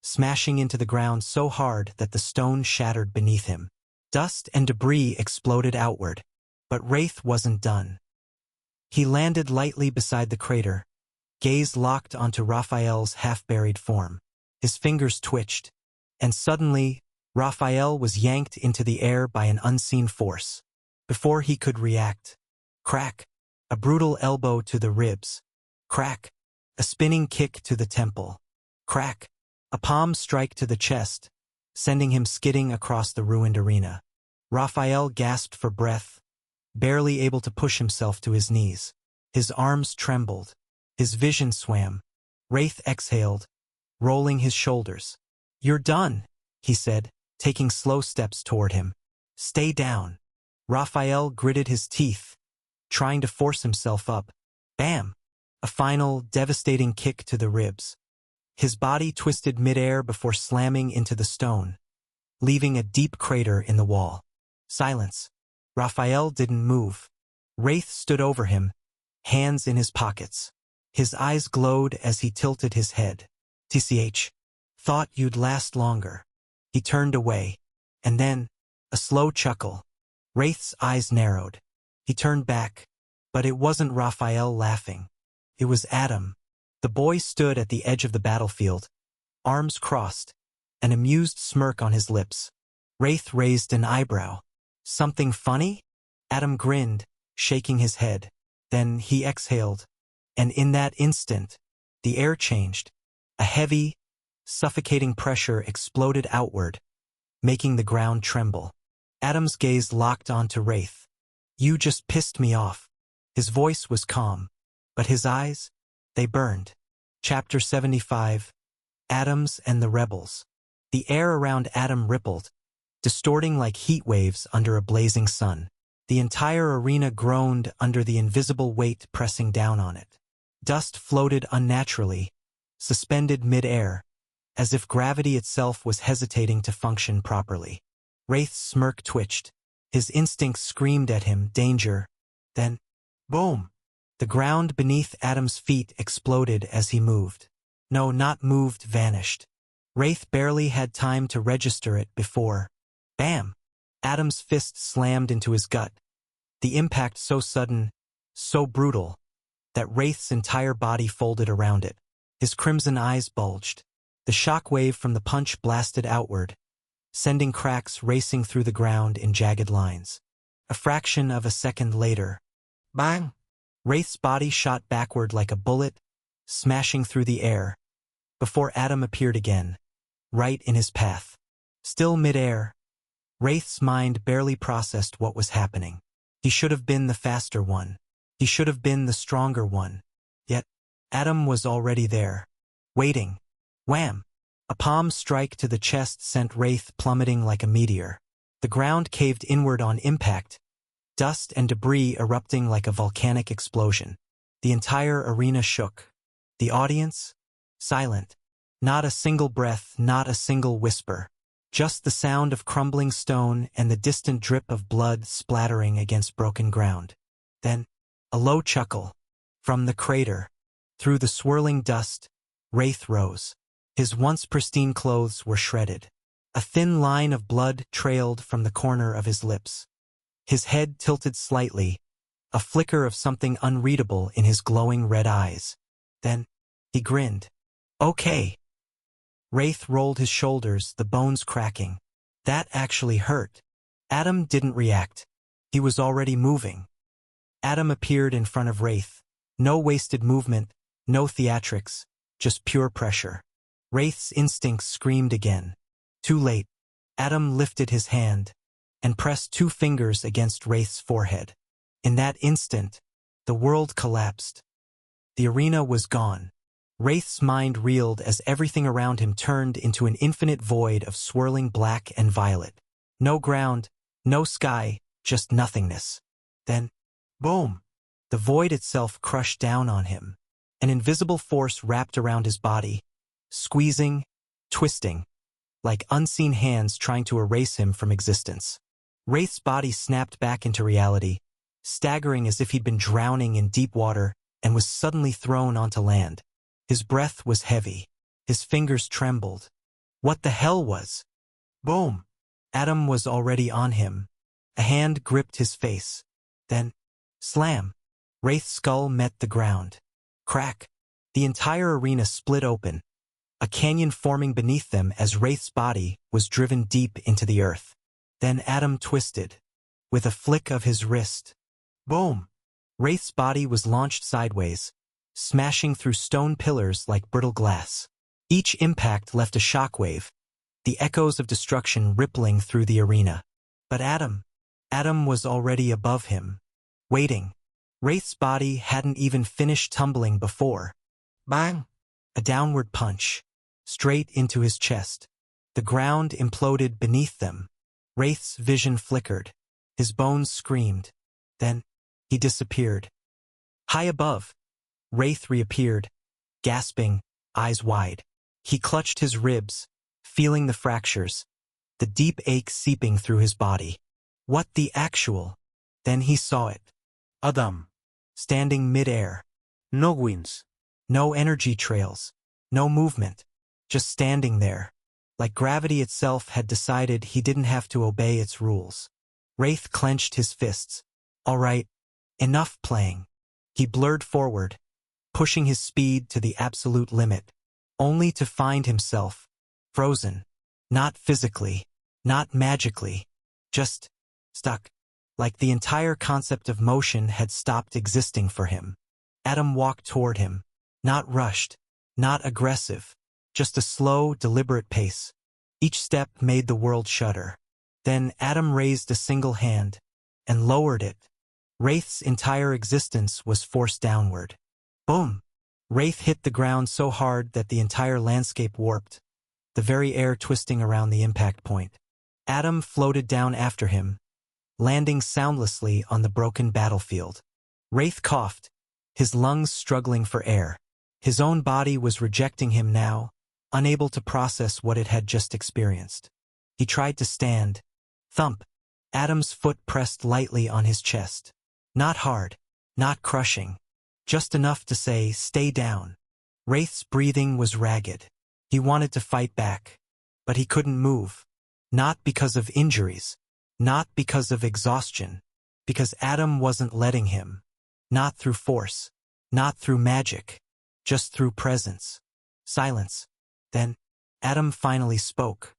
smashing into the ground so hard that the stone shattered beneath him. Dust and debris exploded outward. But Wraith wasn't done. He landed lightly beside the crater, gaze locked onto Raphael's half-buried form. His fingers twitched, and suddenly, Raphael was yanked into the air by an unseen force. Before he could react, crack, a brutal elbow to the ribs. Crack, a spinning kick to the temple. Crack, a palm strike to the chest, sending him skidding across the ruined arena. Raphael gasped for breath, barely able to push himself to his knees. His arms trembled. His vision swam. Wraith exhaled, rolling his shoulders. "You're done," he said, taking slow steps toward him. "Stay down." Raphael gritted his teeth, trying to force himself up. Bam! A final, devastating kick to the ribs. His body twisted midair before slamming into the stone, leaving a deep crater in the wall. Silence. Raphael didn't move. Wraith stood over him, hands in his pockets. His eyes glowed as he tilted his head. TCH. Thought you'd last longer. He turned away. And then, a slow chuckle. Wraith's eyes narrowed. He turned back. But it wasn't Raphael laughing. It was Adam. The boy stood at the edge of the battlefield, arms crossed, an amused smirk on his lips. Wraith raised an eyebrow. Something funny? Adam grinned, shaking his head. Then he exhaled. And in that instant, the air changed. A heavy, suffocating pressure exploded outward, making the ground tremble. Adam's gaze locked onto Wraith. You just pissed me off. His voice was calm, but his eyes, they burned. Chapter 75. Adams and the Rebels. The air around Adam rippled, distorting like heat waves under a blazing sun. The entire arena groaned under the invisible weight pressing down on it. Dust floated unnaturally, suspended mid-air, as if gravity itself was hesitating to function properly. Wraith's smirk twitched. His instincts screamed at him, danger. Then, boom! The ground beneath Adam's feet exploded as he moved. No, not moved, vanished. Wraith barely had time to register it before. Bam! Adam's fist slammed into his gut. The impact so sudden, so brutal, that Wraith's entire body folded around it. His crimson eyes bulged. The shock wave from the punch blasted outward, sending cracks racing through the ground in jagged lines. A fraction of a second later, bang! Wraith's body shot backward like a bullet, smashing through the air, before Adam appeared again, right in his path. Still mid-air, Wraith's mind barely processed what was happening. He should have been the faster one. He should have been the stronger one. Yet, Adam was already there, waiting. Wham! A palm strike to the chest sent Wraith plummeting like a meteor. The ground caved inward on impact, dust and debris erupting like a volcanic explosion. The entire arena shook. The audience? Silent. Not a single breath, not a single whisper. Just the sound of crumbling stone and the distant drip of blood splattering against broken ground. Then, a low chuckle. From the crater, through the swirling dust, Wraith rose. His once pristine clothes were shredded. A thin line of blood trailed from the corner of his lips. His head tilted slightly, a flicker of something unreadable in his glowing red eyes. Then, he grinned. Okay. Wraith rolled his shoulders, the bones cracking. That actually hurt. Adam didn't react. He was already moving. Adam appeared in front of Wraith. No wasted movement, no theatrics, just pure pressure. Wraith's instincts screamed again. Too late. Adam lifted his hand and pressed 2 fingers against Wraith's forehead. In that instant, the world collapsed. The arena was gone. Wraith's mind reeled as everything around him turned into an infinite void of swirling black and violet. No ground, no sky, just nothingness. Then, boom! The void itself crushed down on him. An invisible force wrapped around his body, squeezing, twisting, like unseen hands trying to erase him from existence. Wraith's body snapped back into reality, staggering as if he'd been drowning in deep water and was suddenly thrown onto land. His breath was heavy. His fingers trembled. What the hell was? Boom! Adam was already on him. A hand gripped his face. Then, slam! Wraith's skull met the ground. Crack! The entire arena split open, a canyon forming beneath them as Wraith's body was driven deep into the earth. Then Adam twisted, with a flick of his wrist. Boom! Wraith's body was launched sideways, smashing through stone pillars like brittle glass. Each impact left a shockwave, the echoes of destruction rippling through the arena. But Adam was already above him, waiting. Wraith's body hadn't even finished tumbling before. Bang! A downward punch, straight into his chest. The ground imploded beneath them. Wraith's vision flickered. His bones screamed. Then, he disappeared. High above, Wraith reappeared, gasping, eyes wide. He clutched his ribs, feeling the fractures, the deep ache seeping through his body. What the actual? Then he saw it. Adam. Standing mid-air. No wins. No energy trails. No movement. Just standing there. Like gravity itself had decided he didn't have to obey its rules. Wraith clenched his fists. All right. Enough playing. He blurred forward, pushing his speed to the absolute limit, only to find himself frozen. Not physically, not magically, just stuck. Like the entire concept of motion had stopped existing for him. Adam walked toward him, not rushed, not aggressive, just a slow, deliberate pace. Each step made the world shudder. Then Adam raised a single hand and lowered it. Wraith's entire existence was forced downward. Boom! Wraith hit the ground so hard that the entire landscape warped, the very air twisting around the impact point. Adam floated down after him, landing soundlessly on the broken battlefield. Wraith coughed, his lungs struggling for air. His own body was rejecting him now, unable to process what it had just experienced. He tried to stand. Thump! Adam's foot pressed lightly on his chest. Not hard, not crushing, just enough to say, "Stay down." Wraith's breathing was ragged. He wanted to fight back, but he couldn't move. Not because of injuries, not because of exhaustion, because Adam wasn't letting him. Not through force, not through magic, just through presence. Silence. Then, Adam finally spoke.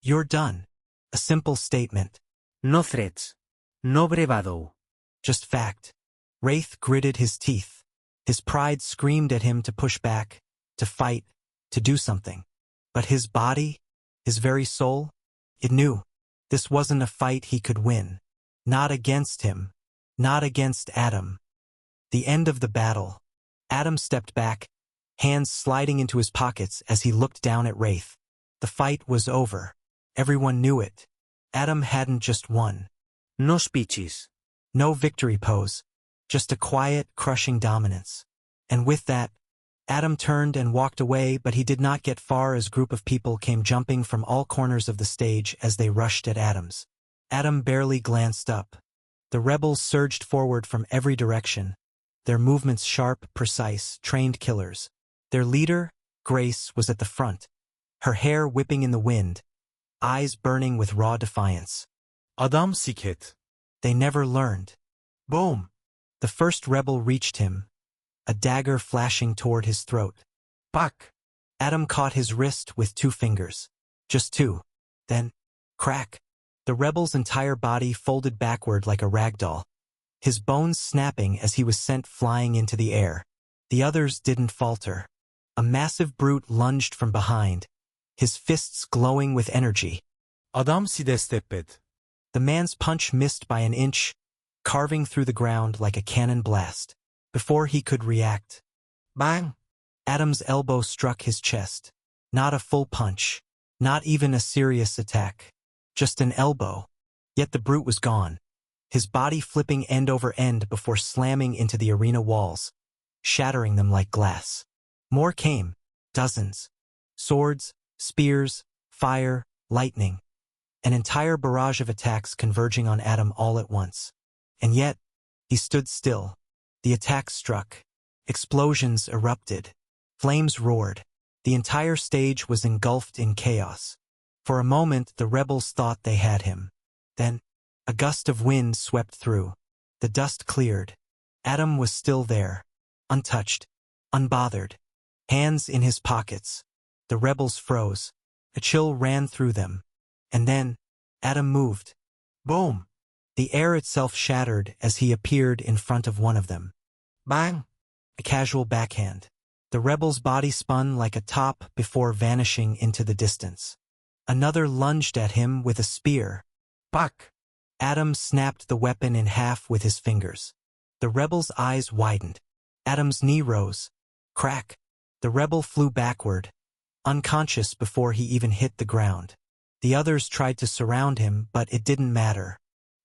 "You're done." A simple statement. No threats. No bravado. Just fact. Wraith gritted his teeth. His pride screamed at him to push back, to fight, to do something. But his body, his very soul, it knew. This wasn't a fight he could win. Not against him. Not against Adam. The end of the battle. Adam stepped back, hands sliding into his pockets as he looked down at Wraith. The fight was over. Everyone knew it. Adam hadn't just won. No speeches. No victory pose. Just a quiet, crushing dominance. And with that, Adam turned and walked away, but he did not get far as a group of people came jumping from all corners of the stage as they rushed at Adam barely glanced up. The rebels surged forward from every direction, their movements sharp, precise, trained killers. Their leader, Grace, was at the front, her hair whipping in the wind, eyes burning with raw defiance. Adam siket. They never learned. Boom. The first rebel reached him, a dagger flashing toward his throat. Pak. Adam caught his wrist with 2 fingers. Just 2. Then, crack. The rebel's entire body folded backward like a rag doll, his bones snapping as he was sent flying into the air. The others didn't falter. A massive brute lunged from behind, his fists glowing with energy. Adam sidestepped. The man's punch missed by an inch, carving through the ground like a cannon blast. Before he could react, bang! Adam's elbow struck his chest. Not a full punch, not even a serious attack. Just an elbow. Yet the brute was gone, his body flipping end over end before slamming into the arena walls, shattering them like glass. More came, dozens. Swords, spears, fire, lightning. An entire barrage of attacks converging on Adam all at once. And yet, he stood still. The attacks struck. Explosions erupted. Flames roared. The entire stage was engulfed in chaos. For a moment, the rebels thought they had him. Then, a gust of wind swept through. The dust cleared. Adam was still there, untouched, unbothered, hands in his pockets. The rebels froze. A chill ran through them. And then, Adam moved. Boom! The air itself shattered as he appeared in front of one of them. Bang! A casual backhand. The rebel's body spun like a top before vanishing into the distance. Another lunged at him with a spear. Pak! Adam snapped the weapon in half with his fingers. The rebel's eyes widened. Adam's knee rose. Crack! The rebel flew backward, unconscious before he even hit the ground. The others tried to surround him, but it didn't matter.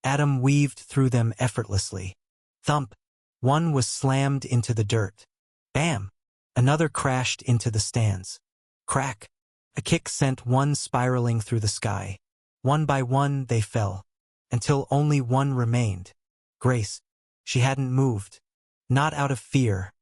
Adam weaved through them effortlessly. Thump! One was slammed into the dirt. Bam! Another crashed into the stands. Crack! A kick sent one spiraling through the sky. One by one they fell, until only one remained. Grace. She hadn't moved. Not out of fear,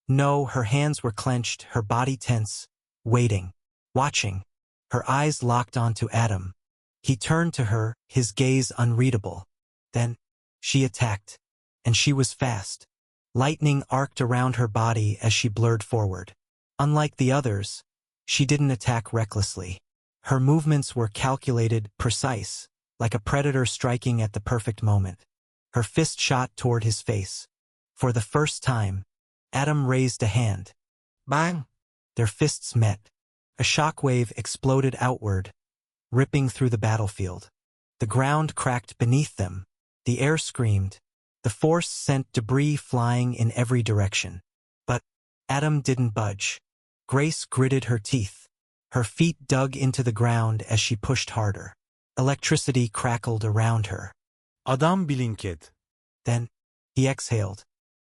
No, her hands were clenched, her body tense, waiting, watching. Her eyes locked onto Adam. He turned to her, his gaze unreadable. Then, she attacked. And she was fast. Lightning arced around her body as she blurred forward. Unlike the others, she didn't attack recklessly. Her movements were calculated, precise, like a predator striking at the perfect moment. Her fist shot toward his face. For the first time, Adam raised a hand. Bang! Their fists met. A shockwave exploded outward, ripping through the battlefield. The ground cracked beneath them. The air screamed. The force sent debris flying in every direction. But Adam didn't budge. Grace gritted her teeth. Her feet dug into the ground as she pushed harder. Electricity crackled around her. Adam Blinked. Then, he exhaled.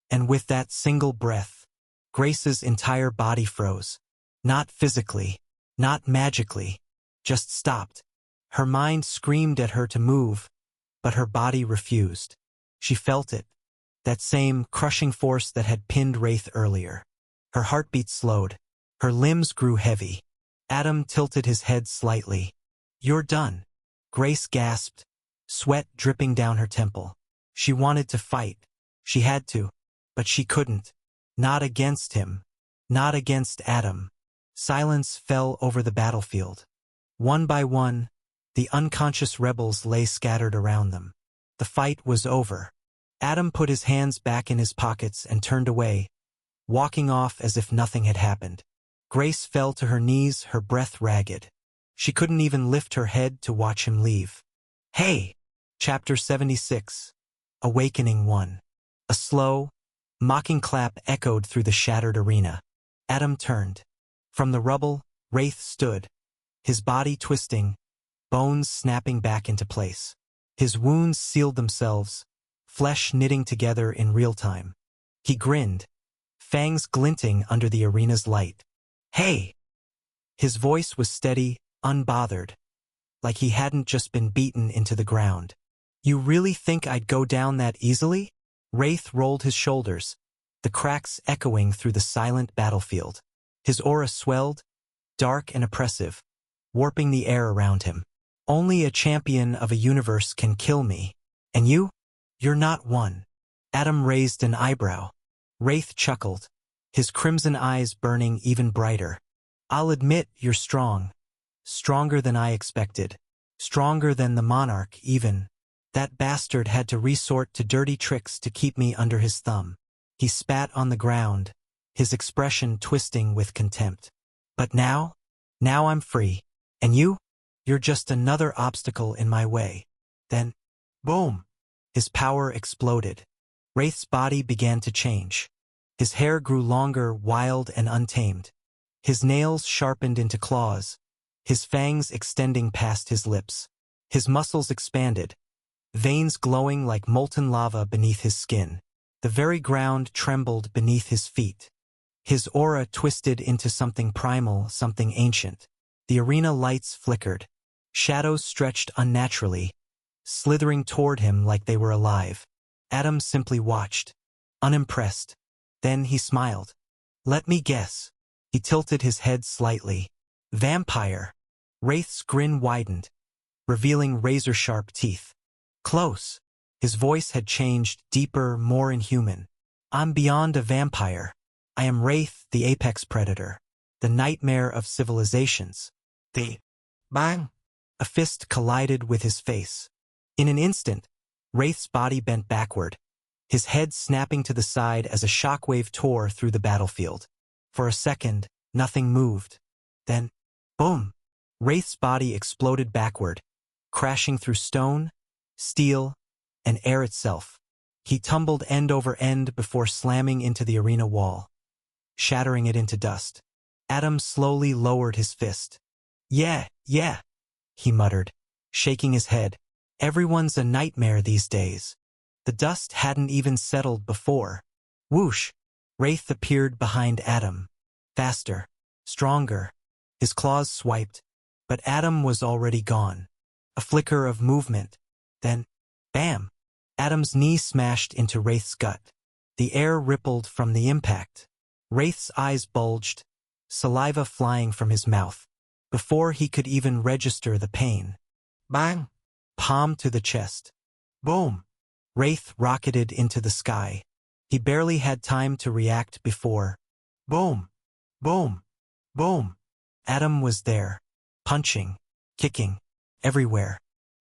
And with that single breath, Grace's entire body froze. Not physically, not magically, just stopped. Her mind screamed at her to move, but her body refused. She felt it, that same crushing force that had pinned Wraith earlier. Her heartbeat slowed. Her limbs grew heavy. Adam tilted his head slightly. "You're done." Grace gasped, sweat dripping down her temple. She wanted to fight. She had to, but she couldn't. Not against him. Not against Adam. Silence fell over the battlefield. One by one, the unconscious rebels lay scattered around them. The fight was over. Adam put his hands back in his pockets and turned away, walking off as if nothing had happened. Grace fell to her knees, her breath ragged. She couldn't even lift her head to watch him leave. Hey! Chapter 76. Awakening 1. A slow, mocking clap echoed through the shattered arena. Adam turned. From the rubble, Wraith stood, his body twisting, bones snapping back into place. His wounds sealed themselves, flesh knitting together in real time. He grinned, fangs glinting under the arena's light. "Hey!" His voice was steady, unbothered, like he hadn't just been beaten into the ground. "You really think I'd go down that easily?" Wraith rolled his shoulders, the cracks echoing through the silent battlefield. His aura swelled, dark and oppressive, warping the air around him. "Only a champion of a universe can kill me. And you? You're not one." Adam raised an eyebrow. Wraith chuckled, his crimson eyes burning even brighter. "I'll admit you're strong. Stronger than I expected. Stronger than the monarch, even. That bastard had to resort to dirty tricks to keep me under his thumb." He spat on the ground, his expression twisting with contempt. "But now I'm free. And you? You're just another obstacle in my way." Then, boom! His power exploded. Wraith's body began to change. His hair grew longer, wild and untamed. His nails sharpened into claws, his fangs extending past his lips. His muscles expanded, veins glowing like molten lava beneath his skin. The very ground trembled beneath his feet. His aura twisted into something primal, something ancient. The arena lights flickered. Shadows stretched unnaturally, slithering toward him like they were alive. Adam simply watched, unimpressed. Then he smiled. "Let me guess." He tilted his head slightly. "Vampire." Wraith's grin widened, revealing razor-sharp teeth. "Close." His voice had changed, deeper, more inhuman. "I'm beyond a vampire. I am Wraith, the apex predator, the nightmare of civilizations." The bang! A fist collided with his face. In an instant, Wraith's body bent backward, his head snapping to the side as a shockwave tore through the battlefield. For a second, nothing moved. Then, boom! Wraith's body exploded backward, crashing through stone, steel, and air itself. He tumbled end over end before slamming into the arena wall, shattering it into dust. Adam slowly lowered his fist. Yeah, he muttered, shaking his head. "Everyone's a nightmare these days." The dust hadn't even settled before. Whoosh! Wraith appeared behind Adam. Faster, stronger. His claws swiped, but Adam was already gone. A flicker of movement. Then, bam! Adam's knee smashed into Wraith's gut. The air rippled from the impact. Wraith's eyes bulged, saliva flying from his mouth. Before he could even register the pain. Bang! Palm to the chest. Boom! Wraith rocketed into the sky. He barely had time to react before. Boom! Boom! Boom! Adam was there. Punching, kicking, everywhere.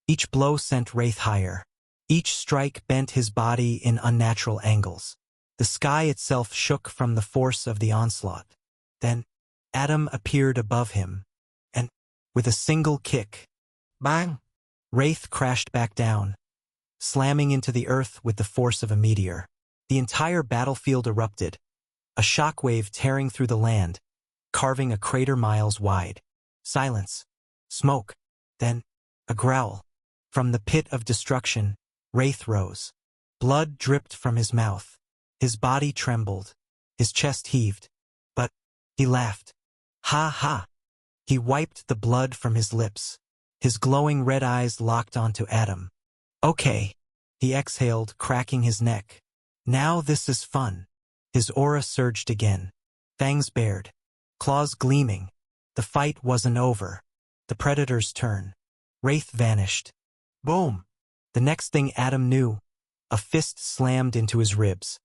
Each blow sent Wraith higher. Each strike bent his body in unnatural angles. The sky itself shook from the force of the onslaught. Then, Adam appeared above him. And, with a single kick, Bang! Wraith crashed back down, slamming into the earth with the force of a meteor. The entire battlefield erupted, a shockwave tearing through the land, carving a crater miles wide. Silence. Smoke. Then, a growl. From the pit of destruction, Wraith rose. Blood dripped from his mouth. His body trembled. His chest heaved. But, he laughed. Ha ha. He wiped the blood from his lips. His glowing red eyes locked onto Adam. Okay. He exhaled, cracking his neck. Now this is fun. His aura surged again. Fangs bared. Claws gleaming. The fight wasn't over. The predator's turn. Wraith vanished. Boom! The next thing Adam knew, a fist slammed into his ribs.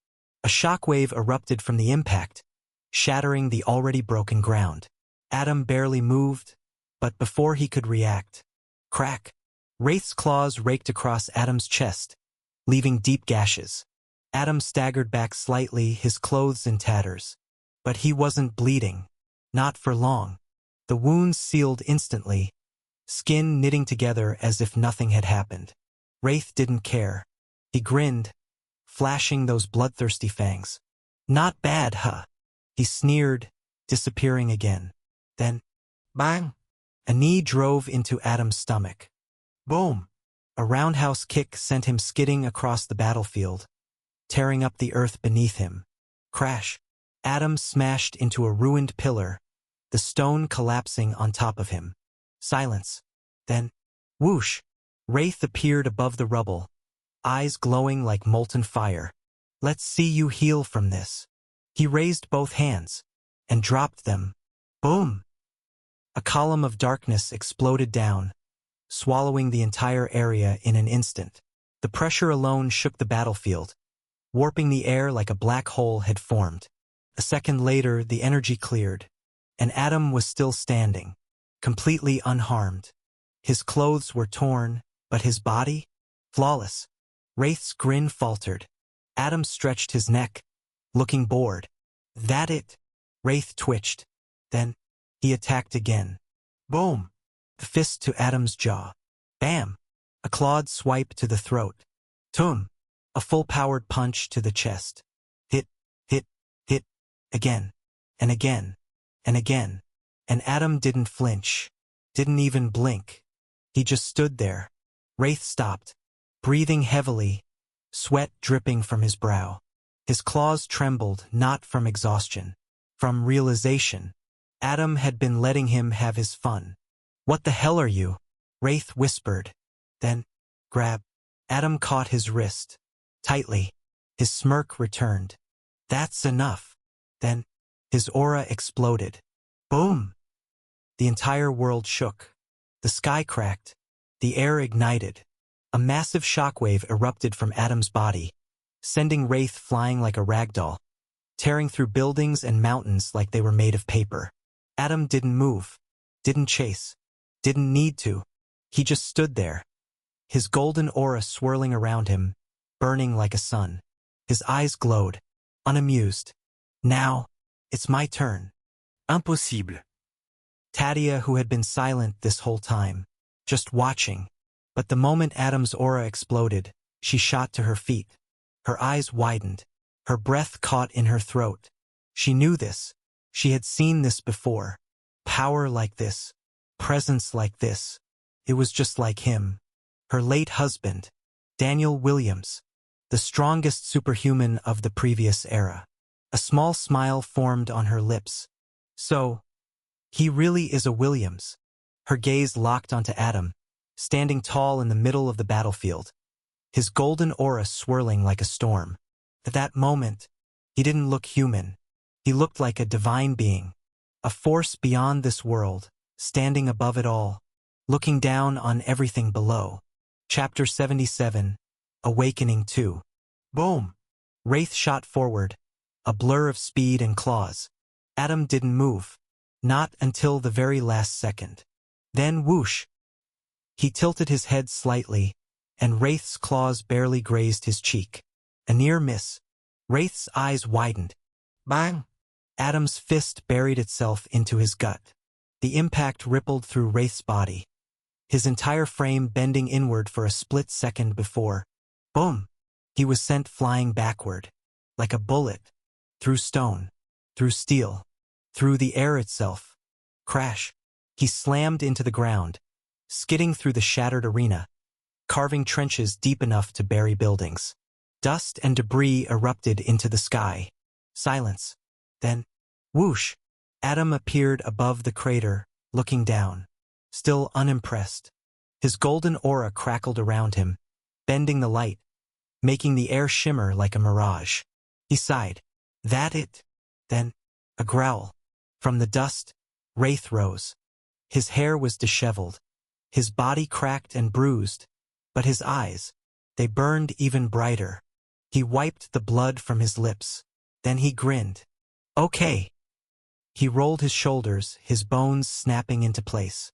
A shockwave erupted from the impact, shattering the already broken ground. Adam barely moved, but before he could react, crack! Wraith's claws raked across Adam's chest, leaving deep gashes. Adam staggered back slightly, his clothes in tatters. But he wasn't bleeding. Not for long. The wounds sealed instantly, skin knitting together as if nothing had happened. Wraith didn't care. He grinned, flashing those bloodthirsty fangs. Not bad, huh? He sneered, disappearing again. Then, Bang! a knee drove into Adam's stomach. Boom! A roundhouse kick sent him skidding across the battlefield, tearing up the earth beneath him. Crash! Adam smashed into a ruined pillar, the stone collapsing on top of him. Silence. Then, whoosh! Wraith appeared above the rubble, eyes glowing like molten fire. Let's see you heal from this. He raised both hands and dropped them. Boom! A column of darkness exploded down, swallowing the entire area in an instant. The pressure alone shook the battlefield, warping the air like a black hole had formed. A second later, the energy cleared, and Adam was still standing, completely unharmed. His clothes were torn, but his body? Flawless. Wraith's grin faltered. Adam stretched his neck, looking bored. That it? Wraith twitched. Then, he attacked again. Boom! The fist to Adam's jaw. Bam! A clawed swipe to the throat. Tum! A full-powered punch to the chest. Hit, hit, hit, again, and again, and again. And Adam didn't flinch, didn't even blink. He just stood there. Wraith stopped, breathing heavily, sweat dripping from his brow. His claws trembled, not from exhaustion, from realization. Adam had been letting him have his fun. What the hell are you? Wraith whispered. Then, grab. Adam caught his wrist. Tightly. His smirk returned. That's enough. Then, his aura exploded. Boom! The entire world shook. The sky cracked. The air ignited. A massive shockwave erupted from Adam's body, sending Wraith flying like a ragdoll, tearing through buildings and mountains like they were made of paper. Adam didn't move, didn't chase, didn't need to. He just stood there, his golden aura swirling around him, burning like a sun. His eyes glowed, unamused. Now, it's my turn. Impossible. Tadia, who had been silent this whole time, just watching. But the moment Adam's aura exploded, she shot to her feet. Her eyes widened. Her breath caught in her throat. She knew this. She had seen this before. Power like this. Presence like this. It was just like him. Her late husband, Daniel Williams, the strongest superhuman of the previous era. A small smile formed on her lips. So, he really is a Williams. Her gaze locked onto Adam, standing tall in the middle of the battlefield, his golden aura swirling like a storm. At that moment, he didn't look human. He looked like a divine being, a force beyond this world, standing above it all, looking down on everything below. Chapter 77, Awakening 2. Boom! Wraith shot forward, a blur of speed and claws. Adam didn't move, not until the very last second. Then whoosh! He tilted his head slightly, and Wraith's claws barely grazed his cheek. A near miss. Wraith's eyes widened. Bang! Adam's fist buried itself into his gut. The impact rippled through Wraith's body, his entire frame bending inward for a split second before, boom! He was sent flying backward, like a bullet, through stone, through steel, through the air itself. Crash! He slammed into the ground, skidding through the shattered arena, carving trenches deep enough to bury buildings. Dust and debris erupted into the sky. Silence. Then, whoosh! Adam appeared above the crater, looking down, still unimpressed. His golden aura crackled around him, bending the light, making the air shimmer like a mirage. He sighed. That it? Then, a growl. From the dust, Wraith rose. His hair was disheveled, his body cracked and bruised, but his eyes, they burned even brighter. He wiped the blood from his lips. Then he grinned. Okay. He rolled his shoulders, his bones snapping into place.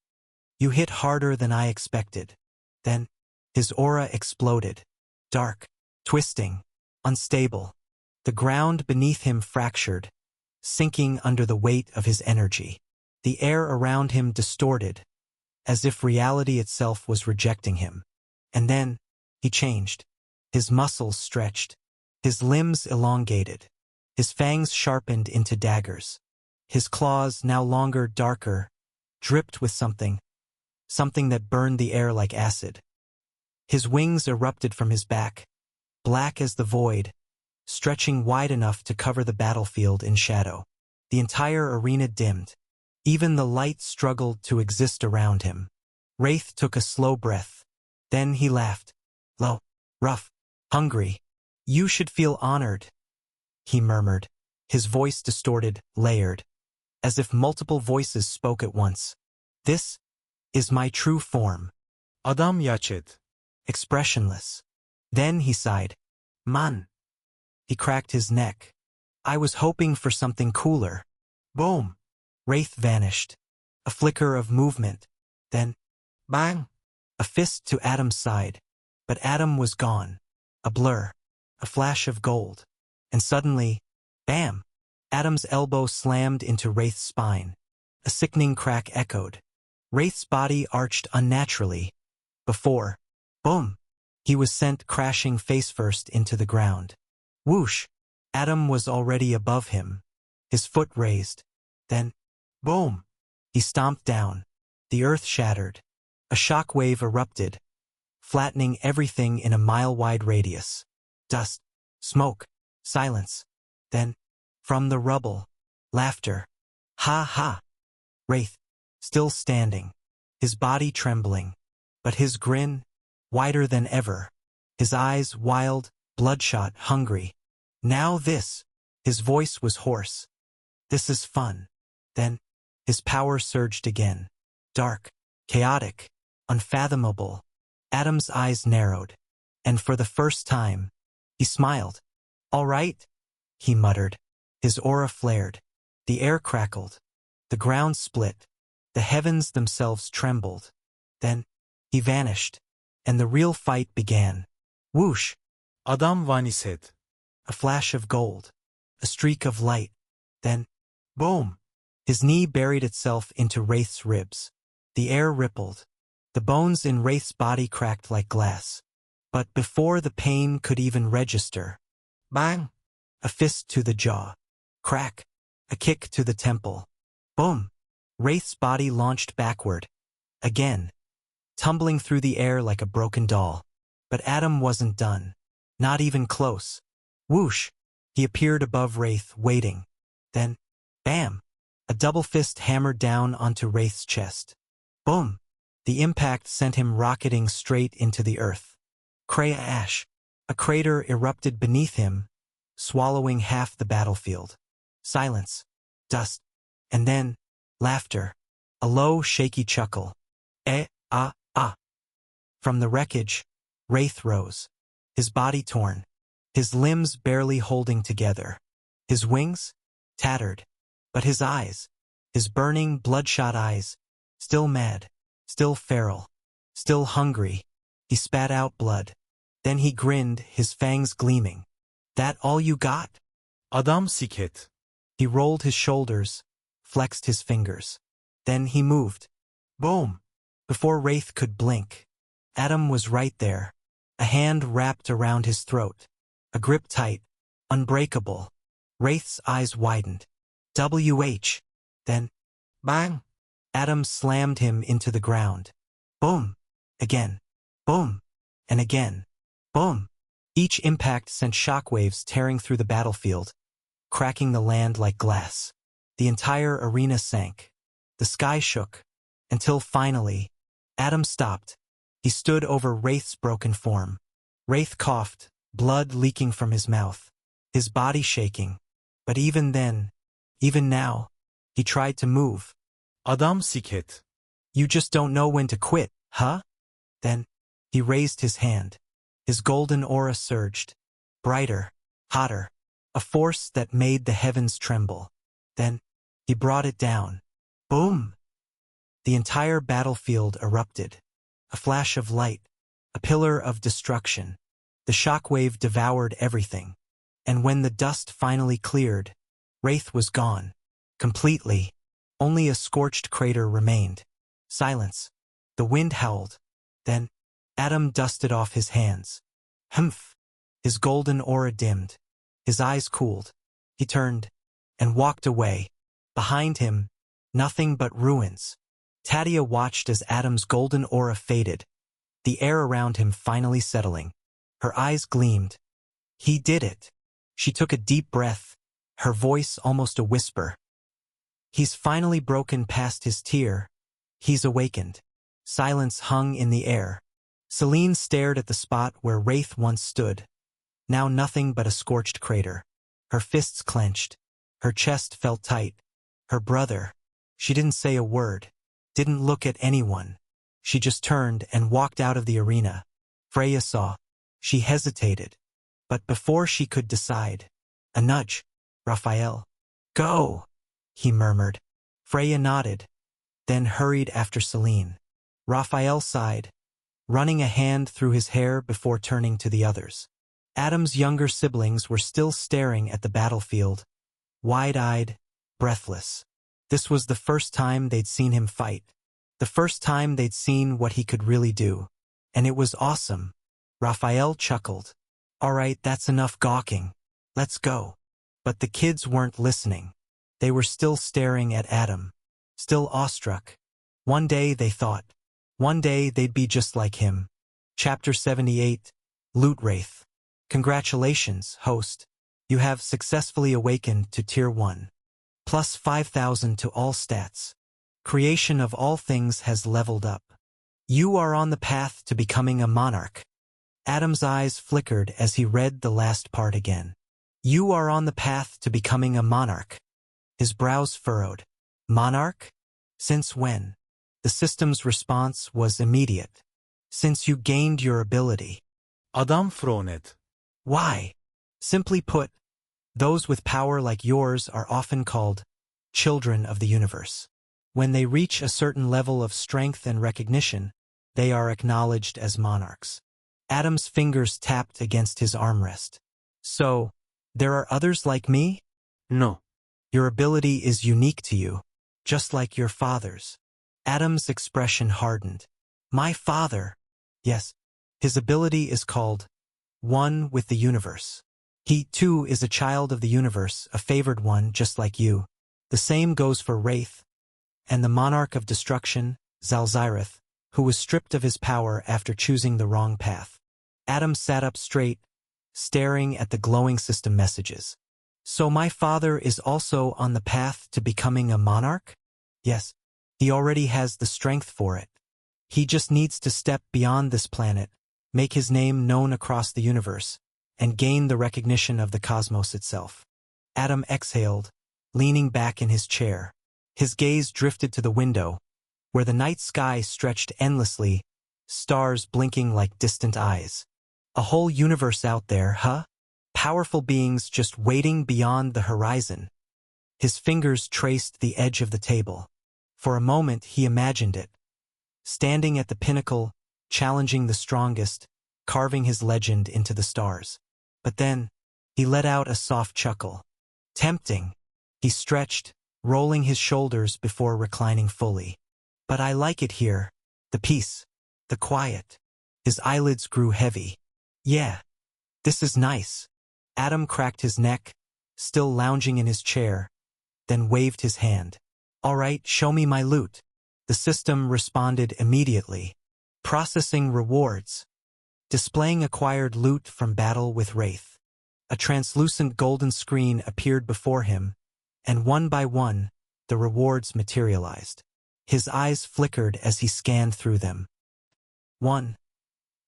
You hit harder than I expected. Then, his aura exploded. Dark, twisting, unstable. The ground beneath him fractured, sinking under the weight of his energy. The air around him distorted, as if reality itself was rejecting him. And then, he changed. His muscles stretched, his limbs elongated, his fangs sharpened into daggers. His claws, now longer, darker, dripped with something that burned the air like acid. His wings erupted from his back, black as the void, stretching wide enough to cover the battlefield in shadow. The entire arena dimmed. Even the light struggled to exist around him. Wraith took a slow breath. Then he laughed. Low, rough, hungry. You should feel honored, he murmured, his voice distorted, layered, as if multiple voices spoke at once. This is my true form. Adam yachet. Expressionless. Then he sighed. Man. He cracked his neck. I was hoping for something cooler. Boom! Wraith vanished. A flicker of movement. Then, Bang! a fist to Adam's side. But Adam was gone. A blur. A flash of gold. And suddenly, bam! Adam's elbow slammed into Wraith's spine. A sickening crack echoed. Wraith's body arched unnaturally. Before, boom! He was sent crashing face-first into the ground. Whoosh! Adam was already above him, his foot raised. Then, boom! He stomped down. The earth shattered. A shock wave erupted, flattening everything in a mile-wide radius. Dust, smoke, silence. Then, from the rubble, laughter. Ha ha! Wraith, still standing, his body trembling, but his grin, wider than ever. His eyes wild, bloodshot, hungry. Now this, his voice was hoarse. This is fun. Then, his power surged again. Dark, chaotic, unfathomable. Adam's eyes narrowed, and for the first time, he smiled. All right, he muttered. His aura flared. The air crackled. The ground split. The heavens themselves trembled. Then, he vanished, and the real fight began. Whoosh! Adam vaniset. A flash of gold. A streak of light. Then, Boom! his knee buried itself into Wraith's ribs. The air rippled. The bones in Wraith's body cracked like glass. But before the pain could even register, Bang! a fist to the jaw. Crack. A kick to the temple. Boom! Wraith's body launched backward. Again. Tumbling through the air like a broken doll. But Adam wasn't done. Not even close. Whoosh! He appeared above Wraith, waiting. Then, bam! A double fist hammered down onto Wraith's chest. Boom! The impact sent him rocketing straight into the earth. Krea ash. A crater erupted beneath him, swallowing half the battlefield. Silence. Dust. And then, laughter. A low, shaky chuckle. Ah. From the wreckage, Wraith rose. His body torn. His limbs barely holding together. His wings? Tattered. But his eyes, his burning, bloodshot eyes, still mad, still feral, still hungry. He spat out blood. Then he grinned, his fangs gleaming. That all you got? Adam siket. He rolled his shoulders, flexed his fingers. Then he moved. Boom! Before Wraith could blink, Adam was right there, a hand wrapped around his throat, a grip tight, unbreakable. Wraith's eyes widened. WH. Then, bang! Adam slammed him into the ground. Boom! Again. Boom! And again. Boom! Each impact sent shockwaves tearing through the battlefield, cracking the land like glass. The entire arena sank. The sky shook, until finally, Adam stopped. He stood over Wraith's broken form. Wraith coughed, blood leaking from his mouth, his body shaking. But even then, even now, he tried to move. Adam siket. You just don't know when to quit, huh? Then, he raised his hand. His golden aura surged. Brighter, hotter, a force that made the heavens tremble. Then, he brought it down. Boom! The entire battlefield erupted. A flash of light, a pillar of destruction. The shockwave devoured everything. And when the dust finally cleared, Wraith was gone. Completely. Only a scorched crater remained. Silence. The wind howled. Then, Adam dusted off his hands. Humph! His golden aura dimmed. His eyes cooled. He turned and walked away. Behind him, nothing but ruins. Tadia watched as Adam's golden aura faded, the air around him finally settling. Her eyes gleamed. He did it. She took a deep breath, her voice almost a whisper. He's finally broken past his tear. He's awakened. Silence hung in the air. Celine stared at the spot where Wraith once stood. Now nothing but a scorched crater. Her fists clenched. Her chest felt tight. Her brother. She didn't say a word. Didn't look at anyone. She just turned and walked out of the arena. Freya saw. She hesitated. But before she could decide, a nudge. Raphael. Go! He murmured. Freya nodded, then hurried after Celine. Raphael sighed, running a hand through his hair before turning to the others. Adam's younger siblings were still staring at the battlefield, wide-eyed, breathless. This was the first time they'd seen him fight. The first time they'd seen what he could really do. And it was awesome. Raphael chuckled. All right, that's enough gawking. Let's go. But the kids weren't listening. They were still staring at Adam, still awestruck. One day, they thought. One day, they'd be just like him. Chapter 78, Loot Wraith. Congratulations, host. You have successfully awakened to Tier 1. Plus 5,000 to all stats. Creation of all things has leveled up. You are on the path to becoming a monarch. Adam's eyes flickered as he read the last part again. You are on the path to becoming a monarch. His brows furrowed. Monarch? Since when? The system's response was immediate. Since you gained your ability. Adam fronet. Why? Simply put, those with power like yours are often called children of the universe. When they reach a certain level of strength and recognition, they are acknowledged as monarchs. Adam's fingers tapped against his armrest. So, there are others like me? No. Your ability is unique to you, just like your father's. Adam's expression hardened. My father. Yes, his ability is called One with the Universe. He, too, is a child of the universe, a favored one just like you. The same goes for Wraith, and the monarch of destruction, Zalzireth, who was stripped of his power after choosing the wrong path. Adam sat up straight, staring at the glowing system messages. So my father is also on the path to becoming a monarch? Yes, he already has the strength for it. He just needs to step beyond this planet, make his name known across the universe, and gain the recognition of the cosmos itself. Adam exhaled, leaning back in his chair. His gaze drifted to the window, where the night sky stretched endlessly, stars blinking like distant eyes. A whole universe out there, huh? Powerful beings just waiting beyond the horizon. His fingers traced the edge of the table. For a moment he imagined it. Standing at the pinnacle, challenging the strongest, carving his legend into the stars. But then, he let out a soft chuckle. Tempting. He stretched, rolling his shoulders before reclining fully. But I like it here. The peace. The quiet. His eyelids grew heavy. Yeah. This is nice. Adam cracked his neck, still lounging in his chair, then waved his hand. All right, show me my loot. The system responded immediately. Processing rewards. Displaying acquired loot from battle with Wraith. A translucent golden screen appeared before him, and one by one, the rewards materialized. His eyes flickered as he scanned through them. 1.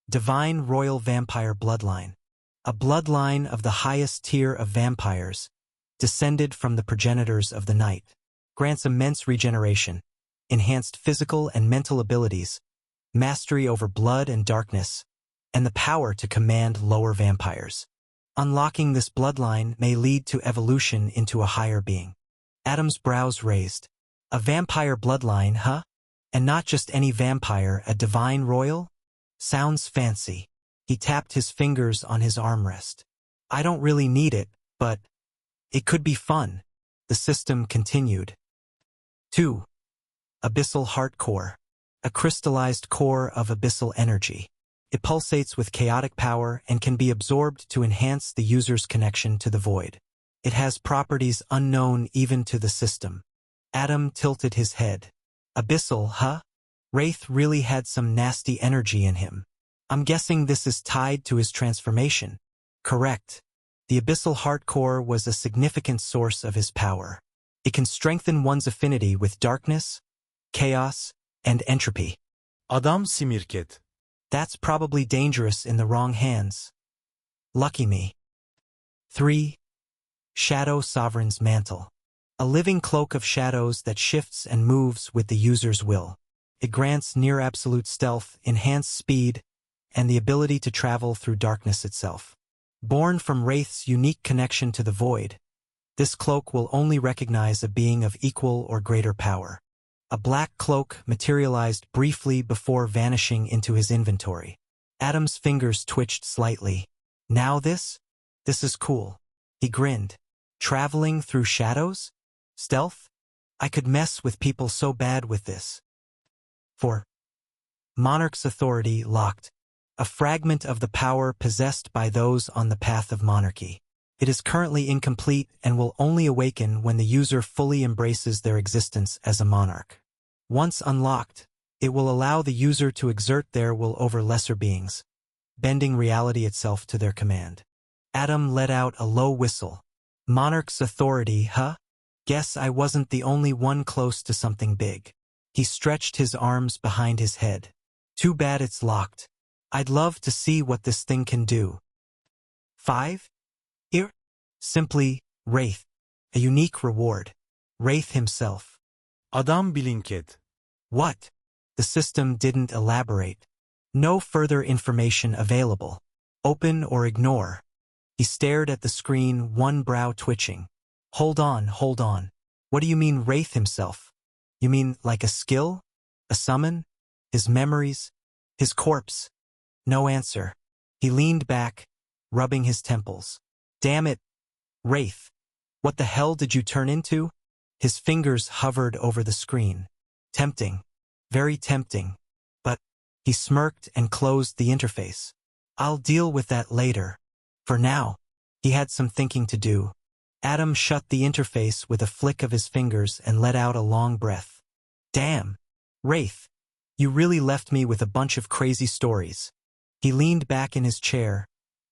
Divine Royal Vampire Bloodline. A bloodline of the highest tier of vampires, descended from the progenitors of the night. Grants immense regeneration, enhanced physical and mental abilities, mastery over blood and darkness, and the power to command lower vampires. Unlocking this bloodline may lead to evolution into a higher being. Adam's brows raised. A vampire bloodline, huh? And not just any vampire, a divine royal? Sounds fancy. He tapped his fingers on his armrest. I don't really need it, but it could be fun. The system continued. 2. Abyssal Heart Core. A crystallized core of abyssal energy. It pulsates with chaotic power and can be absorbed to enhance the user's connection to the void. It has properties unknown even to the system. Adam tilted his head. Abyssal, huh? Wraith really had some nasty energy in him. I'm guessing this is tied to his transformation. Correct. The Abyssal Heart Core was a significant source of his power. It can strengthen one's affinity with darkness, chaos, and entropy. Adam Simirket. That's probably dangerous in the wrong hands. Lucky me. 3. Shadow Sovereign's Mantle. A living cloak of shadows that shifts and moves with the user's will. It grants near-absolute stealth, enhanced speed, and the ability to travel through darkness itself. Born from Wraith's unique connection to the void, this cloak will only recognize a being of equal or greater power. A black cloak materialized briefly before vanishing into his inventory. Adam's fingers twitched slightly. Now this? This is cool. He grinned. Traveling through shadows? Stealth? I could mess with people so bad with this. 4. Monarch's Authority Locked. A fragment of the power possessed by those on the path of monarchy. It is currently incomplete and will only awaken when the user fully embraces their existence as a monarch. Once unlocked, it will allow the user to exert their will over lesser beings, bending reality itself to their command. Adam let out a low whistle. Monarch's Authority, huh? Guess I wasn't the only one close to something big. He stretched his arms behind his head. Too bad it's locked. I'd love to see what this thing can do. 5. Simply, Wraith. A unique reward. Wraith himself. Adam Bilinket. What? The system didn't elaborate. No further information available. Open or ignore. He stared at the screen, one brow twitching. Hold on. What do you mean Wraith himself? You mean like a skill? A summon? His memories? His corpse? No answer. He leaned back, rubbing his temples. Damn it, Wraith. What the hell did you turn into? His fingers hovered over the screen. Tempting. Very tempting. But he smirked and closed the interface. I'll deal with that later. For now, he had some thinking to do. Adam shut the interface with a flick of his fingers and let out a long breath. Damn. Wraith. You really left me with a bunch of crazy stories. He leaned back in his chair,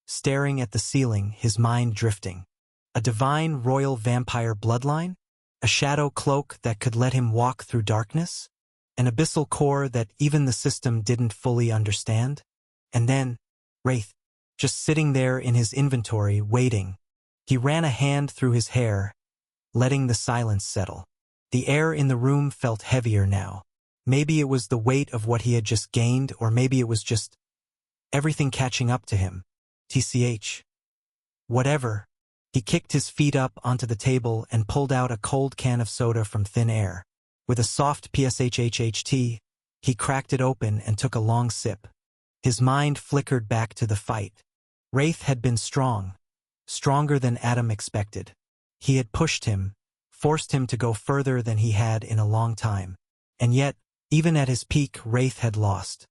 staring at the ceiling, his mind drifting. A divine royal vampire bloodline? A shadow cloak that could let him walk through darkness? An abyssal core that even the system didn't fully understand? And then, Wraith, just sitting there in his inventory, waiting. He ran a hand through his hair, letting the silence settle. The air in the room felt heavier now. Maybe it was the weight of what he had just gained, or maybe it was just everything catching up to him. TCH. Whatever. He kicked his feet up onto the table and pulled out a cold can of soda from thin air. With a soft pshhht, he cracked it open and took a long sip. His mind flickered back to the fight. Wraith had been strong. Stronger than Adam expected. He had pushed him, forced him to go further than he had in a long time. And yet, even at his peak, Wraith had lost.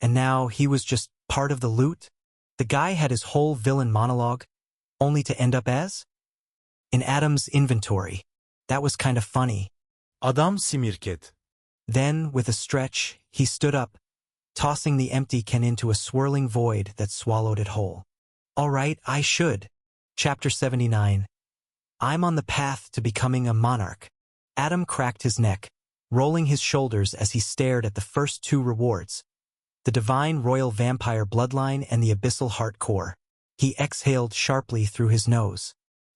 And now he was just part of the loot? The guy had his whole villain monologue, only to end up as? In Adam's inventory. That was kind of funny. Adam simirket. Then, with a stretch, he stood up, tossing the empty can into a swirling void that swallowed it whole. All right, I should. Chapter 79. I'm on the path to becoming a monarch. Adam cracked his neck, rolling his shoulders as he stared at the first two rewards, the divine royal vampire bloodline and the abyssal heart core. He exhaled sharply through his nose.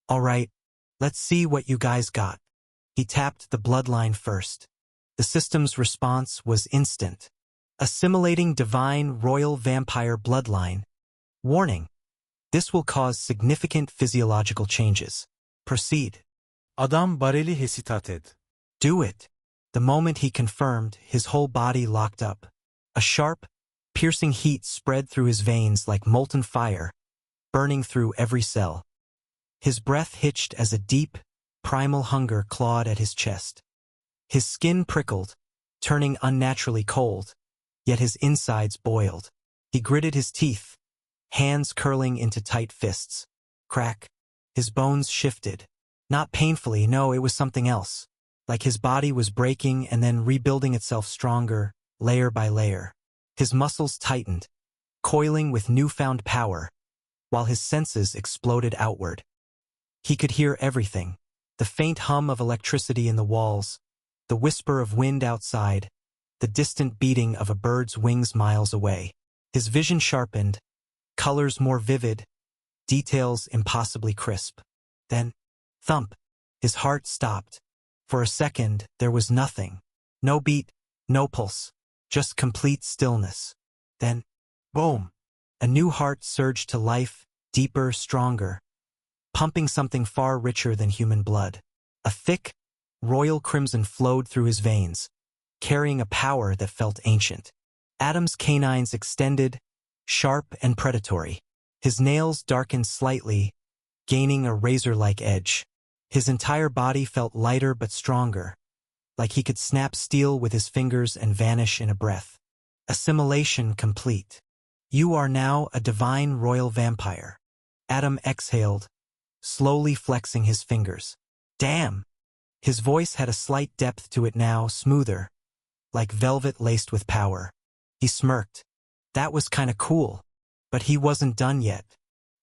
All right, let's see what you guys got. He tapped the bloodline first. The system's response was instant. Assimilating divine royal vampire bloodline. Warning. This will cause significant physiological changes. Proceed. Adam bareli hesitated. Do it. The moment he confirmed, his whole body locked up. A sharp, piercing heat spread through his veins like molten fire, burning through every cell. His breath hitched as a deep, primal hunger clawed at his chest. His skin prickled, turning unnaturally cold, yet his insides boiled. He gritted his teeth, hands curling into tight fists. Crack. His bones shifted. Not painfully, no, it was something else. Like his body was breaking and then rebuilding itself stronger, layer by layer. His muscles tightened, coiling with newfound power, while his senses exploded outward. He could hear everything, the faint hum of electricity in the walls, the whisper of wind outside, the distant beating of a bird's wings miles away. His vision sharpened, colors more vivid, details impossibly crisp. Then, thump, his heart stopped. For a second, there was nothing. No beat, no pulse, just complete stillness. Then, boom, a new heart surged to life, deeper, stronger, pumping something far richer than human blood. A thick, royal crimson flowed through his veins, carrying a power that felt ancient. Adam's canines extended, sharp and predatory. His nails darkened slightly, gaining a razor-like edge. His entire body felt lighter but stronger, like he could snap steel with his fingers and vanish in a breath. Assimilation complete. You are now a divine royal vampire. Adam exhaled, slowly flexing his fingers. Damn! His voice had a slight depth to it now, smoother, like velvet laced with power. He smirked. That was kinda cool. But he wasn't done yet.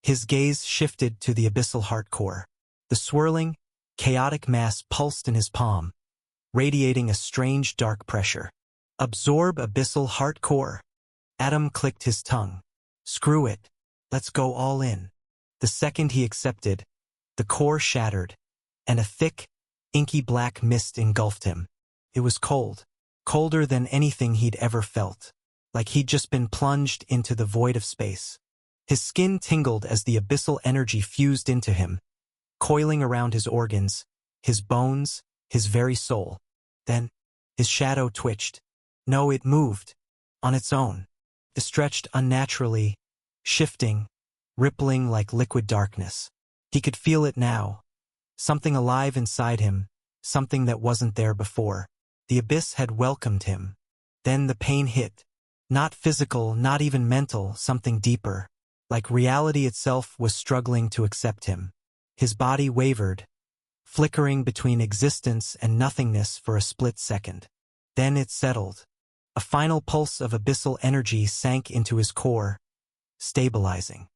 His gaze shifted to the abyssal heart core. The swirling, chaotic mass pulsed in his palm, radiating a strange dark pressure. Absorb abyssal heart core. Adam clicked his tongue. Screw it. Let's go all in. The second he accepted, the core shattered, and a thick, inky black mist engulfed him. It was cold, colder than anything he'd ever felt, like he'd just been plunged into the void of space. His skin tingled as the abyssal energy fused into him, coiling around his organs, his bones, his very soul. Then, his shadow twitched. No, it moved. On its own. It stretched unnaturally, shifting, rippling like liquid darkness. He could feel it now. Something alive inside him, something that wasn't there before. The abyss had welcomed him. Then the pain hit. Not physical, not even mental, something deeper. Like reality itself was struggling to accept him. His body wavered, flickering between existence and nothingness for a split second. Then it settled. A final pulse of abyssal energy sank into his core, stabilizing.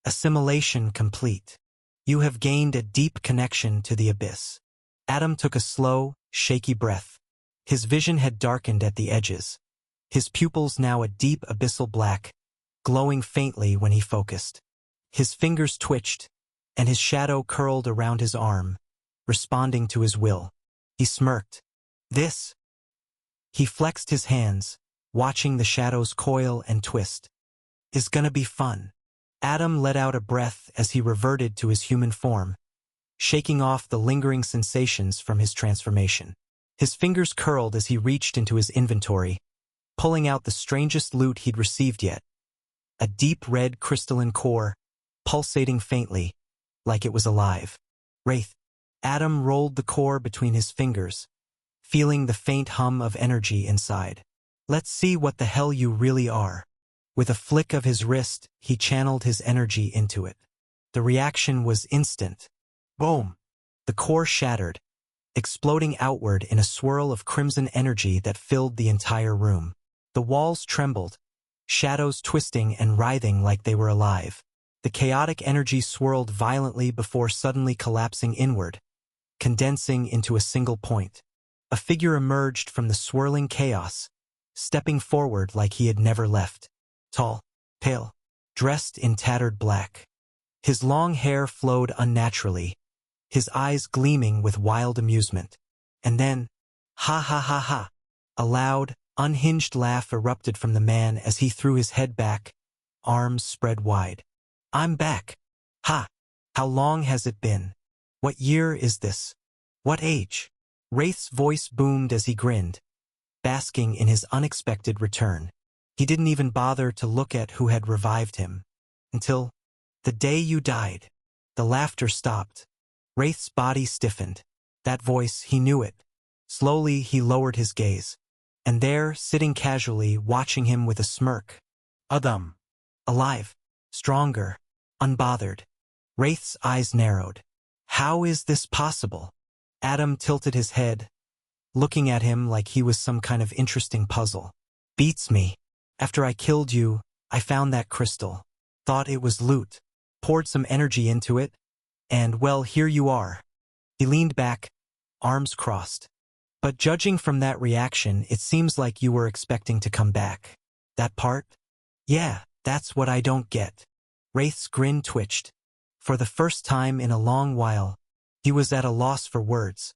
Assimilation complete. You have gained a deep connection to the abyss. Adam took a slow, shaky breath. His vision had darkened at the edges. His pupils now a deep abyssal black, glowing faintly when he focused. His fingers twitched, and his shadow curled around his arm, responding to his will. He smirked. This? He flexed his hands, watching the shadows coil and twist. Is gonna be fun. Adam let out a breath as he reverted to his human form, shaking off the lingering sensations from his transformation. His fingers curled as he reached into his inventory, pulling out the strangest loot he'd received yet. A deep red crystalline core, pulsating faintly, like it was alive. Wraith. Adam rolled the core between his fingers, feeling the faint hum of energy inside. Let's see what the hell you really are. With a flick of his wrist, he channeled his energy into it. The reaction was instant. Boom! The core shattered, exploding outward in a swirl of crimson energy that filled the entire room. The walls trembled, shadows twisting and writhing like they were alive. The chaotic energy swirled violently before suddenly collapsing inward, condensing into a single point. A figure emerged from the swirling chaos, stepping forward like he had never left. Tall, pale, dressed in tattered black. His long hair flowed unnaturally, his eyes gleaming with wild amusement. And then, ha ha ha ha, a loud, unhinged laugh erupted from the man as he threw his head back, arms spread wide. I'm back. Ha! How long has it been? What year is this? What age? Wraith's voice boomed as he grinned, basking in his unexpected return. He didn't even bother to look at who had revived him. Until the day you died. The laughter stopped. Wraith's body stiffened. That voice, he knew it. Slowly, he lowered his gaze. And there, sitting casually, watching him with a smirk. Adam. Alive. Stronger. Unbothered. Wraith's eyes narrowed. How is this possible? Adam tilted his head, looking at him like he was some kind of interesting puzzle. Beats me. After I killed you, I found that crystal. Thought it was loot. Poured some energy into it, and, well, here you are. He leaned back, arms crossed. But judging from that reaction, it seems like you were expecting to come back. That part? Yeah, that's what I don't get. Wraith's grin twitched. For the first time in a long while, he was at a loss for words.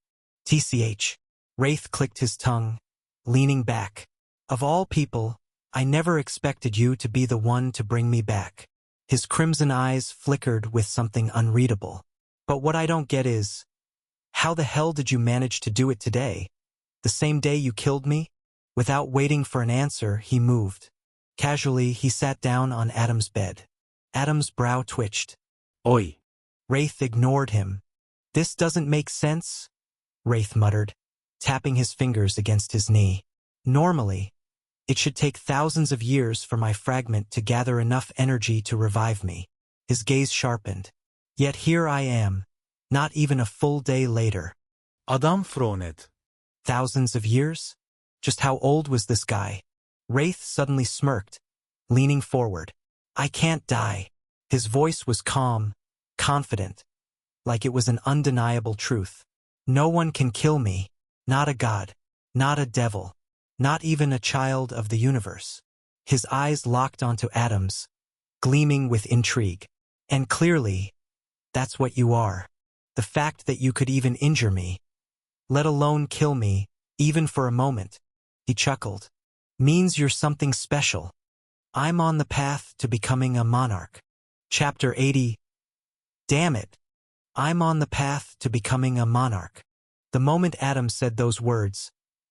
TCH. Wraith clicked his tongue, leaning back. Of all people, I never expected you to be the one to bring me back. His crimson eyes flickered with something unreadable. But what I don't get is, how the hell did you manage to do it today? The same day you killed me? Without waiting for an answer, he moved. Casually, he sat down on Adam's bed. Adam's brow twitched. Oi. Wraith ignored him. This doesn't make sense, Wraith muttered, tapping his fingers against his knee. Normally, it should take thousands of years for my fragment to gather enough energy to revive me. His gaze sharpened. Yet here I am, not even a full day later. Adam frowned. Thousands of years? Just how old was this guy? Wraith suddenly smirked, leaning forward. I can't die. His voice was calm, confident, like it was an undeniable truth. No one can kill me, not a god, not a devil, not even a child of the universe. His eyes locked onto Adam's, gleaming with intrigue. And clearly, that's what you are. The fact that you could even injure me, let alone kill me, even for a moment, he chuckled, means you're something special. I'm on the path to becoming a monarch. Chapter 80. Damn it. I'm on the path to becoming a monarch. The moment Adam said those words,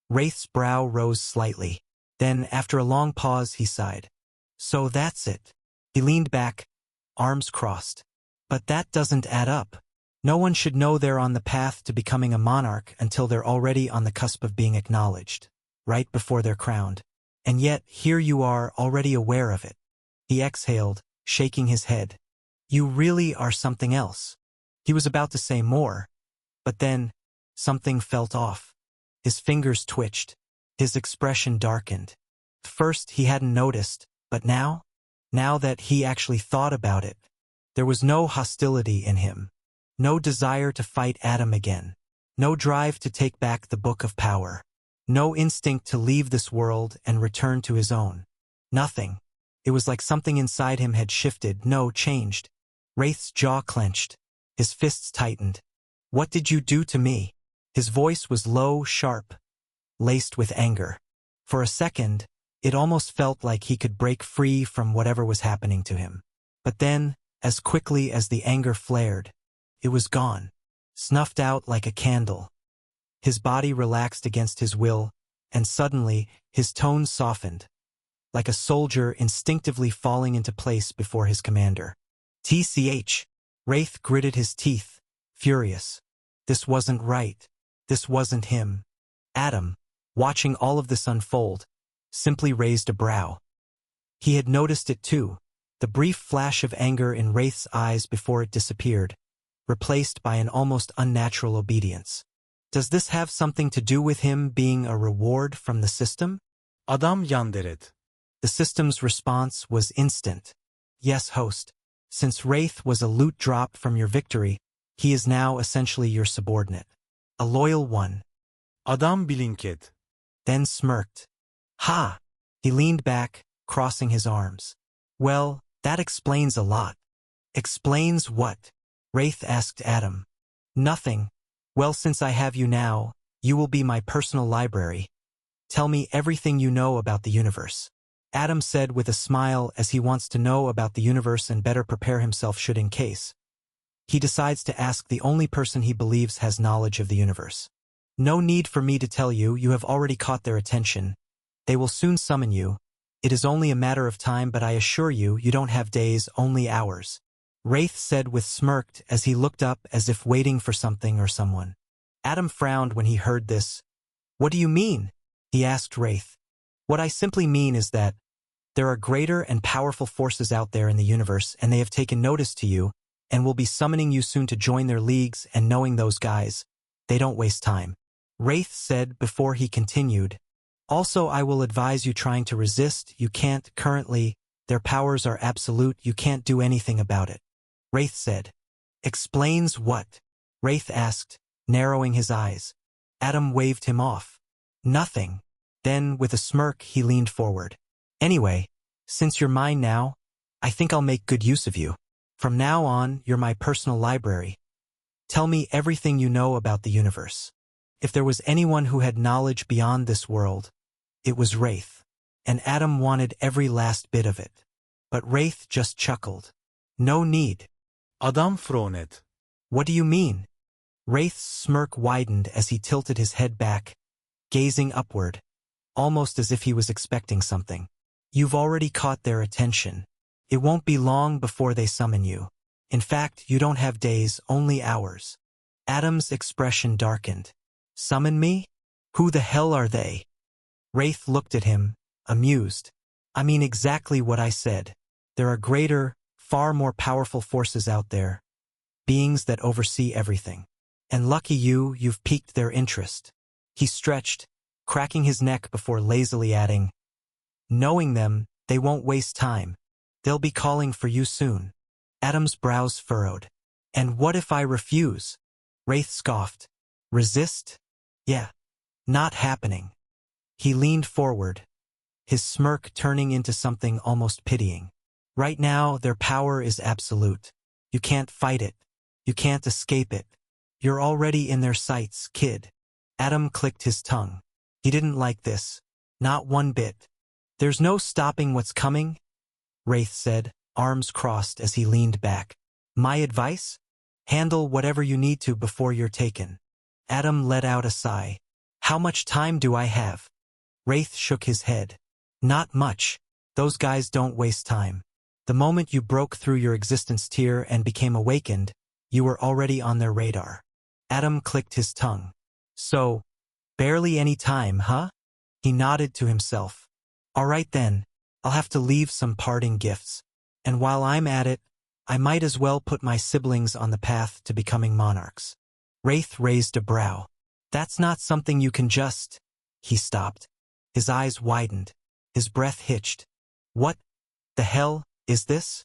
Wraith's brow rose slightly. Then, after a long pause, he sighed. So that's it. He leaned back, arms crossed. But that doesn't add up. No one should know they're on the path to becoming a monarch until they're already on the cusp of being acknowledged, right before they're crowned. And yet, here you are, already aware of it. He exhaled, shaking his head. You really are something else. He was about to say more, but then, something felt off. His fingers twitched. His expression darkened. First, he hadn't noticed, but now that he actually thought about it, there was no hostility in him. No desire to fight Adam again. No drive to take back the Book of Power. No instinct to leave this world and return to his own. Nothing. It was like something inside him had shifted, changed. Wraith's jaw clenched. His fists tightened. What did you do to me? His voice was low, sharp, laced with anger. For a second, it almost felt like he could break free from whatever was happening to him. But then, as quickly as the anger flared, it was gone, snuffed out like a candle. His body relaxed against his will, and suddenly, his tone softened, like a soldier instinctively falling into place before his commander. TCH. Wraith gritted his teeth, furious. This wasn't right. This wasn't him. Adam, watching all of this unfold, simply raised a brow. He had noticed it too, the brief flash of anger in Wraith's eyes before it disappeared, replaced by an almost unnatural obedience. Does this have something to do with him being a reward from the system? Adam yandered. The system's response was instant. Yes, host. Since Wraith was a loot drop from your victory, he is now essentially your subordinate. A loyal one. Adam blinked. Then smirked. Ha! He leaned back, crossing his arms. Well, that explains a lot. Explains what? Wraith asked Adam. Nothing. Well, since I have you now, you will be my personal library. Tell me everything you know about the universe. Adam said with a smile, as he wants to know about the universe and better prepare himself should in case. He decides to ask the only person he believes has knowledge of the universe. No need for me to tell you, you have already caught their attention. They will soon summon you. It is only a matter of time, but I assure you, you don't have days, only hours. Wraith said with smirked as he looked up as if waiting for something or someone. Adam frowned when he heard this. What do you mean? He asked Wraith. What I simply mean is that there are greater and powerful forces out there in the universe, and they have taken notice to you, and will be summoning you soon to join their leagues, and knowing those guys, they don't waste time. Wraith said before he continued. Also, I will advise you trying to resist, you can't currently, their powers are absolute, you can't do anything about it. Wraith said. Explains what? Wraith asked, narrowing his eyes. Adam waved him off. Nothing. Then, with a smirk, he leaned forward. Anyway, since you're mine now, I think I'll make good use of you. From now on, you're my personal library. Tell me everything you know about the universe. If there was anyone who had knowledge beyond this world, it was Wraith. And Adam wanted every last bit of it. But Wraith just chuckled. No need. Adam frowned. What do you mean? Wraith's smirk widened as he tilted his head back, gazing upward, almost as if he was expecting something. You've already caught their attention. It won't be long before they summon you. In fact, you don't have days, only hours. Adam's expression darkened. Summon me? Who the hell are they? Wraith looked at him, amused. I mean exactly what I said. There are greater, far more powerful forces out there. Beings that oversee everything. And lucky you, you've piqued their interest. He stretched, cracking his neck before lazily adding, knowing them, they won't waste time. They'll be calling for you soon. Adam's brows furrowed. And what if I refuse? Wraith scoffed. Resist? Yeah. Not happening. He leaned forward, his smirk turning into something almost pitying. Right now, their power is absolute. You can't fight it. You can't escape it. You're already in their sights, kid. Adam clicked his tongue. He didn't like this. Not one bit. There's no stopping what's coming, Wraith said, arms crossed as he leaned back. My advice? Handle whatever you need to before you're taken. Adam let out a sigh. How much time do I have? Wraith shook his head. Not much. Those guys don't waste time. The moment you broke through your existence tier and became awakened, you were already on their radar. Adam clicked his tongue. So, barely any time, huh? He nodded to himself. All right then, I'll have to leave some parting gifts. And while I'm at it, I might as well put my siblings on the path to becoming monarchs. Wraith raised a brow. That's not something you can just... He stopped. His eyes widened. His breath hitched. What the hell is this?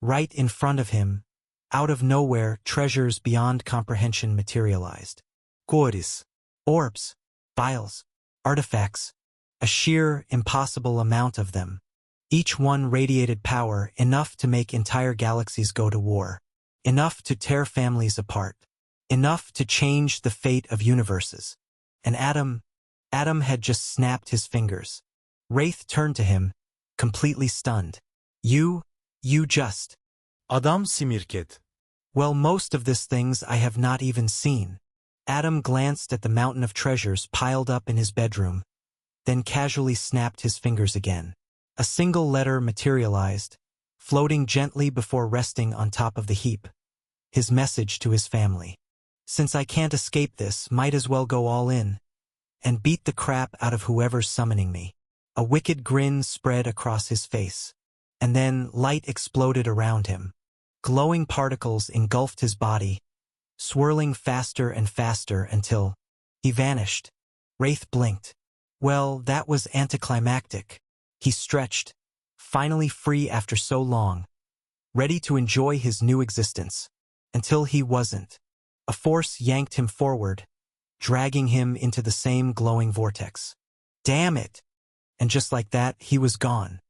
Right in front of him, out of nowhere, treasures beyond comprehension materialized. Cores, orbs, vials, artifacts, a sheer, impossible amount of them. Each one radiated power enough to make entire galaxies go to war, enough to tear families apart. Enough to change the fate of universes. And Adam had just snapped his fingers. Wraith turned to him, completely stunned. You just... Adam Simirket. Well, most of these things I have not even seen. Adam glanced at the mountain of treasures piled up in his bedroom, then casually snapped his fingers again. A single letter materialized, floating gently before resting on top of the heap. His message to his family. Since I can't escape this, might as well go all in and beat the crap out of whoever's summoning me. A wicked grin spread across his face, and then light exploded around him. Glowing particles engulfed his body, swirling faster and faster until he vanished. Wraith blinked. Well, that was anticlimactic. He stretched, finally free after so long, ready to enjoy his new existence. Until he wasn't. A force yanked him forward, dragging him into the same glowing vortex. Damn it! And just like that, he was gone.